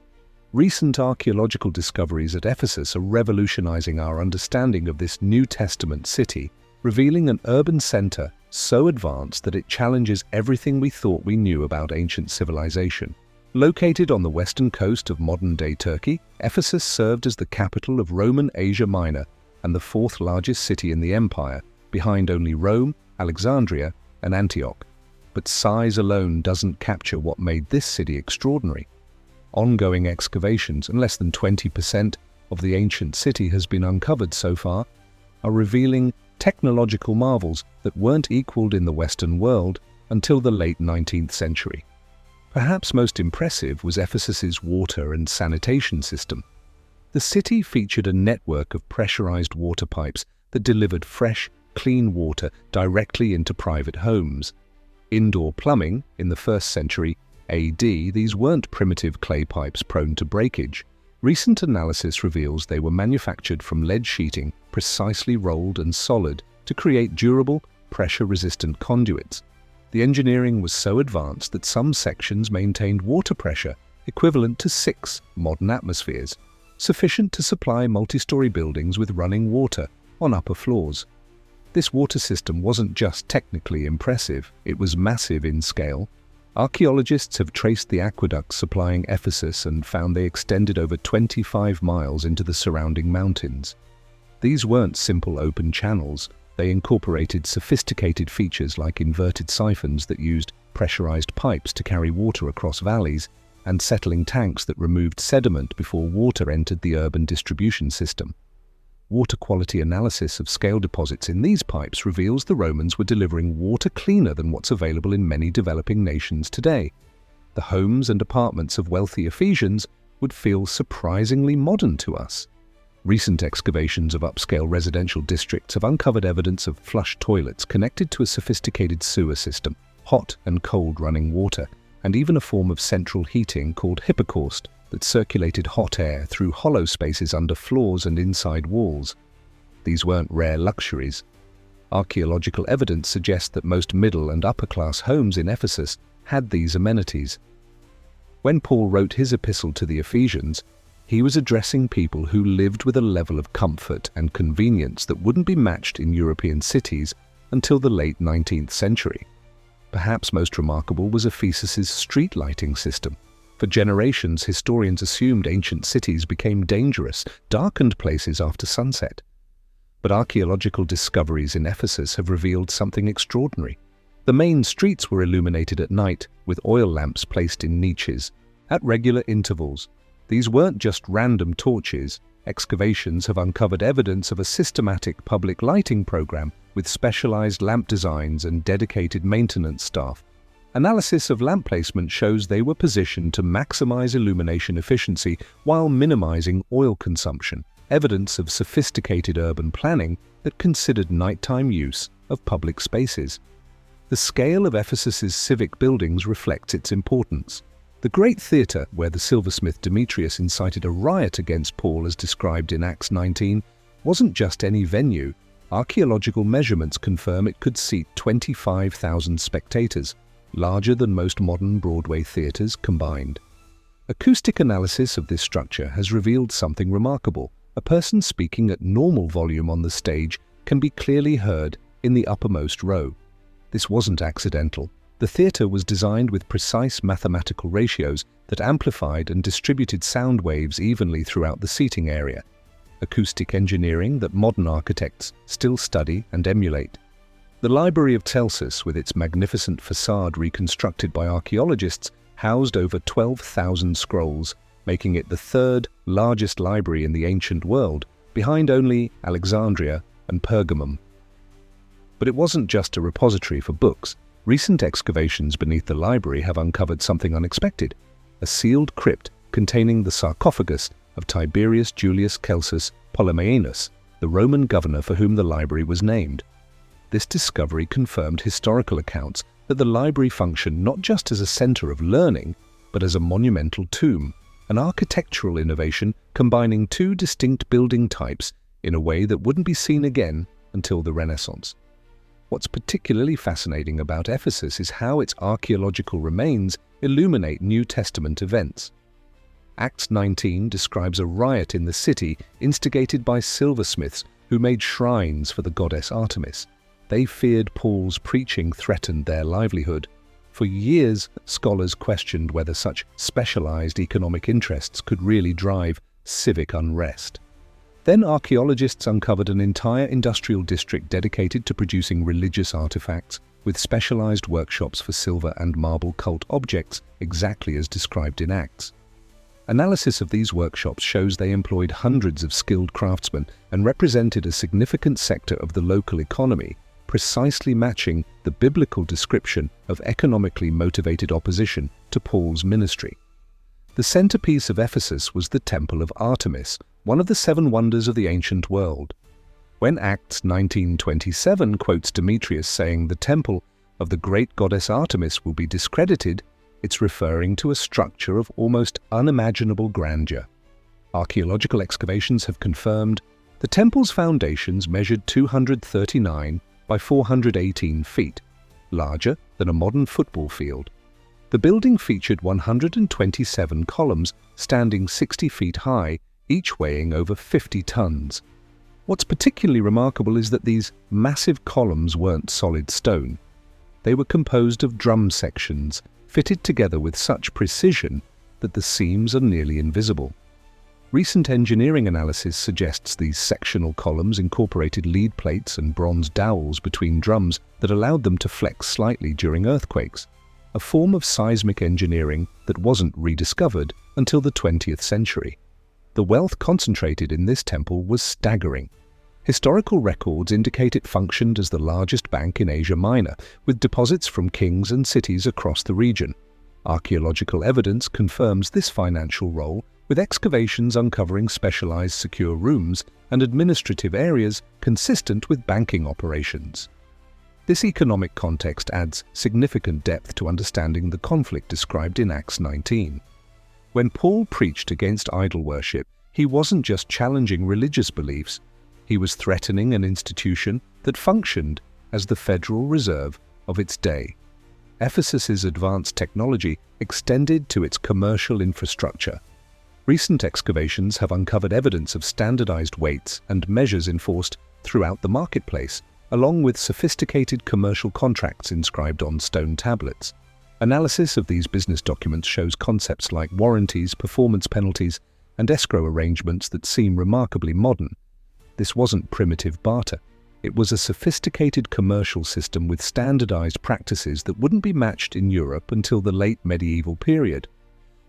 Recent archaeological discoveries at Ephesus are revolutionizing our understanding of this New Testament city, revealing an urban center so advanced that it challenges everything we thought we knew about ancient civilization. Located on the western coast of modern-day Turkey, Ephesus served as the capital of Roman Asia Minor and the fourth largest city in the empire, behind only Rome, Alexandria, and Antioch. But size alone doesn't capture what made this city extraordinary. Ongoing excavations, and less than 20% of the ancient city has been uncovered so far, are revealing technological marvels that weren't equaled in the Western world until the late 19th century. Perhaps most impressive was Ephesus's water and sanitation system. The city featured a network of pressurized water pipes that delivered fresh, clean water directly into private homes. Indoor plumbing, in the 1st century AD, these weren't primitive clay pipes prone to breakage. Recent analysis reveals they were manufactured from lead sheeting, precisely rolled and solid to create durable, pressure-resistant conduits. The engineering was so advanced that some sections maintained water pressure equivalent to 6 modern atmospheres, sufficient to supply multi-story buildings with running water on upper floors. This water system wasn't just technically impressive, it was massive in scale. Archaeologists have traced the aqueducts supplying Ephesus and found they extended over 25 miles into the surrounding mountains. These weren't simple open channels, they incorporated sophisticated features like inverted siphons that used pressurized pipes to carry water across valleys and settling tanks that removed sediment before water entered the urban distribution system. Water quality analysis of scale deposits in these pipes reveals the Romans were delivering water cleaner than what's available in many developing nations today. The homes and apartments of wealthy Ephesians would feel surprisingly modern to us. Recent excavations of upscale residential districts have uncovered evidence of flush toilets connected to a sophisticated sewer system, hot and cold running water, and even a form of central heating called hypocaust that circulated hot air through hollow spaces under floors and inside walls. These weren't rare luxuries. Archaeological evidence suggests that most middle and upper-class homes in Ephesus had these amenities. When Paul wrote his epistle to the Ephesians, he was addressing people who lived with a level of comfort and convenience that wouldn't be matched in European cities until the late 19th century. Perhaps most remarkable was Ephesus's street lighting system. For generations, historians assumed ancient cities became dangerous, darkened places after sunset. But archaeological discoveries in Ephesus have revealed something extraordinary. The main streets were illuminated at night, with oil lamps placed in niches, at regular intervals. These weren't just random torches. Excavations have uncovered evidence of a systematic public lighting program with specialized lamp designs and dedicated maintenance staff. Analysis of lamp placement shows they were positioned to maximize illumination efficiency while minimizing oil consumption, evidence of sophisticated urban planning that considered nighttime use of public spaces. The scale of Ephesus's civic buildings reflects its importance. The Great Theatre, where the silversmith Demetrius incited a riot against Paul as described in Acts 19, wasn't just any venue. Archaeological measurements confirm it could seat 25,000 spectators, larger than most modern Broadway theaters combined. Acoustic analysis of this structure has revealed something remarkable. A person speaking at normal volume on the stage can be clearly heard in the uppermost row. This wasn't accidental. The theater was designed with precise mathematical ratios that amplified and distributed sound waves evenly throughout the seating area. Acoustic engineering that modern architects still study and emulate. The Library of Celsus, with its magnificent facade reconstructed by archaeologists, housed over 12,000 scrolls, making it the third largest library in the ancient world, behind only Alexandria and Pergamum. But it wasn't just a repository for books. Recent excavations beneath the library have uncovered something unexpected: a sealed crypt containing the sarcophagus of Tiberius Julius Celsus Ptolemaios, the Roman governor for whom the library was named. This discovery confirmed historical accounts that the library functioned not just as a center of learning, but as a monumental tomb, an architectural innovation combining two distinct building types in a way that wouldn't be seen again until the Renaissance. What's particularly fascinating about Ephesus is how its archaeological remains illuminate New Testament events. Acts 19 describes a riot in the city instigated by silversmiths who made shrines for the goddess Artemis. They feared Paul's preaching threatened their livelihood. For years, scholars questioned whether such specialized economic interests could really drive civic unrest. Then archaeologists uncovered an entire industrial district dedicated to producing religious artifacts, with specialized workshops for silver and marble cult objects, exactly as described in Acts. Analysis of these workshops shows they employed hundreds of skilled craftsmen and represented a significant sector of the local economy, precisely matching the biblical description of economically motivated opposition to Paul's ministry. The centerpiece of Ephesus was the Temple of Artemis, one of the seven wonders of the ancient world. When Acts 19:27 quotes Demetrius saying the temple of the great goddess Artemis will be discredited, it's referring to a structure of almost unimaginable grandeur. Archaeological excavations have confirmed the temple's foundations measured 239 by 418 feet, larger than a modern football field. The building featured 127 columns standing 60 feet high, each weighing over 50 tons. What's particularly remarkable is that these massive columns weren't solid stone. They were composed of drum sections, fitted together with such precision that the seams are nearly invisible. Recent engineering analysis suggests these sectional columns incorporated lead plates and bronze dowels between drums that allowed them to flex slightly during earthquakes, a form of seismic engineering that wasn't rediscovered until the 20th century. The wealth concentrated in this temple was staggering. Historical records indicate it functioned as the largest bank in Asia Minor, with deposits from kings and cities across the region. Archaeological evidence confirms this financial role, with excavations uncovering specialized secure rooms and administrative areas consistent with banking operations. This economic context adds significant depth to understanding the conflict described in Acts 19. When Paul preached against idol worship, he wasn't just challenging religious beliefs, he was threatening an institution that functioned as the Federal Reserve of its day. Ephesus's advanced technology extended to its commercial infrastructure. Recent excavations have uncovered evidence of standardized weights and measures enforced throughout the marketplace, along with sophisticated commercial contracts inscribed on stone tablets. Analysis of these business documents shows concepts like warranties, performance penalties, and escrow arrangements that seem remarkably modern. This wasn't primitive barter. It was a sophisticated commercial system with standardized practices that wouldn't be matched in Europe until the late medieval period.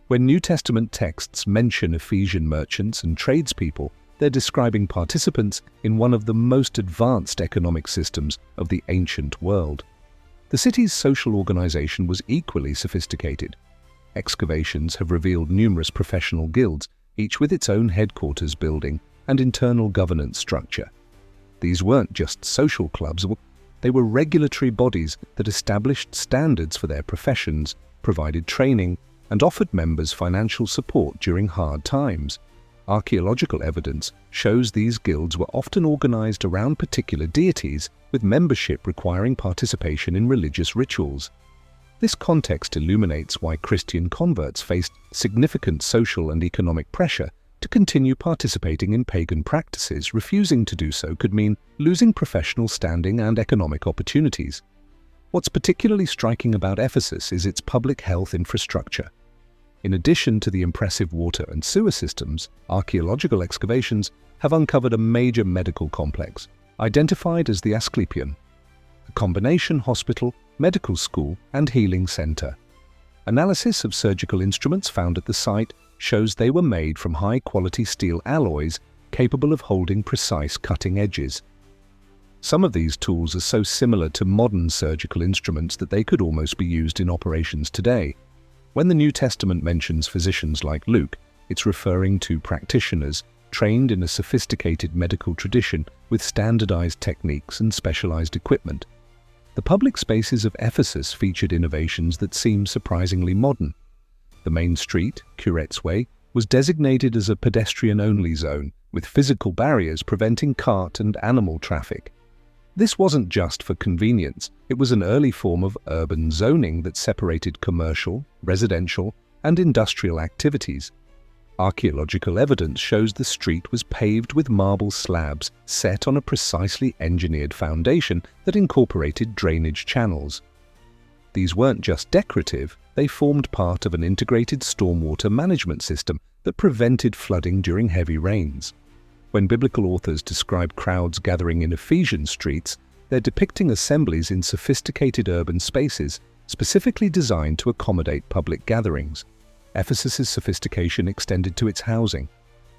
When New Testament texts mention Ephesian merchants and tradespeople, they're describing participants in one of the most advanced economic systems of the ancient world. The city's social organization was equally sophisticated. Excavations have revealed numerous professional guilds, each with its own headquarters building and internal governance structure. These weren't just social clubs, they were regulatory bodies that established standards for their professions, provided training, and offered members financial support during hard times. Archaeological evidence shows these guilds were often organized around particular deities, with membership requiring participation in religious rituals. This context illuminates why Christian converts faced significant social and economic pressure to continue participating in pagan practices. Refusing to do so could mean losing professional standing and economic opportunities. What's particularly striking about Ephesus is its public health infrastructure. In addition to the impressive water and sewer systems, archaeological excavations have uncovered a major medical complex, identified as the Asclepion, a combination hospital, medical school, and healing center. Analysis of surgical instruments found at the site shows they were made from high-quality steel alloys capable of holding precise cutting edges. Some of these tools are so similar to modern surgical instruments that they could almost be used in operations today. When the New Testament mentions physicians like Luke, it's referring to practitioners trained in a sophisticated medical tradition with standardized techniques and specialized equipment. The public spaces of Ephesus featured innovations that seem surprisingly modern. The main street, Curette's Way, was designated as a pedestrian-only zone, with physical barriers preventing cart and animal traffic. This wasn't just for convenience, it was an early form of urban zoning that separated commercial, residential, and industrial activities. Archaeological evidence shows the street was paved with marble slabs set on a precisely engineered foundation that incorporated drainage channels. These weren't just decorative, they formed part of an integrated stormwater management system that prevented flooding during heavy rains. When biblical authors describe crowds gathering in Ephesian streets, they're depicting assemblies in sophisticated urban spaces specifically designed to accommodate public gatherings. Ephesus's sophistication extended to its housing.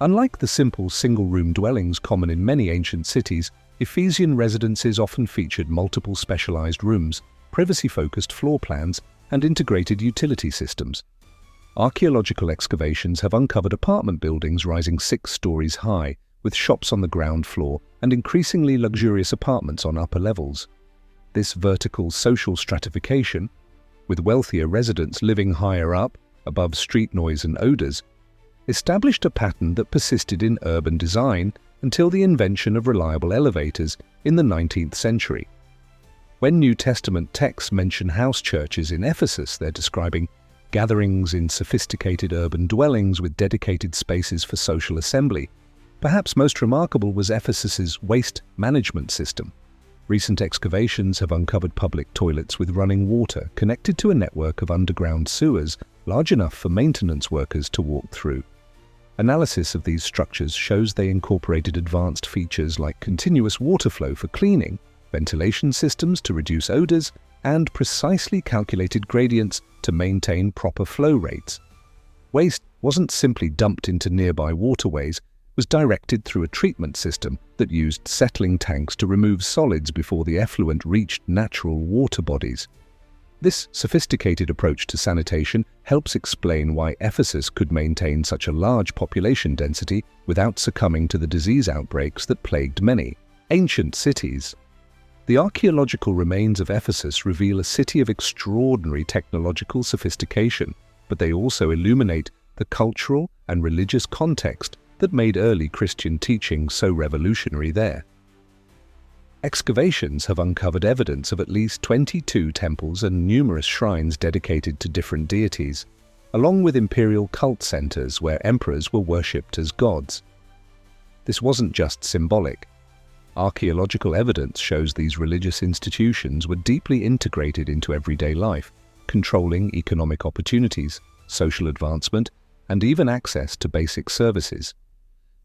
Unlike the simple single-room dwellings common in many ancient cities, Ephesian residences often featured multiple specialized rooms, privacy-focused floor plans, and integrated utility systems. Archaeological excavations have uncovered apartment buildings rising 6 stories high, with shops on the ground floor and increasingly luxurious apartments on upper levels. This vertical social stratification, with wealthier residents living higher up, above street noise and odors, established a pattern that persisted in urban design until the invention of reliable elevators in the 19th century. When New Testament texts mention house churches in Ephesus, they're describing gatherings in sophisticated urban dwellings with dedicated spaces for social assembly. Perhaps most remarkable was Ephesus's waste management system. Recent excavations have uncovered public toilets with running water connected to a network of underground sewers large enough for maintenance workers to walk through. Analysis of these structures shows they incorporated advanced features like continuous water flow for cleaning, ventilation systems to reduce odors, and precisely calculated gradients to maintain proper flow rates. Waste wasn't simply dumped into nearby waterways, it was directed through a treatment system that used settling tanks to remove solids before the effluent reached natural water bodies. This sophisticated approach to sanitation helps explain why Ephesus could maintain such a large population density without succumbing to the disease outbreaks that plagued many ancient cities. The archaeological remains of Ephesus reveal a city of extraordinary technological sophistication, but they also illuminate the cultural and religious context that made early Christian teaching so revolutionary there. Excavations have uncovered evidence of at least 22 temples and numerous shrines dedicated to different deities, along with imperial cult centers where emperors were worshipped as gods. This wasn't just symbolic. Archaeological evidence shows these religious institutions were deeply integrated into everyday life, controlling economic opportunities, social advancement, and even access to basic services.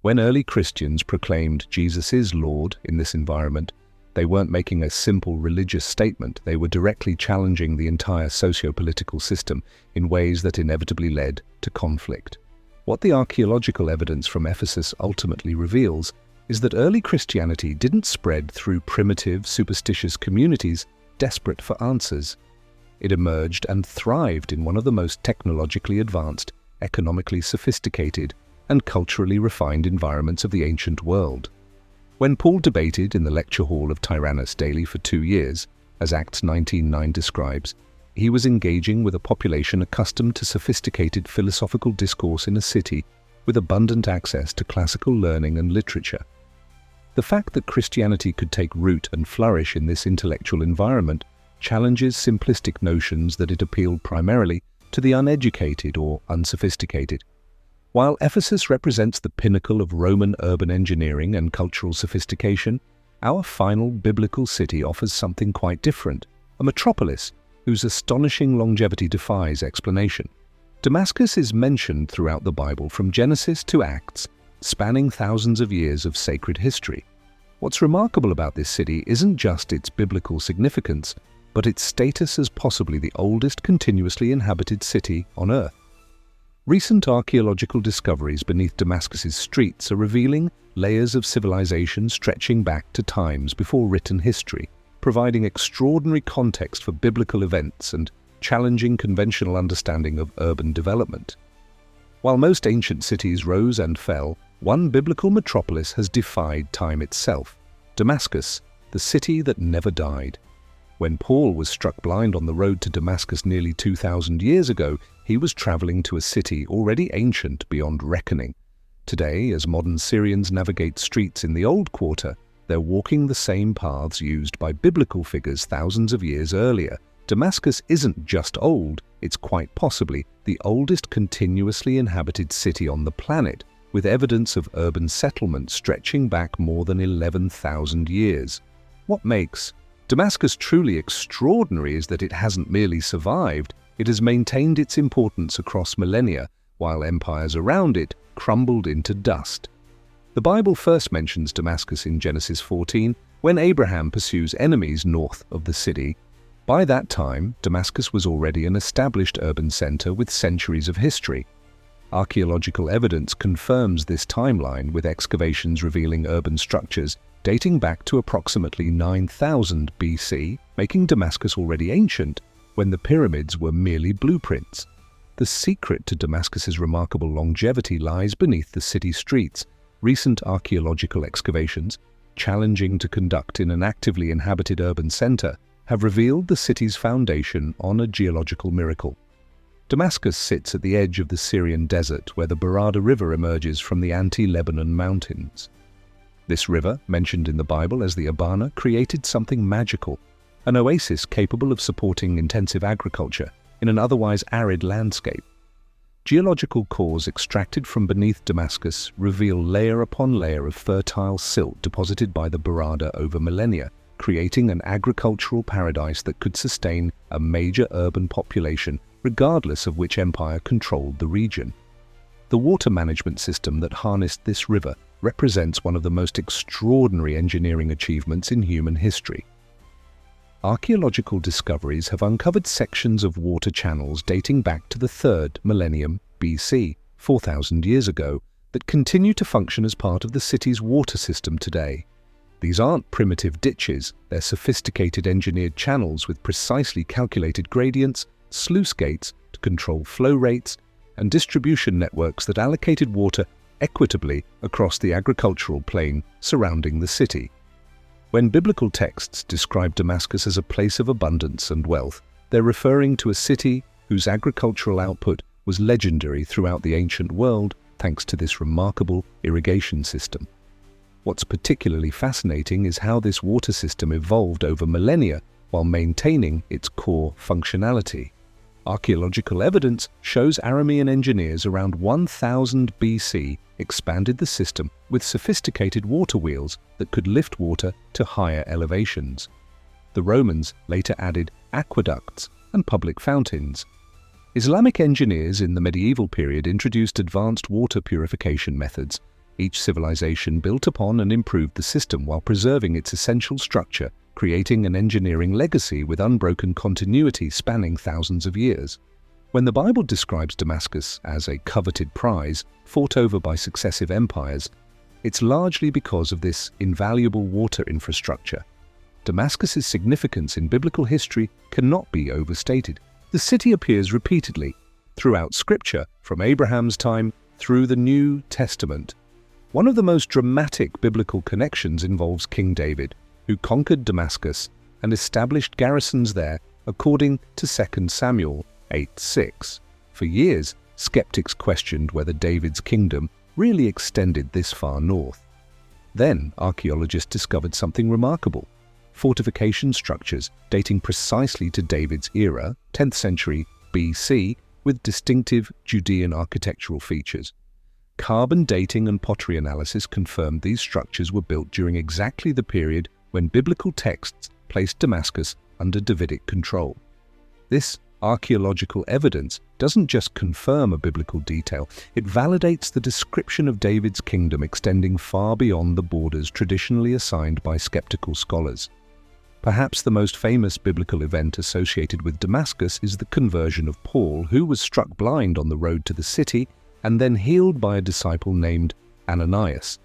When early Christians proclaimed Jesus is Lord in this environment, they weren't making a simple religious statement, they were directly challenging the entire socio-political system in ways that inevitably led to conflict. What the archaeological evidence from Ephesus ultimately reveals is that early Christianity didn't spread through primitive, superstitious communities desperate for answers. It emerged and thrived in one of the most technologically advanced, economically sophisticated, and culturally refined environments of the ancient world. When Paul debated in the lecture hall of Tyrannus daily for 2 years, as Acts 19:9 describes, he was engaging with a population accustomed to sophisticated philosophical discourse in a city with abundant access to classical learning and literature. The fact that Christianity could take root and flourish in this intellectual environment challenges simplistic notions that it appealed primarily to the uneducated or unsophisticated. While Ephesus represents the pinnacle of Roman urban engineering and cultural sophistication, our final biblical city offers something quite different, a metropolis whose astonishing longevity defies explanation. Damascus is mentioned throughout the Bible from Genesis to Acts, spanning thousands of years of sacred history. What's remarkable about this city isn't just its biblical significance, but its status as possibly the oldest continuously inhabited city on Earth. Recent archaeological discoveries beneath Damascus's streets are revealing layers of civilization stretching back to times before written history, providing extraordinary context for biblical events and challenging conventional understanding of urban development. While most ancient cities rose and fell, one biblical metropolis has defied time itself: Damascus, the city that never died. When Paul was struck blind on the road to Damascus nearly 2,000 years ago, he was traveling to a city already ancient beyond reckoning. Today, as modern Syrians navigate streets in the Old Quarter, they're walking the same paths used by biblical figures thousands of years earlier. Damascus isn't just old, it's quite possibly the oldest continuously inhabited city on the planet, with evidence of urban settlement stretching back more than 11,000 years. What makes Damascus truly extraordinary is that it hasn't merely survived, it has maintained its importance across millennia, while empires around it crumbled into dust. The Bible first mentions Damascus in Genesis 14, when Abraham pursues enemies north of the city. By that time, Damascus was already an established urban center with centuries of history. Archaeological evidence confirms this timeline, with excavations revealing urban structures dating back to approximately 9000 BC, making Damascus already ancient when the pyramids were merely blueprints. The secret to Damascus's remarkable longevity lies beneath the city streets. Recent archaeological excavations, challenging to conduct in an actively inhabited urban center, have revealed the city's foundation on a geological miracle. Damascus sits at the edge of the Syrian desert, where the Barada River emerges from the Anti-Lebanon mountains. This river, mentioned in the Bible as the Abana, created something magical, an oasis capable of supporting intensive agriculture in an otherwise arid landscape. Geological cores extracted from beneath Damascus reveal layer upon layer of fertile silt deposited by the Barada over millennia, creating an agricultural paradise that could sustain a major urban population regardless of which empire controlled the region. The water management system that harnessed this river represents one of the most extraordinary engineering achievements in human history. Archaeological discoveries have uncovered sections of water channels dating back to the 3rd millennium BC, 4,000 years ago, that continue to function as part of the city's water system today. These aren't primitive ditches, they're sophisticated engineered channels with precisely calculated gradients, sluice gates to control flow rates, and distribution networks that allocated water equitably across the agricultural plain surrounding the city. When biblical texts describe Damascus as a place of abundance and wealth, they're referring to a city whose agricultural output was legendary throughout the ancient world thanks to this remarkable irrigation system. What's particularly fascinating is how this water system evolved over millennia while maintaining its core functionality. Archaeological evidence shows Aramean engineers around 1000 BC expanded the system with sophisticated water wheels that could lift water to higher elevations. The Romans later added aqueducts and public fountains. Islamic engineers in the medieval period introduced advanced water purification methods. Each civilization built upon and improved the system while preserving its essential structure, creating an engineering legacy with unbroken continuity spanning thousands of years. When the Bible describes Damascus as a coveted prize fought over by successive empires, it's largely because of this invaluable water infrastructure. Damascus's significance in biblical history cannot be overstated. The city appears repeatedly throughout Scripture, from Abraham's time through the New Testament. One of the most dramatic biblical connections involves King David, who conquered Damascus and established garrisons there according to 2 Samuel 8:6. For years, skeptics questioned whether David's kingdom really extended this far north. Then, archaeologists discovered something remarkable: fortification structures dating precisely to David's era, 10th century BC, with distinctive Judean architectural features. Carbon dating and pottery analysis confirmed these structures were built during exactly the period when biblical texts placed Damascus under Davidic control. This archaeological evidence doesn't just confirm a biblical detail, it validates the description of David's kingdom extending far beyond the borders traditionally assigned by skeptical scholars. Perhaps the most famous biblical event associated with Damascus is the conversion of Paul, who was struck blind on the road to the city and then healed by a disciple named Ananias.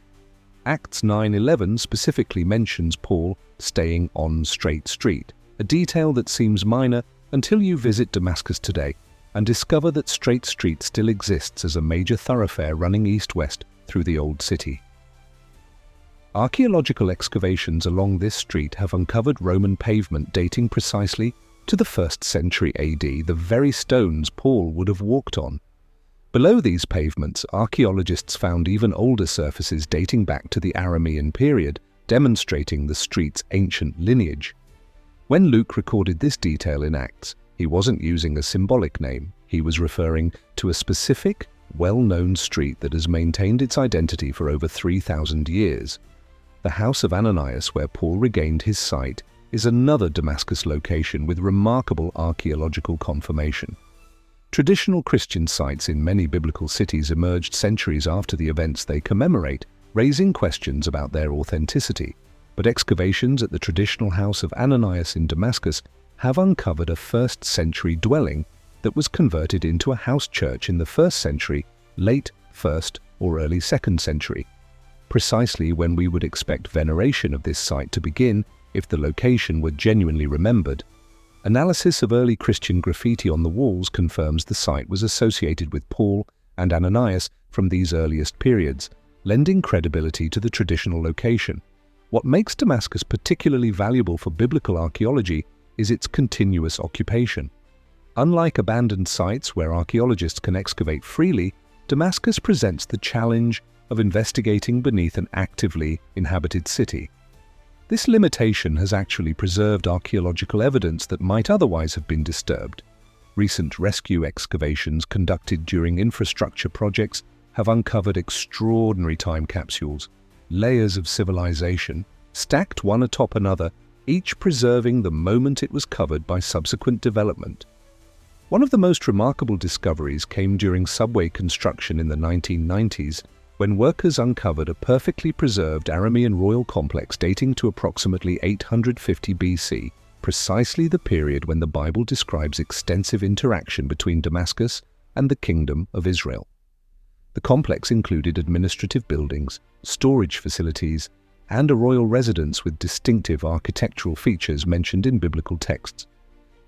Acts 9:11 specifically mentions Paul staying on Straight Street, a detail that seems minor until you visit Damascus today and discover that Straight Street still exists as a major thoroughfare running east-west through the old city. Archaeological excavations along this street have uncovered Roman pavement dating precisely to the 1st century AD, the very stones Paul would have walked on. Below these pavements, archaeologists found even older surfaces dating back to the Aramean period, demonstrating the street's ancient lineage. When Luke recorded this detail in Acts, he wasn't using a symbolic name. He was referring to a specific, well-known street that has maintained its identity for over 3,000 years. The house of Ananias, where Paul regained his sight, is another Damascus location with remarkable archaeological confirmation. Traditional Christian sites in many biblical cities emerged centuries after the events they commemorate, raising questions about their authenticity. But excavations at the traditional house of Ananias in Damascus have uncovered a 1st century dwelling that was converted into a house church in the 1st century, late 1st or early 2nd century. Precisely when we would expect veneration of this site to begin if the location were genuinely remembered. Analysis of early Christian graffiti on the walls confirms the site was associated with Paul and Ananias from these earliest periods, lending credibility to the traditional location. What makes Damascus particularly valuable for biblical archaeology is its continuous occupation. Unlike abandoned sites where archaeologists can excavate freely, Damascus presents the challenge of investigating beneath an actively inhabited city. This limitation has actually preserved archaeological evidence that might otherwise have been disturbed. Recent rescue excavations conducted during infrastructure projects have uncovered extraordinary time capsules, layers of civilization, stacked one atop another, each preserving the moment it was covered by subsequent development. One of the most remarkable discoveries came during subway construction in the 1990s, when workers uncovered a perfectly preserved Aramean royal complex dating to approximately 850 BC, precisely the period when the Bible describes extensive interaction between Damascus and the Kingdom of Israel. The complex included administrative buildings, storage facilities, and a royal residence with distinctive architectural features mentioned in biblical texts.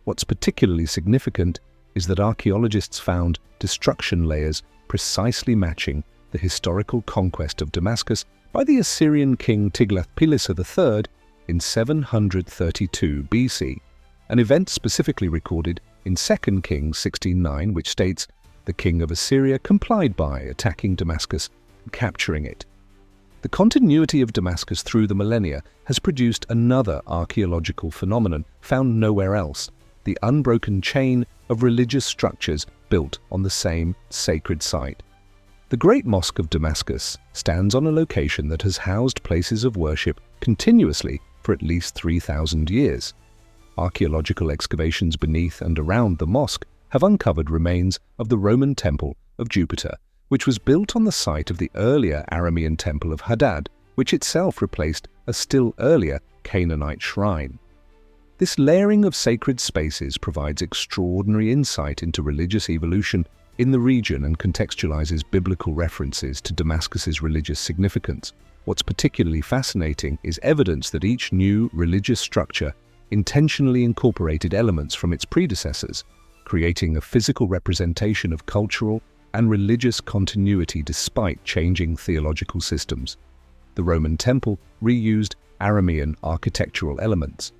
What's particularly significant is that archaeologists found destruction layers precisely matching the historical conquest of Damascus by the Assyrian king Tiglath-Pileser III in 732 BC, an event specifically recorded in 2 Kings 16:9, which states, "The king of Assyria complied by attacking Damascus and capturing it." The continuity of Damascus through the millennia has produced another archaeological phenomenon found nowhere else: the unbroken chain of religious structures built on the same sacred site. The Great Mosque of Damascus stands on a location that has housed places of worship continuously for at least 3,000 years. Archaeological excavations beneath and around the mosque have uncovered remains of the Roman temple of Jupiter, which was built on the site of the earlier Aramean temple of Hadad, which itself replaced a still earlier Canaanite shrine. This layering of sacred spaces provides extraordinary insight into religious evolution in the region and contextualizes biblical references to Damascus's religious significance. What's particularly fascinating is evidence that each new religious structure intentionally incorporated elements from its predecessors, creating a physical representation of cultural and religious continuity despite changing theological systems. The Roman temple reused Aramean architectural elements.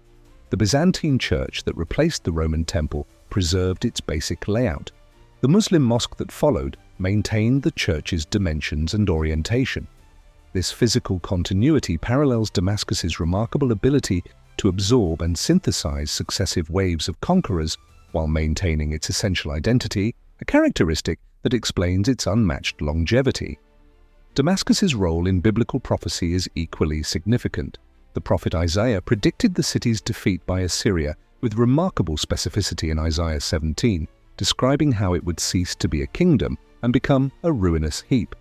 The Byzantine church that replaced the Roman temple preserved its basic layout. The Muslim mosque that followed maintained the church's dimensions and orientation. This physical continuity parallels Damascus's remarkable ability to absorb and synthesize successive waves of conquerors while maintaining its essential identity, a characteristic that explains its unmatched longevity. Damascus's role in biblical prophecy is equally significant. The prophet Isaiah predicted the city's defeat by Assyria with remarkable specificity in Isaiah 17, describing how it would cease to be a kingdom and become a ruinous heap.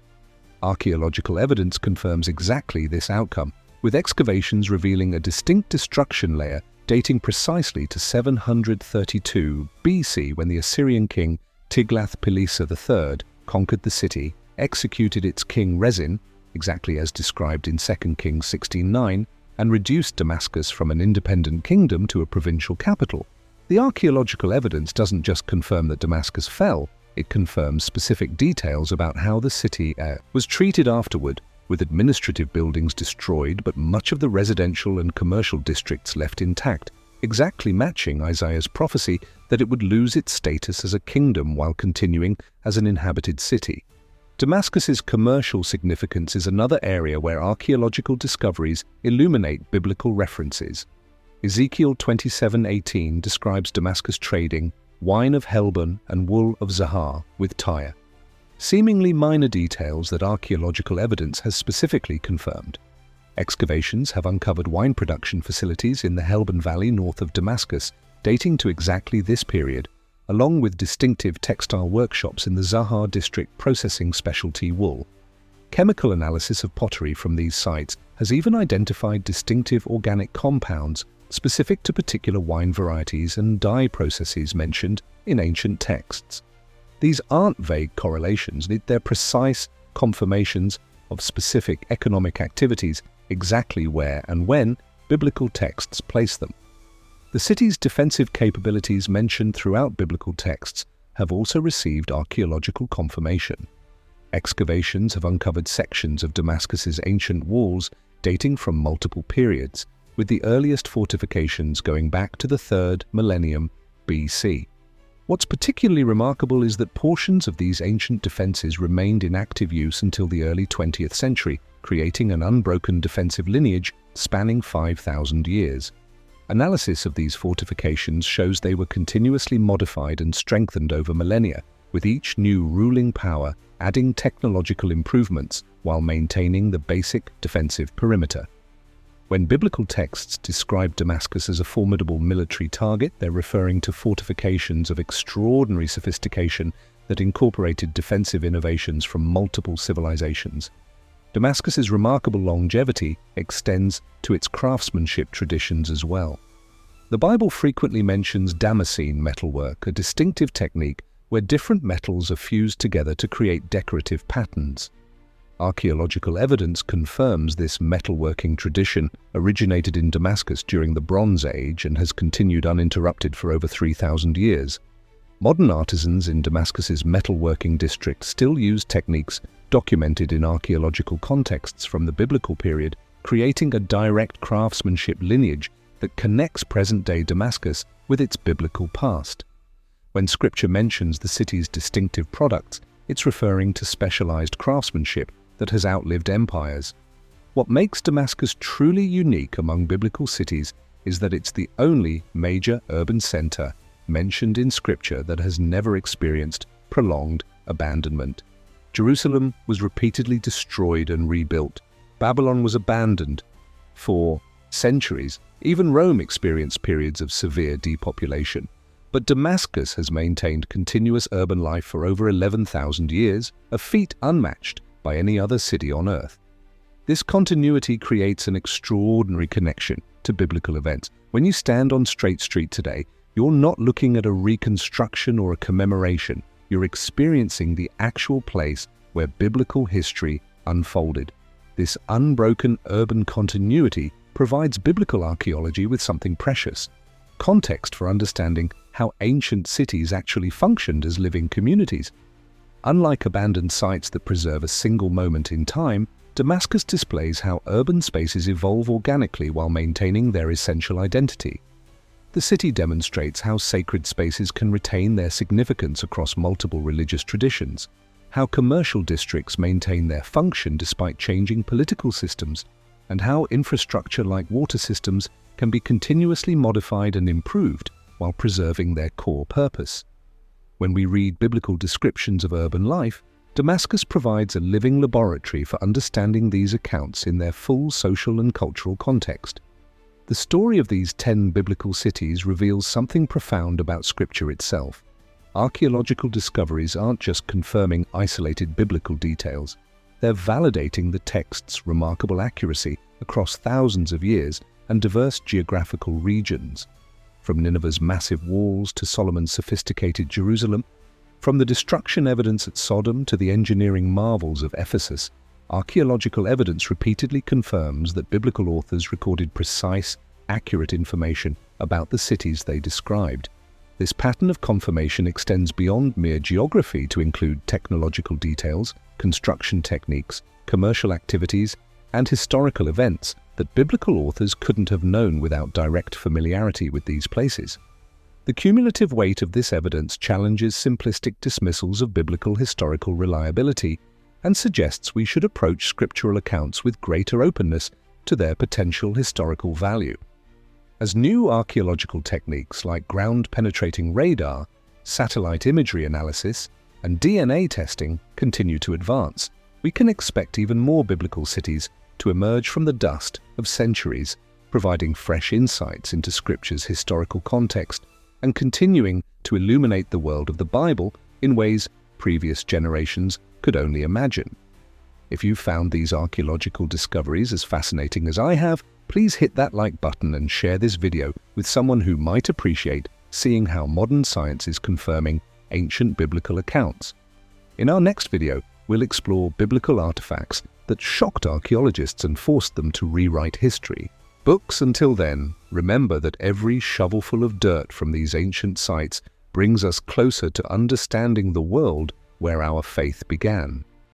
Archaeological evidence confirms exactly this outcome, with excavations revealing a distinct destruction layer dating precisely to 732 BC when the Assyrian king Tiglath-Pileser III conquered the city, executed its king Rezin, exactly as described in 2 Kings 16:9, and reduced Damascus from an independent kingdom to a provincial capital. The archaeological evidence doesn't just confirm that Damascus fell, it confirms specific details about how the city was treated afterward, with administrative buildings destroyed but much of the residential and commercial districts left intact, exactly matching Isaiah's prophecy that it would lose its status as a kingdom while continuing as an inhabited city. Damascus's commercial significance is another area where archaeological discoveries illuminate biblical references. Ezekiel 27:18 describes Damascus trading wine of Helbon and wool of Zahar with Tyre, seemingly minor details that archaeological evidence has specifically confirmed. Excavations have uncovered wine production facilities in the Helbon Valley north of Damascus, dating to exactly this period, along with distinctive textile workshops in the Zahar district processing specialty wool. Chemical analysis of pottery from these sites has even identified distinctive organic compounds specific to particular wine varieties and dye processes mentioned in ancient texts. These aren't vague correlations, they're precise confirmations of specific economic activities, exactly where and when biblical texts place them. The city's defensive capabilities mentioned throughout biblical texts have also received archaeological confirmation. Excavations have uncovered sections of Damascus's ancient walls dating from multiple periods, with the earliest fortifications going back to the 3rd millennium BC. What's particularly remarkable is that portions of these ancient defenses remained in active use until the early 20th century, creating an unbroken defensive lineage spanning 5,000 years. Analysis of these fortifications shows they were continuously modified and strengthened over millennia, with each new ruling power adding technological improvements while maintaining the basic defensive perimeter. When biblical texts describe Damascus as a formidable military target, they're referring to fortifications of extraordinary sophistication that incorporated defensive innovations from multiple civilizations. Damascus's remarkable longevity extends to its craftsmanship traditions as well. The Bible frequently mentions Damascene metalwork, a distinctive technique where different metals are fused together to create decorative patterns. Archaeological evidence confirms this metalworking tradition originated in Damascus during the Bronze Age and has continued uninterrupted for over 3,000 years. Modern artisans in Damascus's metalworking district still use techniques documented in archaeological contexts from the biblical period, creating a direct craftsmanship lineage that connects present-day Damascus with its biblical past. When Scripture mentions the city's distinctive products, it's referring to specialized craftsmanship that has outlived empires. What makes Damascus truly unique among biblical cities is that it's the only major urban center mentioned in Scripture that has never experienced prolonged abandonment. Jerusalem was repeatedly destroyed and rebuilt. Babylon was abandoned for centuries. Even Rome experienced periods of severe depopulation. But Damascus has maintained continuous urban life for over 11,000 years, a feat unmatched by any other city on earth. This continuity creates an extraordinary connection to biblical events. When you stand on Straight Street today, you're not looking at a reconstruction or a commemoration. You're experiencing the actual place where biblical history unfolded. This unbroken urban continuity provides biblical archaeology with something precious: context for understanding how ancient cities actually functioned as living communities. Unlike abandoned sites that preserve a single moment in time, Damascus displays how urban spaces evolve organically while maintaining their essential identity. The city demonstrates how sacred spaces can retain their significance across multiple religious traditions, how commercial districts maintain their function despite changing political systems, and how infrastructure like water systems can be continuously modified and improved while preserving their core purpose. When we read biblical descriptions of urban life, Damascus provides a living laboratory for understanding these accounts in their full social and cultural context. The story of these 10 biblical cities reveals something profound about Scripture itself. Archaeological discoveries aren't just confirming isolated biblical details, they're validating the text's remarkable accuracy across thousands of years and diverse geographical regions. From Nineveh's massive walls to Solomon's sophisticated Jerusalem, from the destruction evidence at Sodom to the engineering marvels of Ephesus, archaeological evidence repeatedly confirms that biblical authors recorded precise, accurate information about the cities they described. This pattern of confirmation extends beyond mere geography to include technological details, construction techniques, commercial activities, and historical events that biblical authors couldn't have known without direct familiarity with these places. The cumulative weight of this evidence challenges simplistic dismissals of biblical historical reliability and suggests we should approach scriptural accounts with greater openness to their potential historical value. As new archaeological techniques like ground-penetrating radar, satellite imagery analysis, and DNA testing continue to advance, we can expect even more biblical cities to emerge from the dust of centuries, providing fresh insights into Scripture's historical context and continuing to illuminate the world of the Bible in ways previous generations could only imagine. If you found these archaeological discoveries as fascinating as I have, please hit that like button and share this video with someone who might appreciate seeing how modern science is confirming ancient biblical accounts. In our next video, we'll explore biblical artifacts that shocked archaeologists and forced them to rewrite history. Books until then, remember that every shovelful of dirt from these ancient sites brings us closer to understanding the world where our faith began.